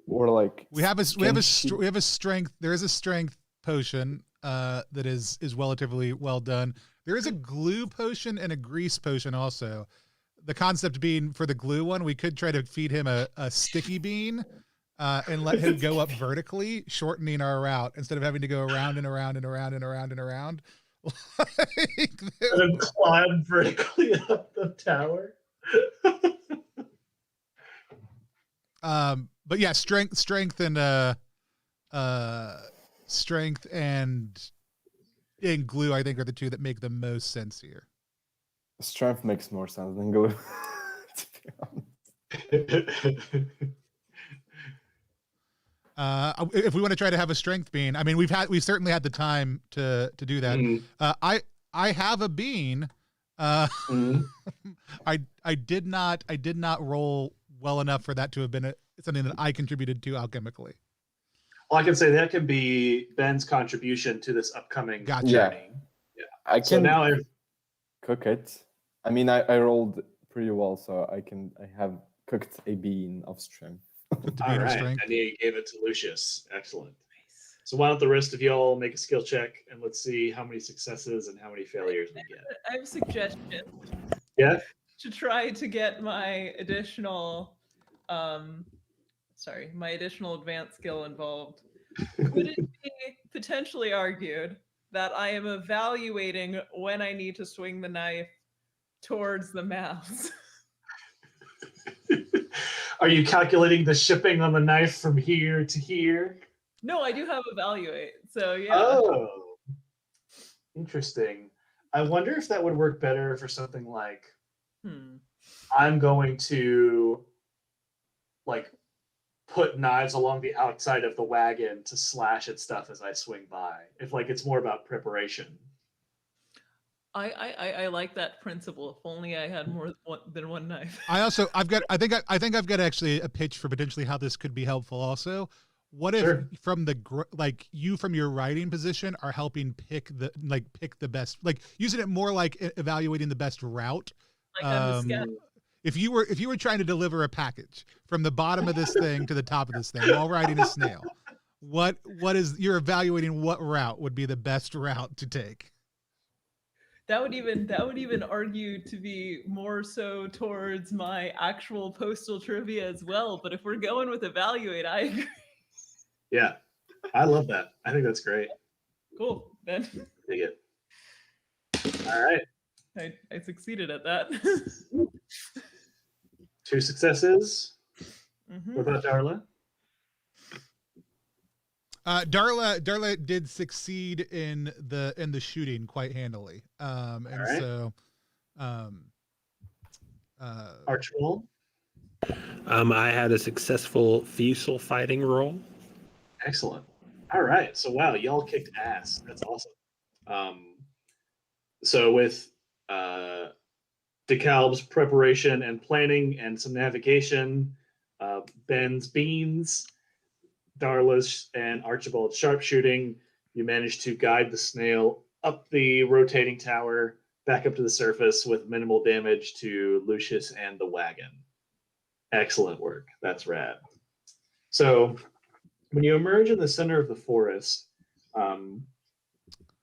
or like we have a strength. There is a strength potion that is relatively well done. There is a glue potion and a grease potion also. The concept being, for the glue one, we could try to feed him a sticky bean and let him go up vertically, shortening our route instead of having to go around and around and around and around and around. And climb vertically up the tower. But yeah, strength and glue, I think, are the two that make the most sense here. Strength makes more sense than glue. To be honest. If we want to try to have a strength bean, I mean, we've certainly had the time to do that. Mm-hmm. I have a bean. Mm-hmm. I did not roll well enough for that to have been something that I contributed to alchemically. Well, I can say that can be Ben's contribution to this upcoming journey. Yeah. I can so now cook it. I mean, I rolled pretty well, so I have cooked a bean of strength. All right, and he gave it to Lucius. Excellent. So why don't the rest of y'all make a skill check, and let's see how many successes and how many failures we get. I have a suggestion. Yeah? To try to get my additional advanced skill involved. Could it be potentially argued that I am evaluating when I need to swing the knife towards the mouth? Are you calculating the shipping on the knife from here to here? No, I do have evaluate. So yeah. Oh, interesting. I wonder if that would work better for something like, I'm going to like put knives along the outside of the wagon to slash at stuff as I swing by. If like it's more about preparation. I like that principle. If only I had more than one knife. I think I've got actually a pitch for potentially how this could be helpful. Also, what if Sure. from the like you from your writing position are helping pick the best, like using it more like evaluating the best route. Like I'm a scout. If you were trying to deliver a package from the bottom of this thing to the top of this thing while riding a snail, what is you're evaluating what route would be the best route to take? That would even argue to be more so towards my actual postal trivia as well. But if we're going with evaluate, I agree. Yeah, I love that. I think that's great. Cool. Then Dig it. All right. I succeeded at that. 2 successes. Mhm. What about Darla? Darla did succeed in the shooting quite handily. And right. so Archibald? I had a successful fusel fighting roll. Excellent. All right. So wow, y'all kicked ass. That's awesome. So with DeKalb's preparation and planning and some navigation, Ben's beans, Darla's and Archibald's sharpshooting, you managed to guide the snail up the rotating tower, back up to the surface with minimal damage to Lucius and the wagon. Excellent work. That's rad. So when you emerge in the center of the forest,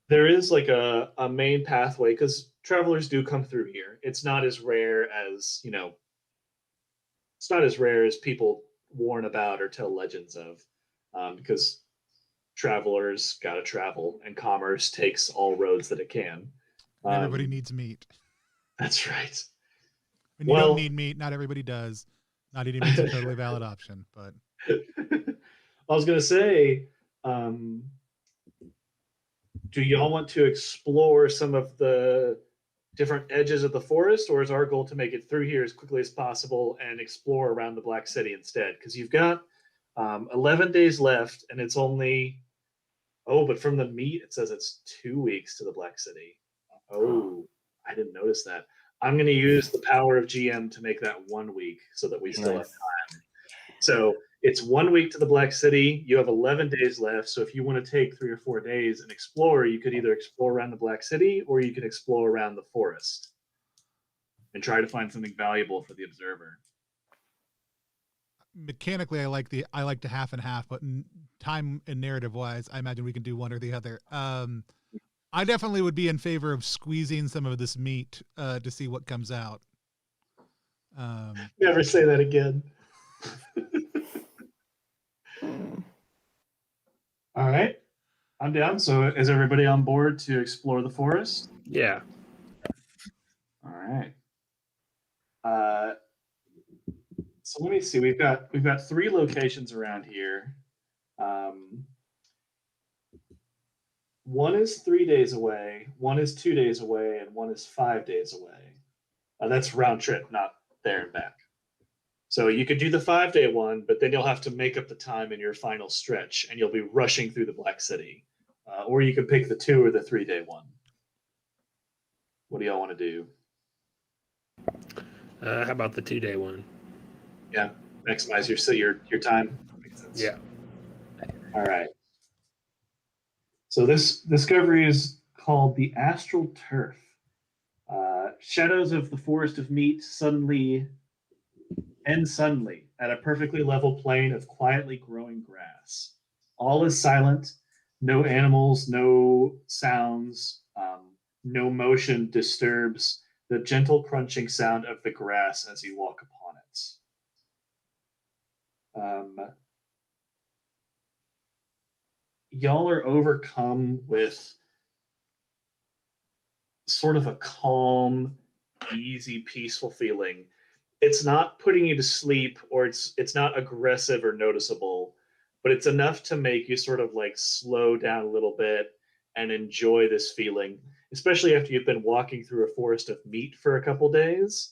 there is like a main pathway because travelers do come through here. It's not as rare as, it's not as rare as people warn about or tell legends of, because travelers got to travel and commerce takes all roads that it can. Everybody needs meat. That's right. When you don't need meat, not everybody does. Not eating meat's a totally valid option, but I was going to say, do y'all want to explore some of the different edges of the forest, or is our goal to make it through here as quickly as possible and explore around the Black City instead? Because you've got 11 days left, and it's only, but from the meat, it says it's 2 weeks to the Black City. Oh, I didn't notice that. I'm going to use the power of GM to make that 1 week so that we still have time. So it's 1 week to the Black City. You have 11 days left. So if you want to take 3 or 4 days and explore, you could either explore around the Black City or you could explore around the forest and try to find something valuable for the observer. mechanically I like to half and half, but time and narrative wise, I imagine we can do one or the other. I definitely would be in favor of squeezing some of this meat to see what comes out. Never say that again. All right, I'm down. So is everybody on board to explore the forest? Yeah. All right. So let me see. We've got 3 locations around here. One is 3 days away, one is 2 days away, and one is 5 days away. That's round trip, not there and back. So you could do the 5-day one, but then you'll have to make up the time in your final stretch, and you'll be rushing through the Black City. Or you could pick the 2 or the 3-day one. What do y'all want to do? How about the 2-day one? Yeah, maximize your time. Makes sense. Yeah. All right. So this discovery is called the Astral Turf. Shadows of the Forest of Meat suddenly at a perfectly level plain of quietly growing grass. All is silent, no animals, no sounds, no motion disturbs the gentle crunching sound of the grass as you walk upon it. Y'all are overcome with sort of a calm, easy, peaceful feeling. It's not putting you to sleep, or it's not aggressive or noticeable, but it's enough to make you sort of like slow down a little bit and enjoy this feeling, especially after you've been walking through a forest of meat for a couple days.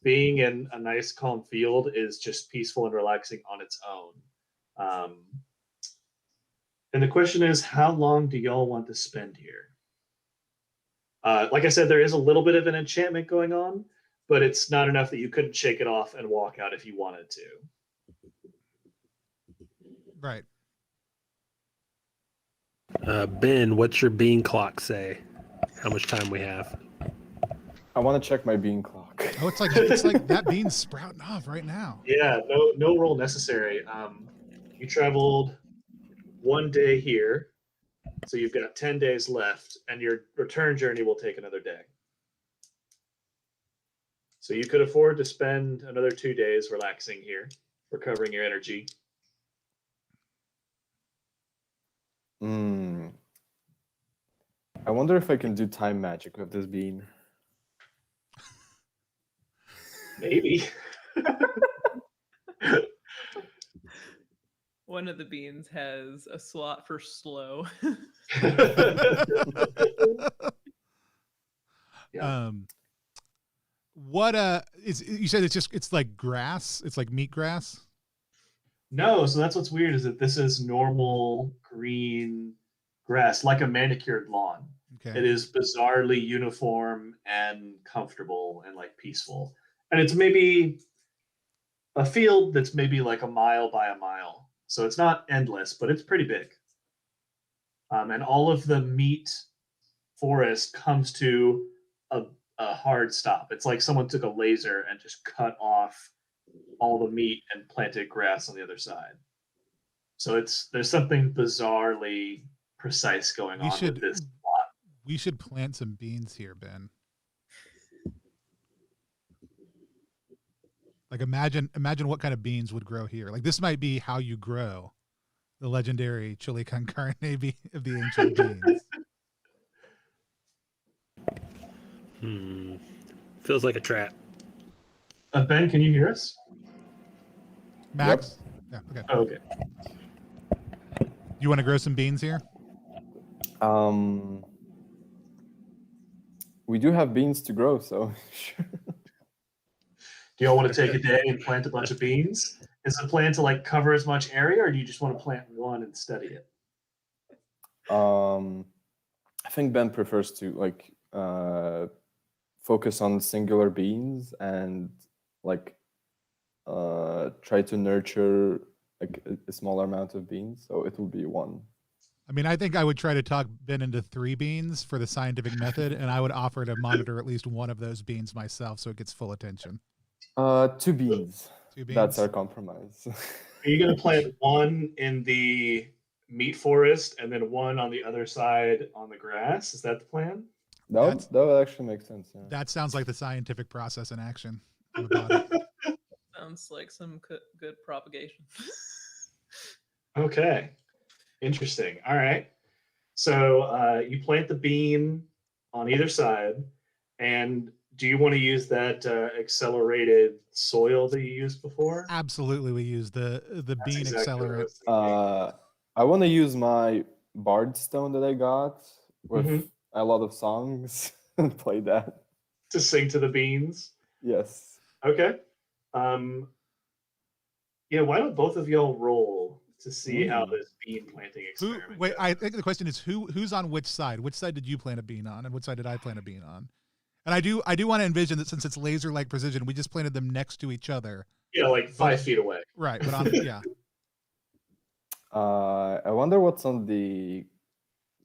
Being in a nice calm field is just peaceful and relaxing on its own. And the question is, how long do y'all want to spend here? Like I said, there is a little bit of an enchantment going on, but it's not enough that you couldn't shake it off and walk out if you wanted to. Right. Ben, what's your bean clock say? How much time we have? I want to check my bean clock. Oh, it's like that bean's sprouting off right now. Yeah, no roll necessary. You traveled 1 day here, so you've got 10 days left, and your return journey will take another day. So you could afford to spend another 2 days relaxing here, recovering your energy. I wonder if I can do time magic with this bean. Maybe. One of the beans has a slot for slow. Yeah. What is you said it's like grass? It's like meat grass? No, so that's what's weird is that this is normal green grass, like a manicured lawn. Okay. It is bizarrely uniform and comfortable and like peaceful. And it's maybe a field that's maybe like a mile by a mile. So it's not endless, but it's pretty big. And all of the meat forest comes to a hard stop. It's like someone took a laser and just cut off all the meat and planted grass on the other side. So there's something bizarrely precise going on with this plot. We should plant some beans here, Ben. Like imagine what kind of beans would grow here. Like this might be how you grow the legendary chili con carne of the ancient beans. Feels like a trap. Ben, can you hear us? Max? Yep. Yeah, okay. Oh, okay. You want to grow some beans here? We do have beans to grow, so sure. Do y'all want to take a day and plant a bunch of beans? Is the plan to like cover as much area, or do you just want to plant one and study it? I think Ben prefers to like focus on singular beans and like try to nurture like a smaller amount of beans. So it will be one. I mean, I think I would try to talk Ben into 3 beans for the scientific method, and I would offer to monitor at least one of those beans myself so it gets full attention. 2 beans. 2 beans. That's our compromise. Are you going to plant one in the meat forest and then one on the other side on the grass? Is that the plan? That would actually make sense. Yeah. That sounds like the scientific process in action. About it. Sounds like some good propagation. Okay. Interesting. All right. So you plant the bean on either side, and do you want to use that accelerated soil that you used before? Absolutely, we use the bean accelerant. I want to use my bard stone that I got with a lot of songs and play that. To sing to the beans? Yes. Okay. Yeah, why don't both of y'all roll to see how this bean planting experiment goes? I think the question is who's on which side? Which side did you plant a bean on, and which side did I plant a bean on? And I do want to envision that since it's laser-like precision, we just planted them next to each other. Yeah, like 5 feet away. Right, but on yeah. I wonder what's on the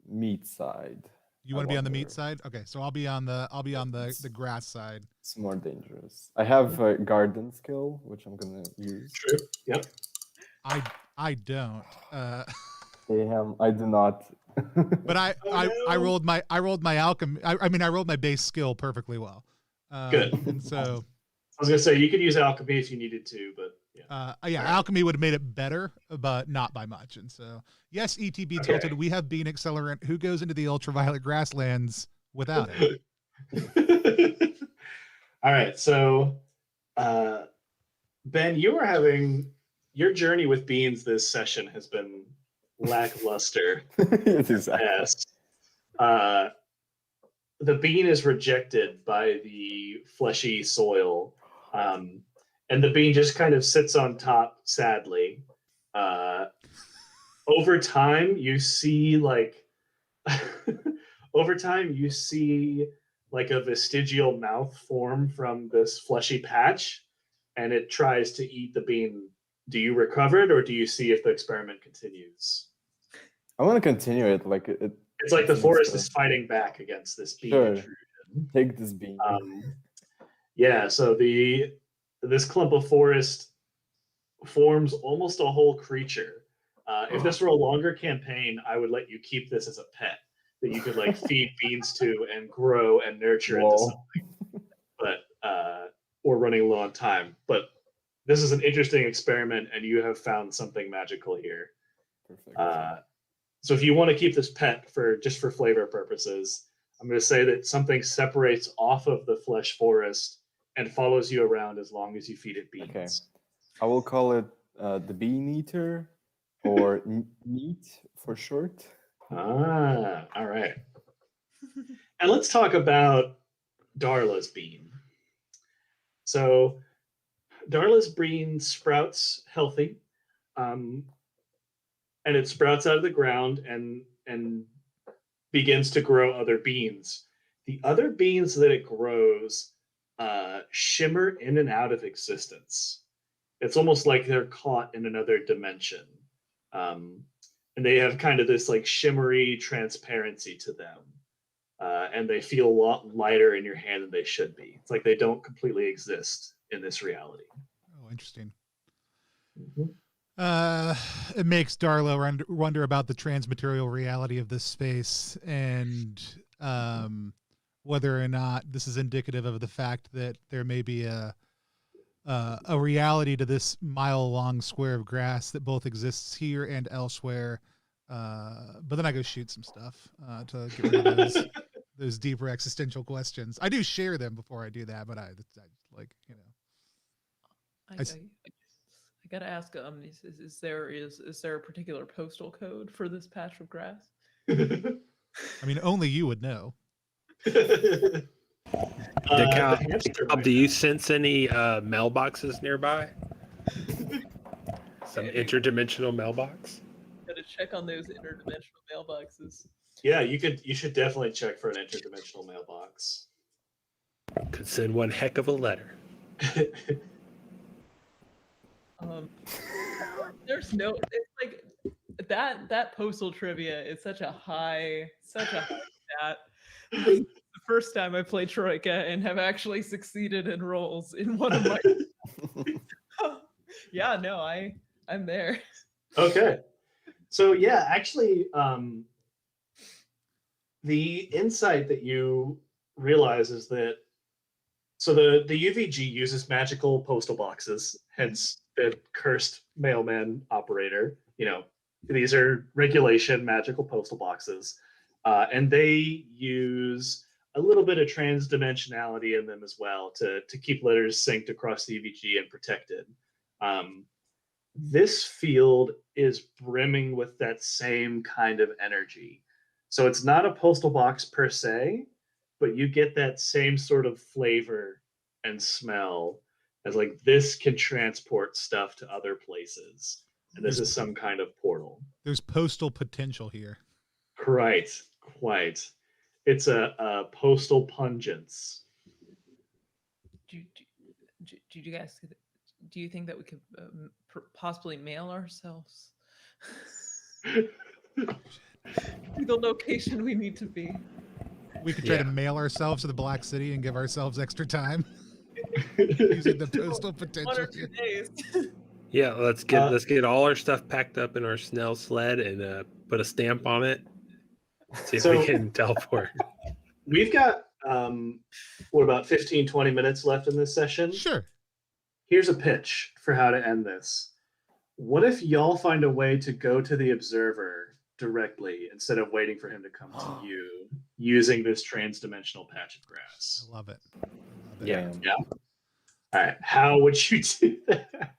meat side. You want to be on the meat side? Okay, so I'll be on the grass side. It's more dangerous. I have a garden skill, which I'm gonna use. True. Yep. I don't. Damn, I do not. But I rolled my alchemy. I mean I rolled my base skill perfectly well. Good. And so I was gonna say you could use alchemy if you needed to, but yeah. Alchemy would have made it better, but not by much. And so yes, ETB tilted. We have bean accelerant. Who goes into the ultraviolet grasslands without it? All right, so Ben, you are having your journey with beans this session has been lackluster. Exactly. The bean is rejected by the fleshy soil, and the bean just kind of sits on top sadly. Over time, you see like over time you see like a vestigial mouth form from this fleshy patch, and it tries to eat the bean. Do you recover it, or do you see if the experiment continues? I want to continue it. It's like the it's an forest is experiment. fighting back against this bean Sure. intrusion. Take this bean. Yeah, so this clump of forest forms almost a whole creature. If this were a longer campaign, I would let you keep this as a pet that you could like feed beans to and grow and nurture into Whoa. something. But we're running low on time. But this is an interesting experiment, and you have found something magical here. Perfect. So if you want to keep this pet for flavor purposes, I'm going to say that something separates off of the flesh forest and follows you around as long as you feed it beans. Okay. I will call it the bean eater, or neat for short. Ah, all right. And let's talk about Darla's bean. So Darla's bean sprouts healthy, and it sprouts out of the ground and begins to grow other beans. The other beans that it grows shimmer in and out of existence. It's almost like they're caught in another dimension. And they have kind of this like shimmery transparency to them. And they feel a lot lighter in your hand than they should be. It's like they don't completely exist in this reality. Oh, interesting. Mm-hmm. It makes Darla wonder about the transmaterial reality of this space, and whether or not this is indicative of the fact that there may be a reality to this mile-long square of grass that both exists here and elsewhere. But then I go shoot some stuff to get rid of those deeper existential questions. I do share them before I do that, but I like, you know. I gotta ask, is there a particular postal code for this patch of grass? I mean, only you would know. Do you sense any mailboxes nearby? Some interdimensional mailbox? Gotta check on those interdimensional mailboxes. Yeah, you should definitely check for an interdimensional mailbox. Could send one heck of a letter. There's no, it's like that postal trivia is such a high stat. The first time I played Troika and have actually succeeded in roles in one of my yeah, no, I'm there. Okay. So yeah, actually, the insight that you realize is that the UVG uses magical postal boxes, hence the cursed mailman operator. You know, these are regulation magical postal boxes, and they use a little bit of transdimensionality in them as well to keep letters synced across the UVG and protected. This field is brimming with that same kind of energy. So it's not a postal box per se, but you get that same sort of flavor and smell as like this can transport stuff to other places. And this is some kind of portal. There's postal potential here. Quite. It's a postal pungence. Do you guys, do you think that we could possibly mail ourselves to the location we need to be? We could try to mail ourselves to the Black City and give ourselves extra time using the postal potential. 1 or 2 days. Yeah, let's get all our stuff packed up in our Snell sled and put a stamp on it. See if we can teleport. We've got about 15, 20 minutes left in this session. Sure. Here's a pitch for how to end this. What if y'all find a way to go to the observer directly instead of waiting for him to come to you using this transdimensional patch of grass? I love it. Yeah. All right. How would you do that?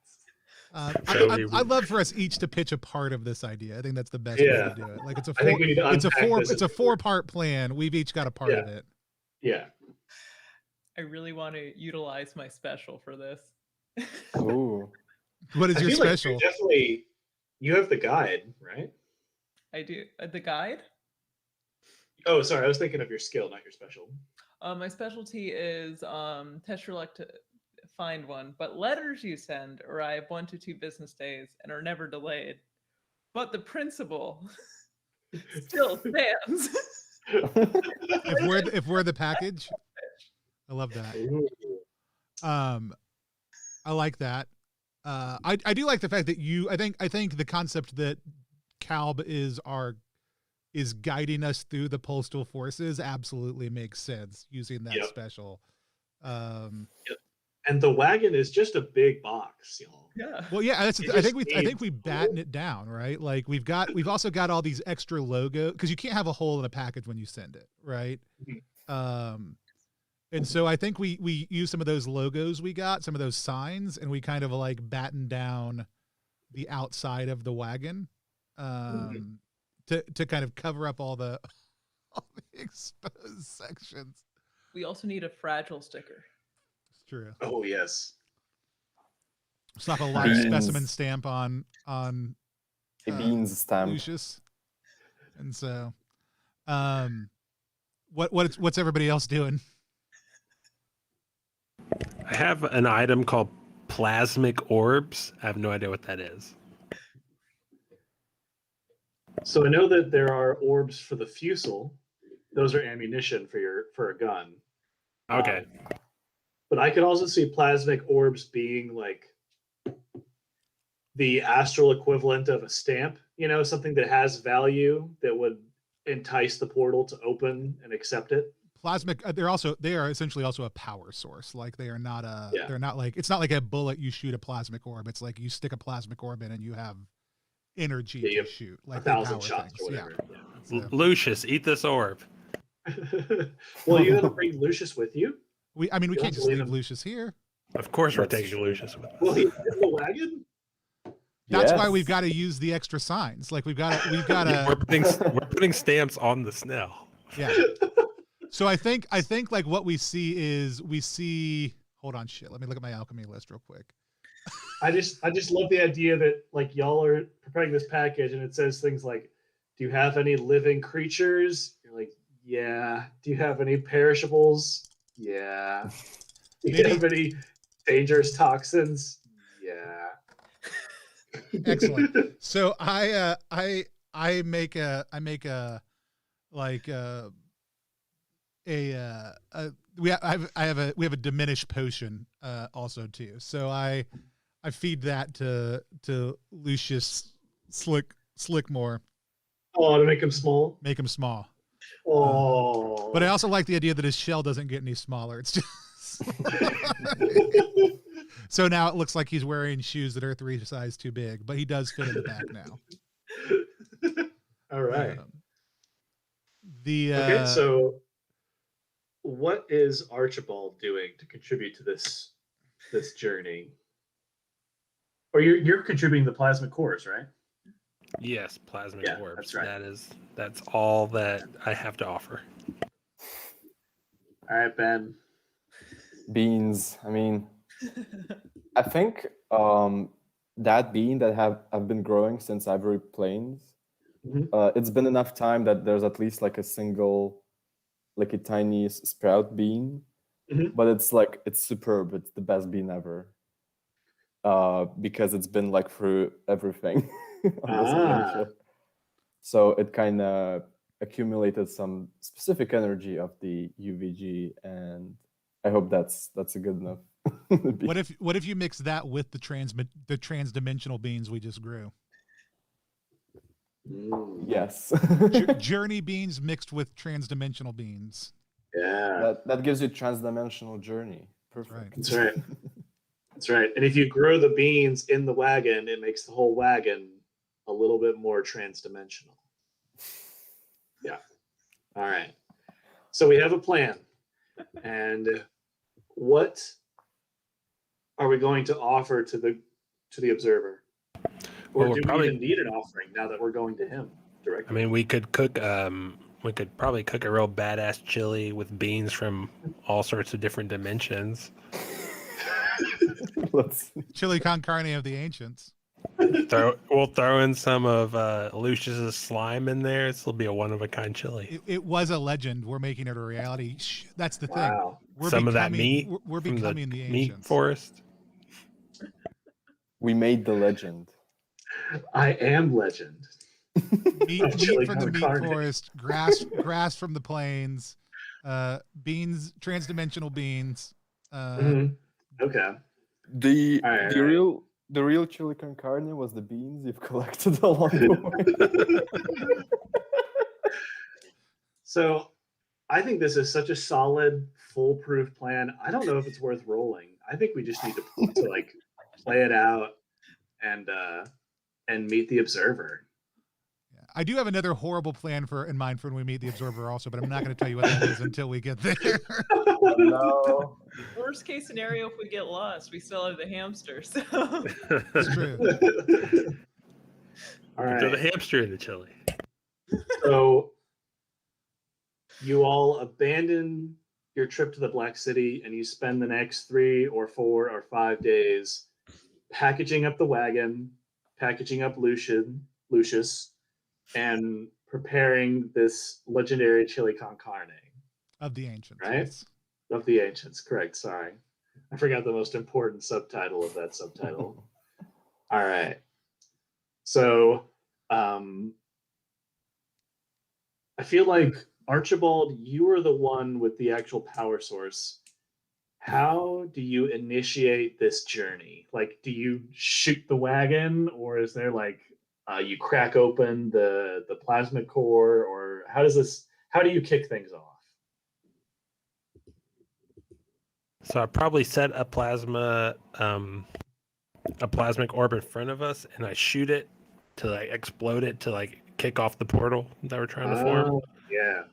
I'd love for us each to pitch a part of this idea. I think that's the best way to do it. Like it's a 4-part plan. We've each got a part of it. Yeah. I really want to utilize my special for this. Ooh. What is your special? Like You have the guide, right? I do. The guide? Oh, sorry. I was thinking of your skill, not your special. My specialty is test your luck to find one, but letters you send arrive 1 to 2 business days and are never delayed. But the principle still stands. If we're the package, I love that. Ooh. I like that. I do like the fact that I think the concept that Calb is guiding us through the postal forces absolutely makes sense using that special. And the wagon is just a big box, y'all. Yeah. Well, yeah, I think we batten it down, right? Like we've also got all these extra logo because you can't have a hole in a package when you send it, right? And so I think we use some of those logos we got, some of those signs, and we kind of like batten down the outside of the wagon to kind of cover up all the exposed sections. We also need a fragile sticker. It's true. Oh yes. Slap a large specimen stamp on a beans stamp. Lucius. And so, what's everybody else doing? I have an item called plasmic orbs. I have no idea what that is. So I know that there are orbs for the fusel. Those are ammunition for a gun. Okay. But I could also see plasmic orbs being like the astral equivalent of a stamp, something that has value that would entice the portal to open and accept it. Plasmic, they are essentially also a power source. Like they're not like, it's not like a bullet you shoot a plasmic orb. It's like you stick a plasmic orb in and you have energy to shoot. Like 1,000 shots things. or whatever. Yeah. So, Lucius, eat this orb. Well, you gotta bring Lucius with you. we can't just leave Lucius here. Of course we're taking Lucius with us. Well, he's in the wagon. That's why we've got to use the extra signs. Like we've got to. We're putting stamps on the snail. Yeah. So I think like what we see. Hold on, shit. Let me look at my alchemy list real quick. I just love the idea that like y'all are preparing this package and it says things like, "Do you have any living creatures?" You're like, "Yeah." "Do you have any perishables?" "Yeah." "Do you have any dangerous toxins?" "Yeah." Excellent. So I make a we have a diminished potion also too. So I feed that to Lucius Slickmore. Oh, to make him small. Make him small. Oh. But I also like the idea that his shell doesn't get any smaller. It's just so now it looks like he's wearing shoes that are 3 sizes too big, but he does fit in the back now. All right. Okay, so what is Archibald doing to contribute to this journey? Or you're contributing the plasma cores, right? Yes, plasmic orbs. That's right. That's all that I have to offer. All right, Ben. Beans. I mean, I think that bean that have been growing since Ivory Plains, it's been enough time that there's at least like a single, like a tiny sprout bean, but it's superb. It's the best bean ever because it's been like through everything. So it kind of accumulated some specific energy of the UVG, and I hope that's a good enough. What if you mix that with the transdimensional beans we just grew? Yes. Journey beans mixed with transdimensional beans. Yeah. That gives you transdimensional journey. Perfect. Right. That's right. That's right. And if you grow the beans in the wagon, it makes the whole wagon a little bit more transdimensional. Yeah. All right. So we have a plan. And what are we going to offer to the observer? Or do we even need an offering now that we're going to him directly? I mean, we could cook. We could probably cook a real badass chili with beans from all sorts of different dimensions. Chili con carne of the ancients. We'll throw in some of Lucius's slime in there. This will be a one-of-a-kind chili. It was a legend. We're making it a reality. That's the thing. Wow. We're Some of that becoming, meat we're from becoming the meat ancients. forest. We made the legend. I am legend. Meat Chili from the con meat carne. forest, grass from the plains, beans, transdimensional beans. Mhm. Okay. The All right, the all right. real chili con carne was the beans you've collected along the way. So I think this is such a solid, foolproof plan. I don't know if it's worth rolling. I think we just need to like play it out and meet the observer. I do have another horrible plan in mind for when we meet the observer also, but I'm not going to tell you what that is until we get there. No. Worst case scenario, if we get lost, we still have the hamster. So It's true. All Throw the right. hamster in the chili. So you all abandon your trip to the Black City and you spend the next 3 or 4 or 5 days packaging up the wagon, packaging up Lucius, and preparing this legendary chili con carne. Of the ancients. Right? Yes. Of the ancients, correct. Sorry. I forgot the most important subtitle of that subtitle. All right. So I feel like Archibald, you are the one with the actual power source. How do you initiate this journey? Like, do you shoot the wagon, or is there like you crack open the plasma core, or how do you kick things off? So I probably set a plasmic orb in front of us, and I shoot it to like explode it to like kick off the portal that we're trying to form. Oh, yeah.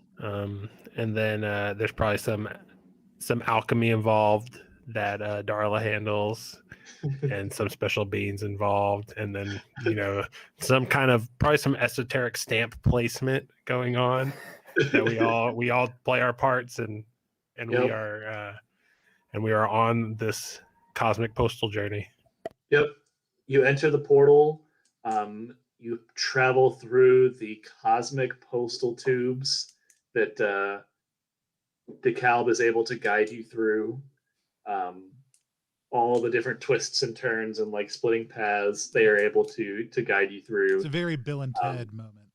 And then there's probably some alchemy involved that Darla handles, and some special beans involved, and then some kind of probably some esoteric stamp placement going on that we all play our parts, and we are on this cosmic postal journey. Yep. You enter the portal. You travel through the cosmic postal tubes that DeKalb is able to guide you through. All the different twists and turns and like splitting paths they are able to guide you through. It's a very Bill and Ted moment.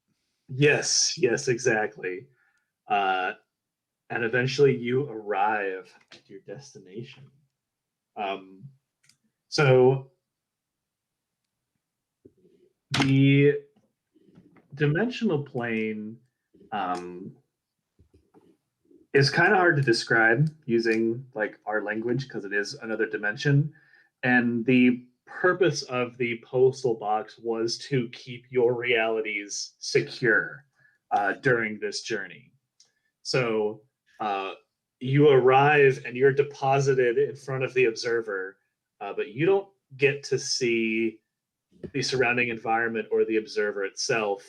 Yes, exactly. And eventually you arrive at your destination. So the dimensional plane is kind of hard to describe using like our language because it is another dimension. And the purpose of the postal box was to keep your realities secure during this journey. So you arrive and you're deposited in front of the observer, but you don't get to see the surrounding environment or the observer itself.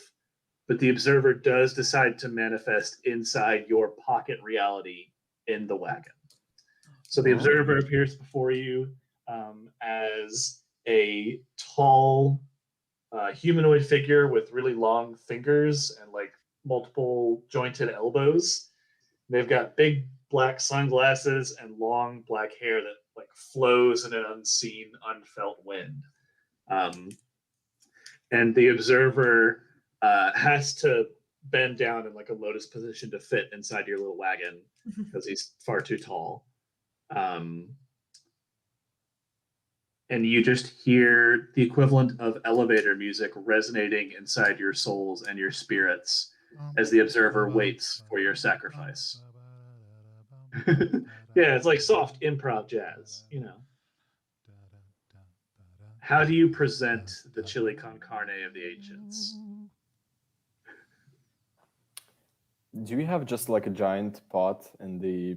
But the observer does decide to manifest inside your pocket reality in the wagon. So the observer appears before you as a tall humanoid figure with really long fingers and like multiple jointed elbows. They've got big black sunglasses and long black hair that like flows in an unseen, unfelt wind. And the observer has to bend down in like a lotus position to fit inside your little wagon because he's far too tall. And you just hear the equivalent of elevator music resonating inside your souls and your spirits as the observer waits for your sacrifice. Yeah, it's like soft improv jazz, How do you present the chili con carne of the ancients? Do we have just like a giant pot in the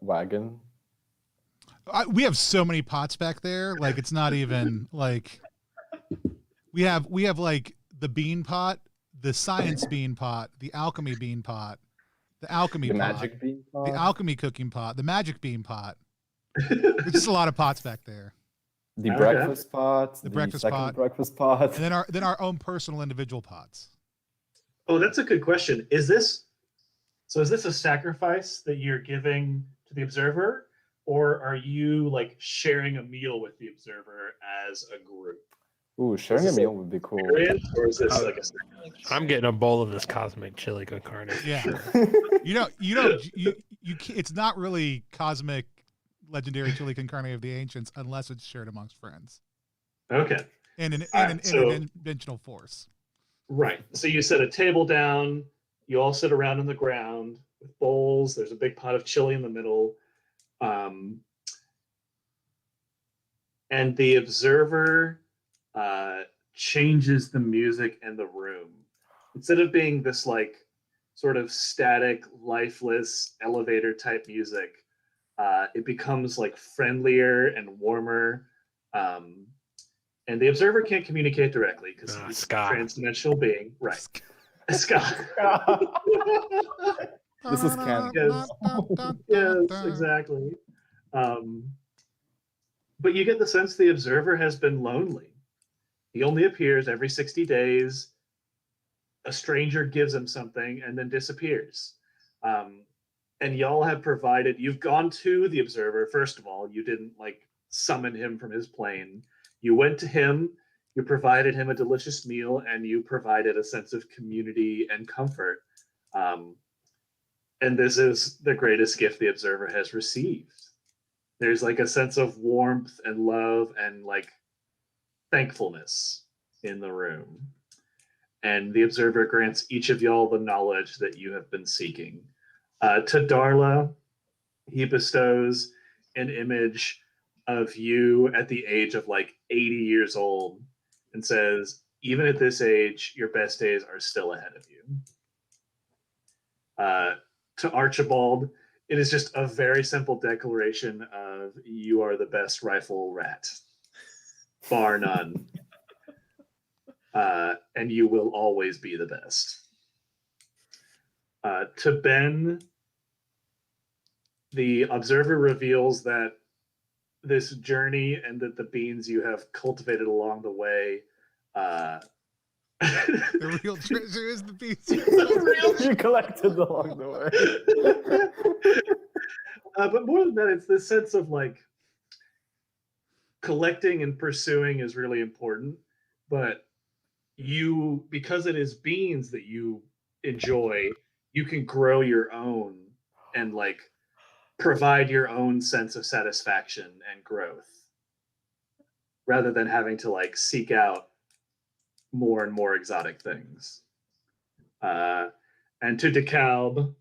wagon? We have so many pots back there. Like it's not even like we have like the bean pot, the science bean pot, the alchemy bean pot, the alchemy pot, magic bean pot, the alchemy cooking pot, the magic bean pot. There's just a lot of pots back there. the Okay. breakfast pot, The the breakfast second pot. breakfast pot. And then our own personal individual pots. Oh, that's a good question. Is this a sacrifice that you're giving to the observer, or are you like sharing a meal with the observer as a group? Ooh, sharing a this meal like would be cool. Experience, or is this Oh. like a I'm getting a bowl of this cosmic chili con carne. Yeah. Sure. It's not really cosmic legendary chili con carne of the ancients unless it's shared amongst friends okay? and an So- interdimensional force. Right. So you set a table down. You all sit around on the ground with bowls. There's a big pot of chili in the middle. And the observer changes the music in the room. Instead of being this like sort of static, lifeless elevator type music, it becomes like friendlier and warmer. And the observer can't communicate directly because he's a ska. transdimensional being. Right. Ska. This is canon. Yes, exactly. But you get the sense the observer has been lonely. He only appears every 60 days. A stranger gives him something and then disappears. And y'all have provided, you've gone to the observer. First of all, you didn't like summon him from his plane. You went to him, you provided him a delicious meal, and you provided a sense of community and comfort. And this is the greatest gift the observer has received. There's like a sense of warmth and love and like thankfulness in the room. And the observer grants each of y'all the knowledge that you have been seeking. To Darla, he bestows an image of you at the age of like 80 years old and says, even at this age, your best days are still ahead of you. To Archibald, it is just a very simple declaration of you are the best rifle rat, bar none. And you will always be the best. To Ben, the observer reveals that this journey and that the beans you have cultivated along the way The real treasure is the beast. You collected along the way. But more than that, it's this sense of like collecting and pursuing is really important, but you, because it is beans that you enjoy, you can grow your own and like provide your own sense of satisfaction and growth rather than having to like seek out more and more exotic things. And to DeKalb,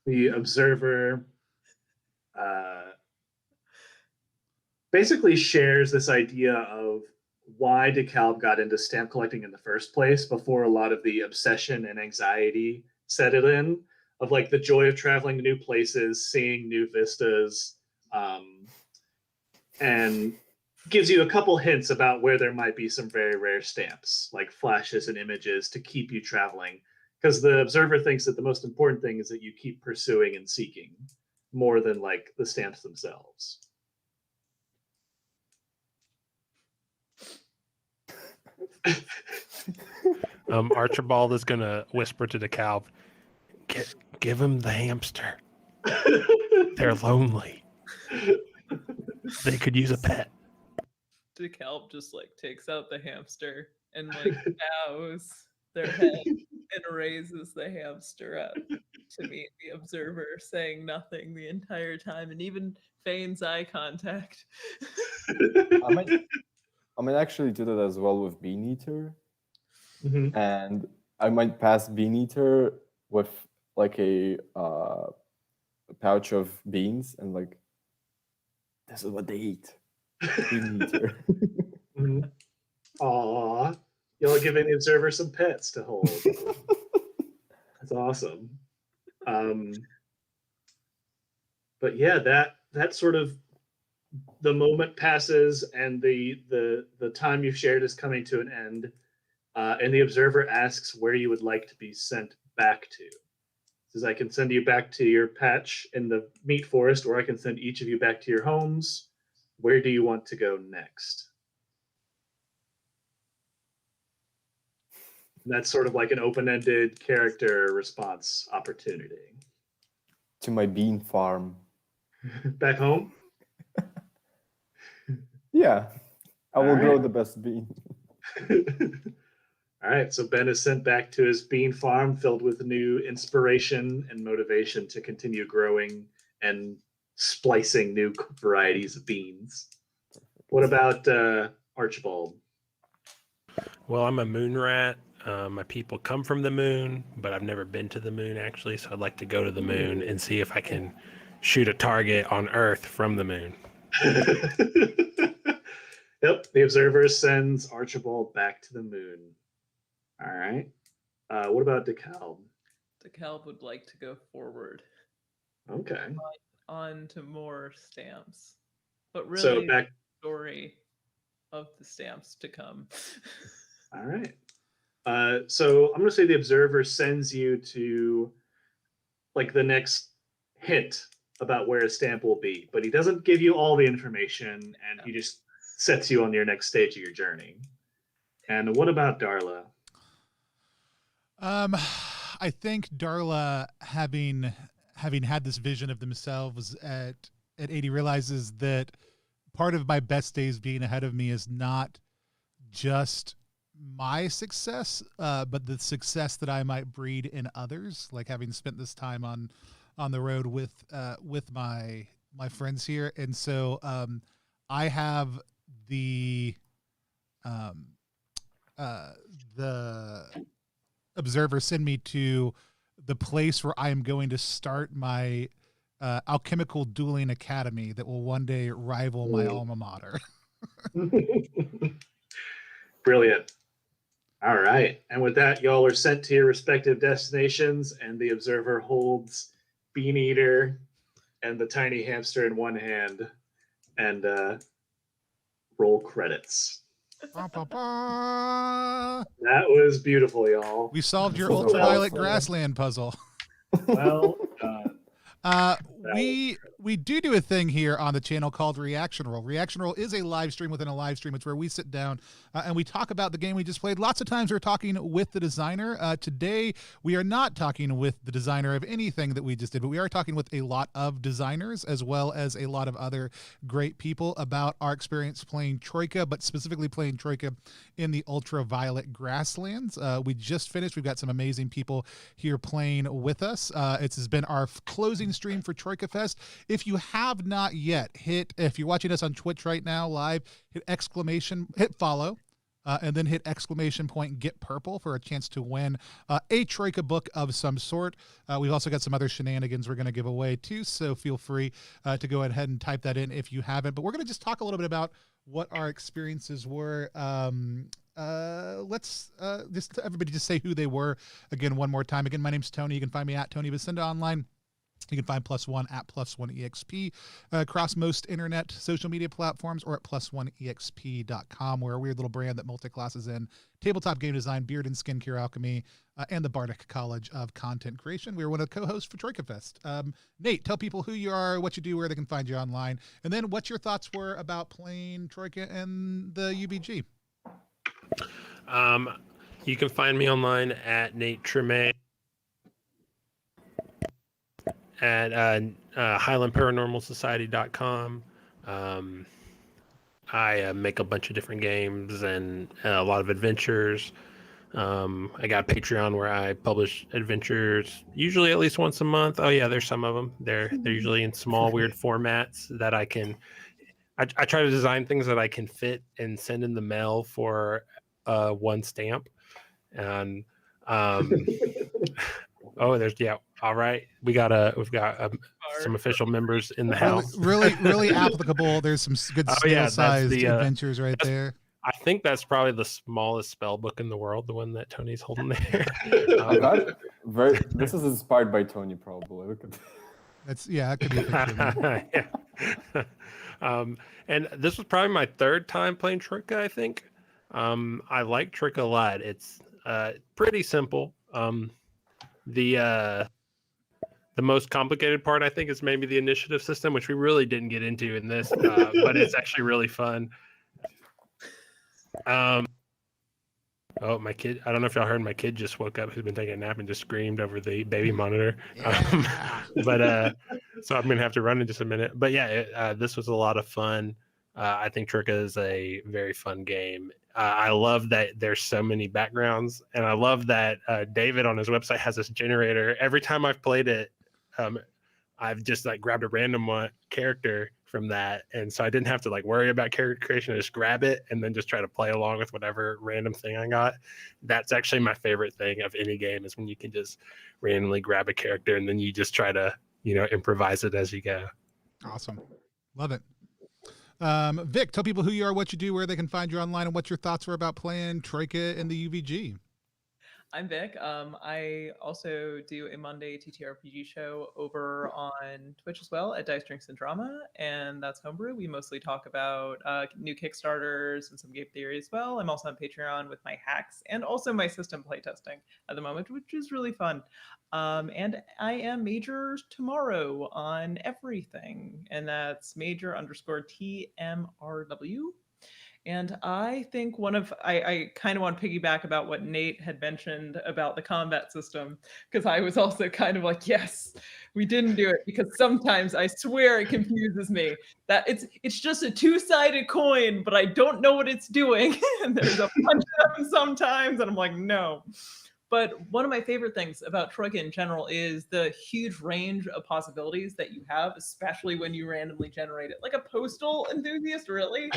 the observer basically shares this idea of why DeKalb got into stamp collecting in the first place before a lot of the obsession and anxiety set it in, of like the joy of traveling to new places, seeing new vistas, and gives you a couple hints about where there might be some very rare stamps, like flashes and images to keep you traveling. Because the observer thinks that the most important thing is that you keep pursuing and seeking more than like the stamps themselves. Archibald is gonna whisper to the cow, give him the hamster. They're lonely. They could use a pet. DeKalb just like takes out the hamster and like bows their head and raises the hamster up to meet the observer, saying nothing the entire time and even feigns eye contact. I might actually do that as well with Bean Eater. Mm-hmm. And I might pass Bean Eater with like a pouch of beans and like, this is what they eat. Bean Eater. Mm-hmm. Aww. Y'all giving the observer some pets to hold. That's awesome. But yeah, that sort of, the moment passes and the time you've shared is coming to an end, and the observer asks where you would like to be sent back to. Says, I can send you back to your patch in the meat forest, or I can send each of you back to your homes. where do you want to go next? And that's sort of like an open-ended character response opportunity. To my bean farm. Back home? Yeah, I will All grow right. the best bean. All right, so Ben is sent back to his bean farm filled with new inspiration and motivation to continue growing and splicing new varieties of beans. What about Archibald? Well, I'm a moon rat. My people come from the moon, but I've never been to the moon actually, so I'd like to go to the moon and see if I can shoot a target on Earth from the moon. Yep, the observer sends Archibald back to the moon. All right. What about DeKalb? DeKalb would like to go forward Okay. on to more stamps, but really So back. the story of the stamps to come. All right. So I'm going to say the observer sends you to like the next hint about where a stamp will be, but he doesn't give you all the information, and he just sets you on your next stage of your journey. And what about Darla? I think Darla, having had this vision of themselves at 80, realizes that part of my best days being ahead of me is not just my success, but the success that I might breed in others. Like having spent this time on the road with my friends here, and so I have the observer send me to the place where I am going to start my alchemical dueling academy that will one day rival my alma mater. Brilliant. All right. And with that, y'all are sent to your respective destinations, and the observer holds Bean Eater and the tiny hamster in one hand and roll credits. That was beautiful, y'all. We solved your So ultraviolet well grassland puzzle. Well done. We do a thing here on the channel called Reaction Roll. Reaction Roll is a live stream within a live stream. It's where we sit down and we talk about the game we just played. Lots of times we're talking with the designer. Today, we are not talking with the designer of anything that we just did, but we are talking with a lot of designers as well as a lot of other great people about our experience playing Troika, but specifically playing Troika in the ultraviolet grasslands. We just finished. We've got some amazing people here playing with us. It has been our closing stream for TroikaFest. If you have not yet if you're watching us on Twitch right now live, hit follow, and then hit exclamation point get purple for a chance to win a Troika book of some sort. We've also got some other shenanigans we're going to give away too, so feel free to go ahead and type that in if you haven't. But we're going to just talk a little bit about what our experiences were. Let's just everybody just say who they were again one more time. Again, my name's Tony. You can find me at Tony Vicinda online. You can find +1 at +1EXP across most internet social media platforms, or at +1EXP.com. We're a weird little brand that multi-classes in tabletop game design, beard and skincare alchemy, and the Bardic College of Content Creation. We're one of the co-hosts for TroikaFest. Nate, tell people who you are, what you do, where they can find you online, and then what your thoughts were about playing Troika and the UVG. You can find me online at Nate Treme, at HighlandParanormalSociety.com. I make a bunch of different games and a lot of adventures. I got a Patreon where I publish adventures usually at least once a month. Oh yeah, there's some of them. They're usually in small weird formats that I try to design things that I can fit and send in the mail for one stamp. And all right, we've got some official members in the house. Really applicable. There's some good scale-sized adventures right there. I think that's probably the smallest spell book in the world, the one that Tony's holding there. This is inspired by Tony, probably. Look at that. That could be a picture. Yeah. And this was probably my third time playing Troika, I think. I like Troika a lot. It's pretty simple. The The most complicated part, I think, is maybe the initiative system, which we really didn't get into in this, but it's actually really fun. Oh, my kid! I don't know if y'all heard. My kid just woke up. Who's been taking a nap and just screamed over the baby monitor. Yeah. So I'm gonna have to run in just a minute. But yeah, this was a lot of fun. I think Troika is a very fun game. I love that there's so many backgrounds, and I love that David on his website has this generator. Every time I've played it, I've just like grabbed a random character from that, and so I didn't have to like worry about character creation. I just grab it and then just try to play along with whatever random thing I got. That's actually my favorite thing of any game, is when you can just randomly grab a character and then you just try to, improvise it as you go. Awesome. Love it. Vic, tell people who you are, what you do, where they can find you online, and what your thoughts were about playing Troika and the UVG. I'm Vic. I also do a Monday TTRPG show over on Twitch as well at Dice Drinks and Drama, and that's Homebrew. We mostly talk about new Kickstarters and some game theory as well. I'm also on Patreon with my hacks and also my system playtesting at the moment, which is really fun. And I am Major tomorrow on everything, and that's Major_TMRW. And I think I kind of want to piggyback about what Nate had mentioned about the combat system, because I was also kind of like, yes, we didn't do it, because sometimes I swear it confuses me that it's just a two-sided coin, but I don't know what it's doing. And there's a bunch of them sometimes, and I'm like, no. But one of my favorite things about Troika in general is the huge range of possibilities that you have, especially when you randomly generate it. Like a postal enthusiast, really.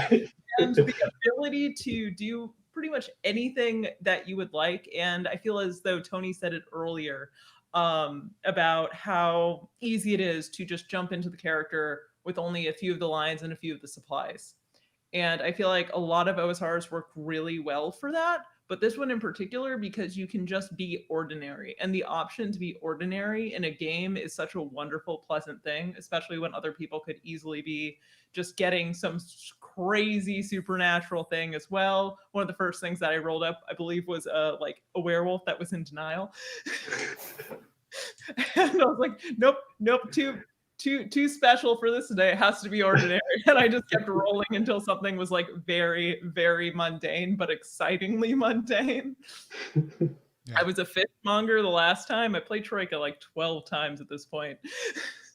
And the ability to do pretty much anything that you would like. And I feel as though Tony said it earlier about how easy it is to just jump into the character with only a few of the lines and a few of the supplies. And I feel like a lot of OSRs work really well for that. But this one in particular, because you can just be ordinary. And the option to be ordinary in a game is such a wonderful, pleasant thing, especially when other people could easily be just getting some crazy supernatural thing as well. One of the first things that I rolled up, I believe, was like a werewolf that was in denial. And I was like, nope, too special for this today. It has to be ordinary. And I just kept rolling until something was like very, very mundane, but excitingly mundane. Yeah. I was a fishmonger the last time. I played Troika like 12 times at this point,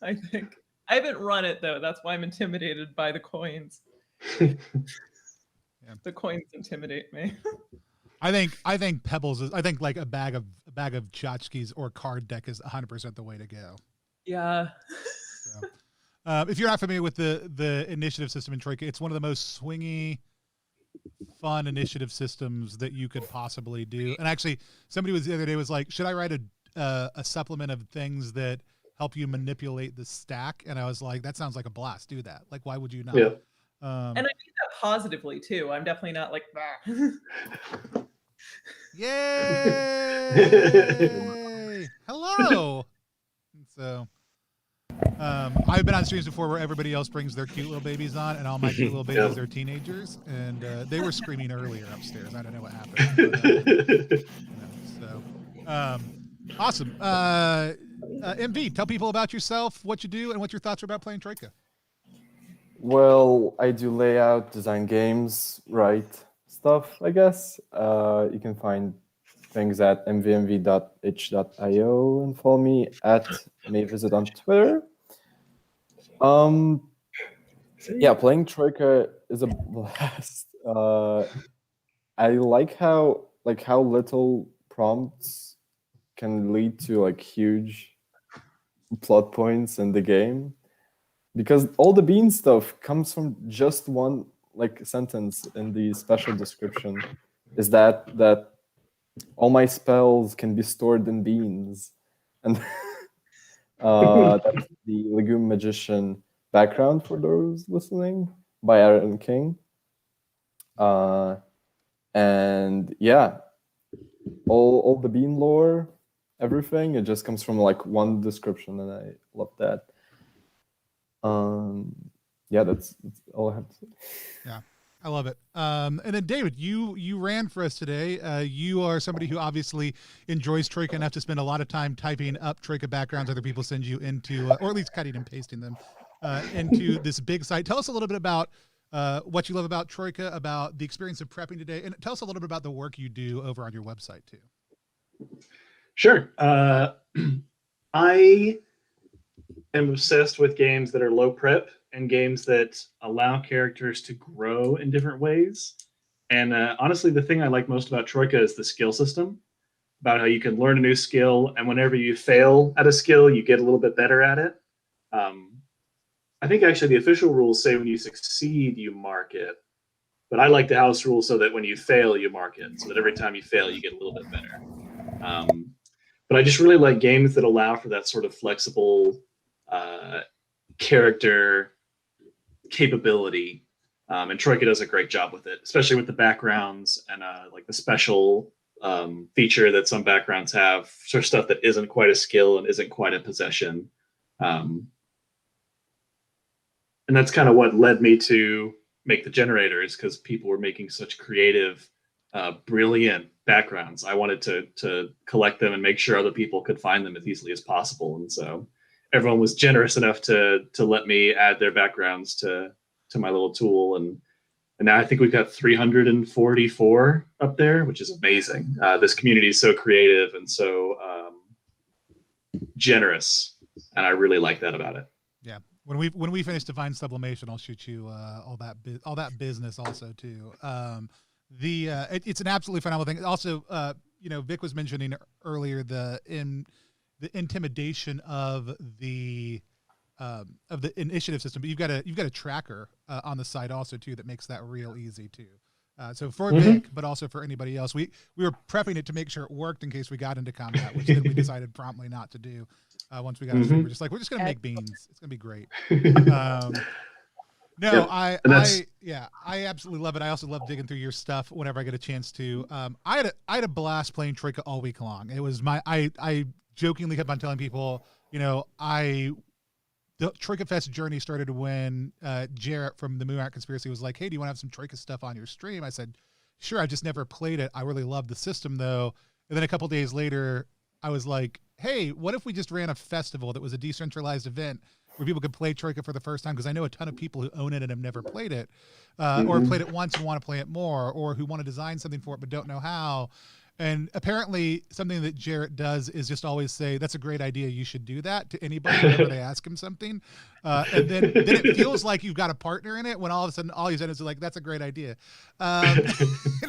I think. I haven't run it though. That's why I'm intimidated by the coins. Yeah. The coins intimidate me. I think Pebbles is. I think like a bag of tchotchkes or card deck is 100% the way to go. Yeah. So, if you're not familiar with the initiative system in Troika, it's one of the most swingy, fun initiative systems that you could possibly do. And actually, somebody was the other day was like, "Should I write a supplement of things that help you manipulate the stack?" And I was like, "That sounds like a blast. Do that. Like, why would you not?" Yeah. And I mean that positively too. I'm definitely not like, bah. Yay! Hello. So, I've been on streams before where everybody else brings their cute little babies on, and all my cute little babies are teenagers, and they were screaming earlier upstairs. I don't know what happened. But, awesome. MV, tell people about yourself, what you do, and what your thoughts are about playing Troika. Well, I do layout, design games, write stuff, I guess. You can find things at mvmv.itch.io and follow me at mayvisit on Twitter. Yeah, playing Troika is a blast. I like how little prompts can lead to like huge plot points in the game, because all the bean stuff comes from just one like sentence in the special description, is that all my spells can be stored in beans, and that's the Legume Magician background for those listening by Aaron King. And yeah, all the bean lore, everything, it just comes from like one description, and I love that. Yeah, that's all I have to say. Yeah. I love it. And then David, you ran for us today. You are somebody who obviously enjoys Troika enough to spend a lot of time typing up Troika backgrounds other people send you into, or at least cutting and pasting them into this big site. Tell us a little bit about what you love about Troika, about the experience of prepping today, and tell us a little bit about the work you do over on your website too. Sure. I am obsessed with games that are low prep and games that allow characters to grow in different ways. And honestly, the thing I like most about Troika is the skill system, about how you can learn a new skill, and whenever you fail at a skill, you get a little bit better at it. I think actually the official rules say when you succeed, you mark it. But I like the house rule so that when you fail, you mark it, so that every time you fail, you get a little bit better. But I just really like games that allow for that sort of flexible character capability. And Troika does a great job with it, especially with the backgrounds and like the special feature that some backgrounds have, sort of stuff that isn't quite a skill and isn't quite a possession. And that's kind of what led me to make the generators, because people were making such creative, brilliant backgrounds. I wanted to collect them and make sure other people could find them as easily as possible. And so everyone was generous enough to let me add their backgrounds to my little tool. And now I think we've got 344 up there, which is amazing. This community is so creative and so generous, and I really like that about it. Yeah. When we finish Divine Sublimation, I'll shoot you all that business also too. It's an absolutely phenomenal thing. Also, Vic was mentioning earlier the intimidation of the initiative system, but you've got a tracker on the site also too that makes that real easy too. So for Vic, but also for anybody else, we were prepping it to make sure it worked in case we got into combat, which then we decided promptly not to do. Once we got it, we're just going to make beans. It's going to be great. No, I absolutely love it. I also love digging through your stuff whenever I get a chance to. I had a blast playing Troika all week long. It was I jokingly kept on telling people, the TroikaFest journey started when Jarrett from the Moonlight Conspiracy was like, "Hey, do you want to have some Troika stuff on your stream?" I said, "Sure." I just never played it. I really love the system though. And then a couple days later, I was like, "Hey, what if we just ran a festival that was a decentralized event where people could play Troika for the first time?" Because I know a ton of people who own it and have never played it, or played it once and want to play it more, or who want to design something for it but don't know how. And apparently something that Jarrett does is just always say, "That's a great idea. You should do that," to anybody whenever they ask him something. And then it feels like you've got a partner in it when all of a sudden all you said is like, "That's a great idea." And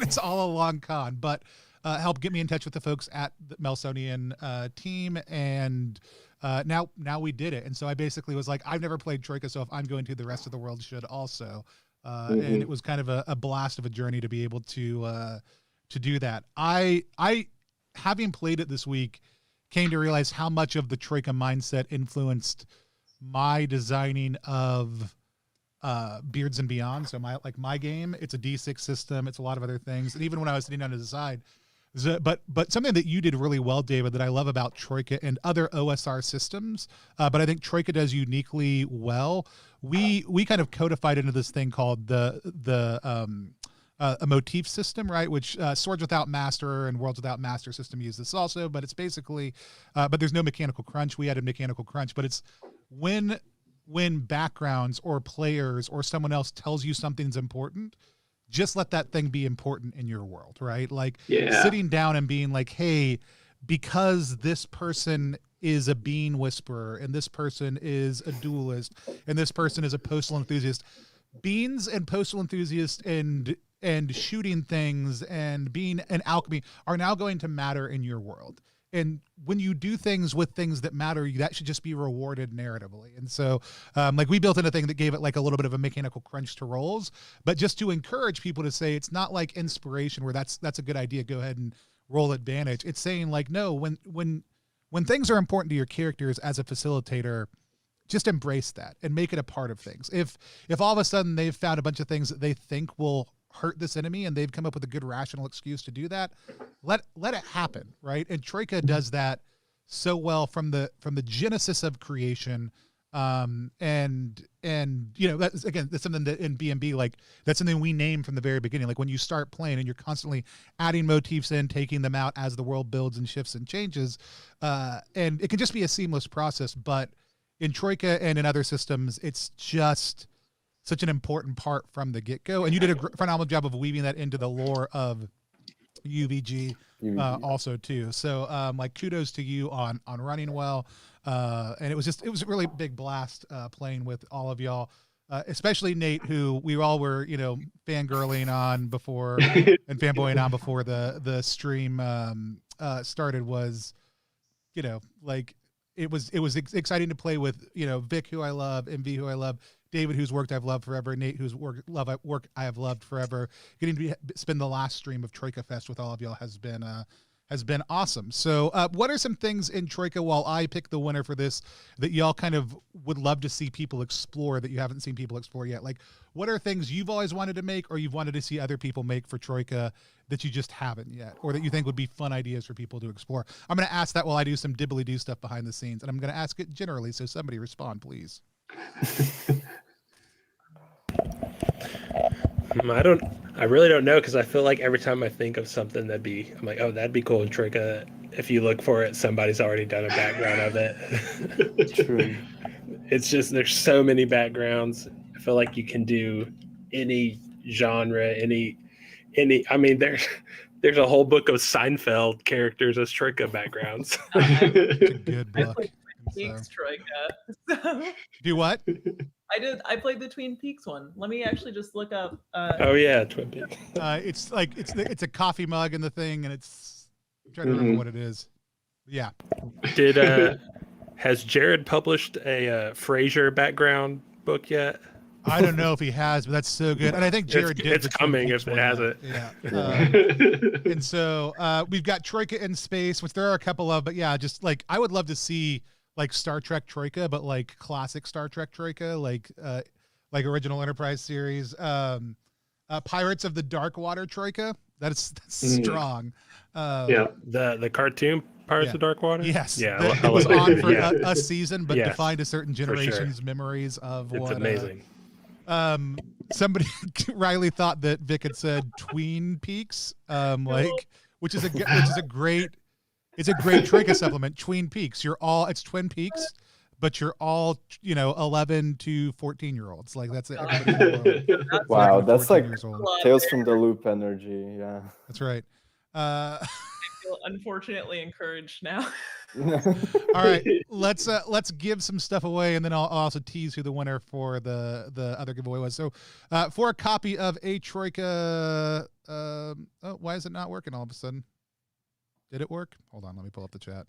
it's all a long con, but help get me in touch with the folks at the Melsonian team. And now we did it. And so I basically was like, I've never played Troika, so if I'm going to, the rest of the world should also. And it was kind of a blast of a journey to be able to do that. I having played it this week, came to realize how much of the Troika mindset influenced my designing of Beards and Beyond. So my game, it's a D6 system, it's a lot of other things. And even when I was sitting down to decide, but something that you did really well, David, that I love about Troika and other OSR systems, but I think Troika does uniquely well. We kind of codified into this thing called a motif system, right? Which Swords Without Master and Worlds Without Master system use this also, but it's basically, but there's no mechanical crunch. We added mechanical crunch, but it's when backgrounds or players or someone else tells you something's important, just let that thing be important in your world, right? Like sitting down and being like, "Hey, because this person is a bean whisperer and this person is a duelist and this person is a postal enthusiast, beans and postal enthusiasts and shooting things and being an alchemy are now going to matter in your world. And when you do things with things that matter, that should just be rewarded narratively." And so we built in a thing that gave it like a little bit of a mechanical crunch to rolls, but just to encourage people to say, it's not like inspiration where that's a good idea, go ahead and roll advantage. It's saying like, no, when things are important to your characters as a facilitator, just embrace that and make it a part of things. If all of a sudden they've found a bunch of things that they think will hurt this enemy and they've come up with a good rational excuse to do that, let it happen, right? And Troika does that so well from the genesis of creation, And you know, that's something that in B&B, like that's something we name from the very beginning. Like when you start playing and you're constantly adding motifs in, taking them out as the world builds and shifts and changes, and it can just be a seamless process. But in Troika and in other systems, it's just such an important part from the get-go. And you did a phenomenal job of weaving that into the lore of UVG also too. So like kudos to you on running well. And it was a really big blast playing with all of y'all, especially Nate, who we all were, you know, fangirling on before and fanboying on before the stream started. Was, you know, like it was exciting to play with, you know, Vic, who I love, MV, who I love, David, whose work I've loved forever, Nate, whose work I have loved forever. Getting to spend the last stream of TroikaFest with all of y'all has been awesome. So what are some things in Troika, while I pick the winner for this, that y'all kind of would love to see people explore that you haven't seen people explore yet? Like, what are things you've always wanted to make or you've wanted to see other people make for Troika that you just haven't yet, or that you think would be fun ideas for people to explore? I'm going to ask that while I do some dibbly-doo stuff behind the scenes, and I'm going to ask it generally, so somebody respond, please. I really don't know, because I feel like every time I think of something I'm like, oh, that'd be cool in Troika. If you look for it, somebody's already done a background of it. True. It's just, there's so many backgrounds. I feel like you can do any genre, I mean, there's a whole book of Seinfeld characters as Troika backgrounds. It's a good book. Peaks Troika. Do what? I played the Twin Peaks one. Let me actually just look up. Oh yeah, Twin Peaks. It's like it's a coffee mug in the thing, and it's, I'm trying to remember what it is. Yeah. Has Jared published a Frasier background book yet? I don't know if he has, but that's so good. And I think Jared did. It's coming if it hasn't. Yeah. And so we've got Troika in space, which there are a couple of, but yeah, just like I would love to see like Star Trek Troika, but like classic Star Trek Troika, like original Enterprise series. Pirates of the Dark Water Troika. That's strong. Yeah. The cartoon Pirates of Dark Water? Yes. Yeah. It was on for a season, but Yes, defined a certain generation's memories of it's what. amazing. Somebody, Riley, thought that Vic had said Tween Peaks, which is a great Troika supplement. Tween Peaks. It's Twin Peaks, but you're all 11 to 14-year-olds. Like that's it. Wow, that's like old. Tales from the Loop energy. Yeah. That's right. I feel unfortunately encouraged now. All right, let's give some stuff away, and then I'll also tease who the winner for the other giveaway was. So, for a copy of a Troika, why is it not working all of a sudden? Did it work? Hold on, let me pull up the chat.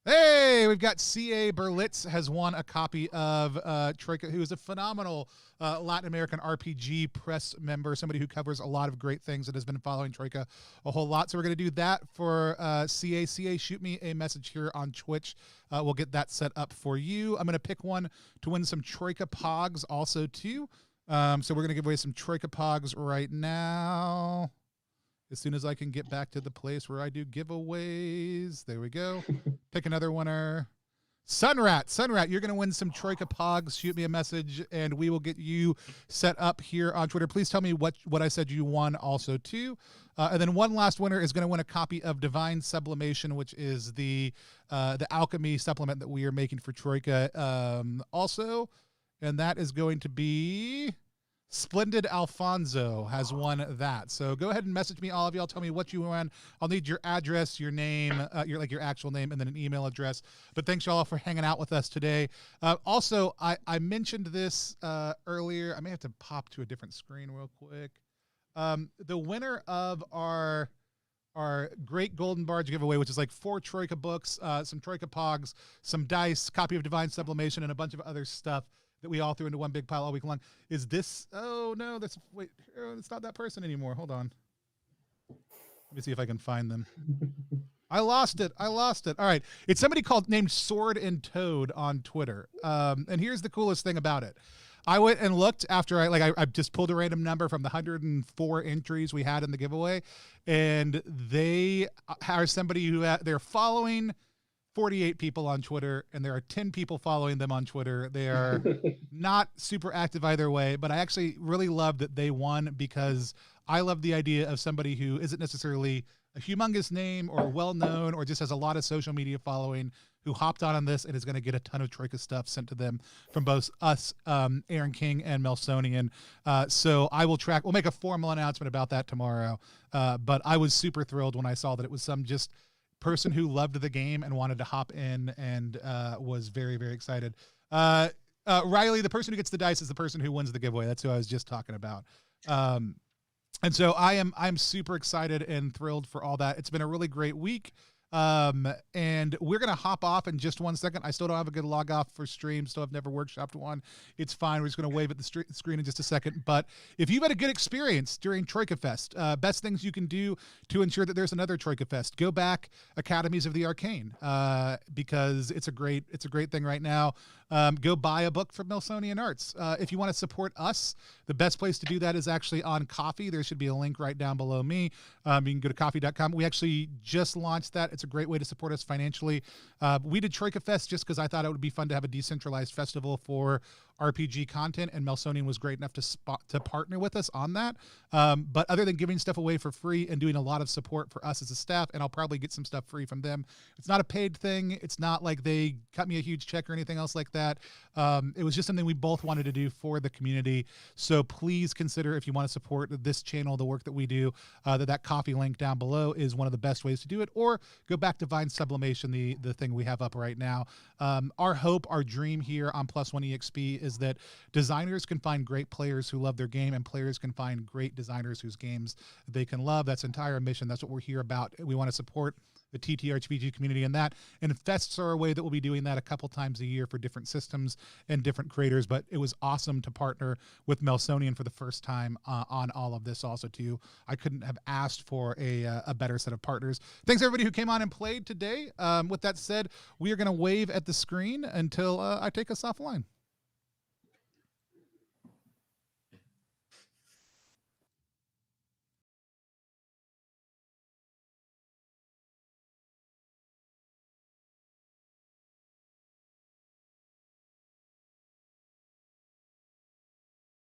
Hey, we've got C.A. Berlitz has won a copy of Troika, who is a phenomenal Latin American RPG press member, somebody who covers a lot of great things and has been following Troika a whole lot. So we're going to do that for CA. CA, shoot me a message here on Twitch. We'll get that set up for you. I'm going to pick one to win some Troika Pogs also, too. So we're going to give away some Troika Pogs right now. As soon as I can get back to the place where I do giveaways. There we go. Pick another winner. Sunrat, you're going to win some Troika Pogs. Shoot me a message, and we will get you set up here on Twitter. Please tell me what I said you won also, too. And then one last winner is going to win a copy of Divine Sublimation, which is the alchemy supplement that we are making for Troika also. And that is going to be... Splendid Alfonso has won that. So go ahead and message me, all of y'all. Tell me what you won. I'll need your address, your name, your actual name, and then an email address. But thanks y'all for hanging out with us today. Also, I mentioned this earlier. I may have to pop to a different screen real quick. The winner of our Great Golden Barge giveaway, which is like 4 Troika books, some Troika Pogs, some dice, copy of Divine Sublimation, and a bunch of other stuff that we all threw into one big pile all week long. Is this? Oh no, it's not that person anymore. Hold on. Let me see if I can find them. I lost it. All right, it's somebody named Sword and Toad on Twitter. And here's the coolest thing about it. I went and looked after I just pulled a random number from the 104 entries we had in the giveaway, and they are somebody who they're following 48 people on Twitter, and there are 10 people following them on Twitter. They are not super active either way, but I actually really love that they won because I love the idea of somebody who isn't necessarily a humongous name or well-known or just has a lot of social media following who hopped on this and is going to get a ton of Troika stuff sent to them from both us, Aaron King and Melsonian. So we'll make a formal announcement about that tomorrow. But I was super thrilled when I saw that it was some just person who loved the game and wanted to hop in and was very, very excited. Riley, the person who gets the dice is the person who wins the giveaway. That's who I was just talking about. And so I'm super excited and thrilled for all that. It's been a really great week. And we're going to hop off in just 1 second. I still don't have a good log off for stream. Still have never workshopped one. It's fine. We're just going to wave at the screen in just a second. But if you've had a good experience during TroikaFest, best things you can do to ensure that there's another TroikaFest, go back Academies of the Arcane, because it's a great thing right now. Go buy a book from Melsonian Arts. If you want to support us, the best place to do that is actually on Coffee. There should be a link right down below me. You can go to coffee.com. We actually just launched that. It's a great way to support us financially. We did TroikaFest just because I thought it would be fun to have a decentralized festival for RPG content, and Melsonian was great enough to partner with us on that. But other than giving stuff away for free and doing a lot of support for us as a staff, and I'll probably get some stuff free from them. It's not a paid thing. It's not like they cut me a huge check or anything else like that. It was just something we both wanted to do for the community. So please consider, if you want to support this channel, the work that we do, that Coffee link down below is one of the best ways to do it, or go back to Vine Sublimation, the thing we have up right now. Our hope, our dream here on Plus One EXP is that designers can find great players who love their game, and players can find great designers whose games they can love. That's entire mission. That's what we're here about. We want to support the ttrpg community in that, and fests are a way that we'll be doing that a couple times a year for different systems and different creators. But it was awesome to partner with Melsonian for the first time on all of this also too. I couldn't have asked for a better set of partners. Thanks everybody who came on and played today. With that said, we are going to wave at the screen until I take us offline.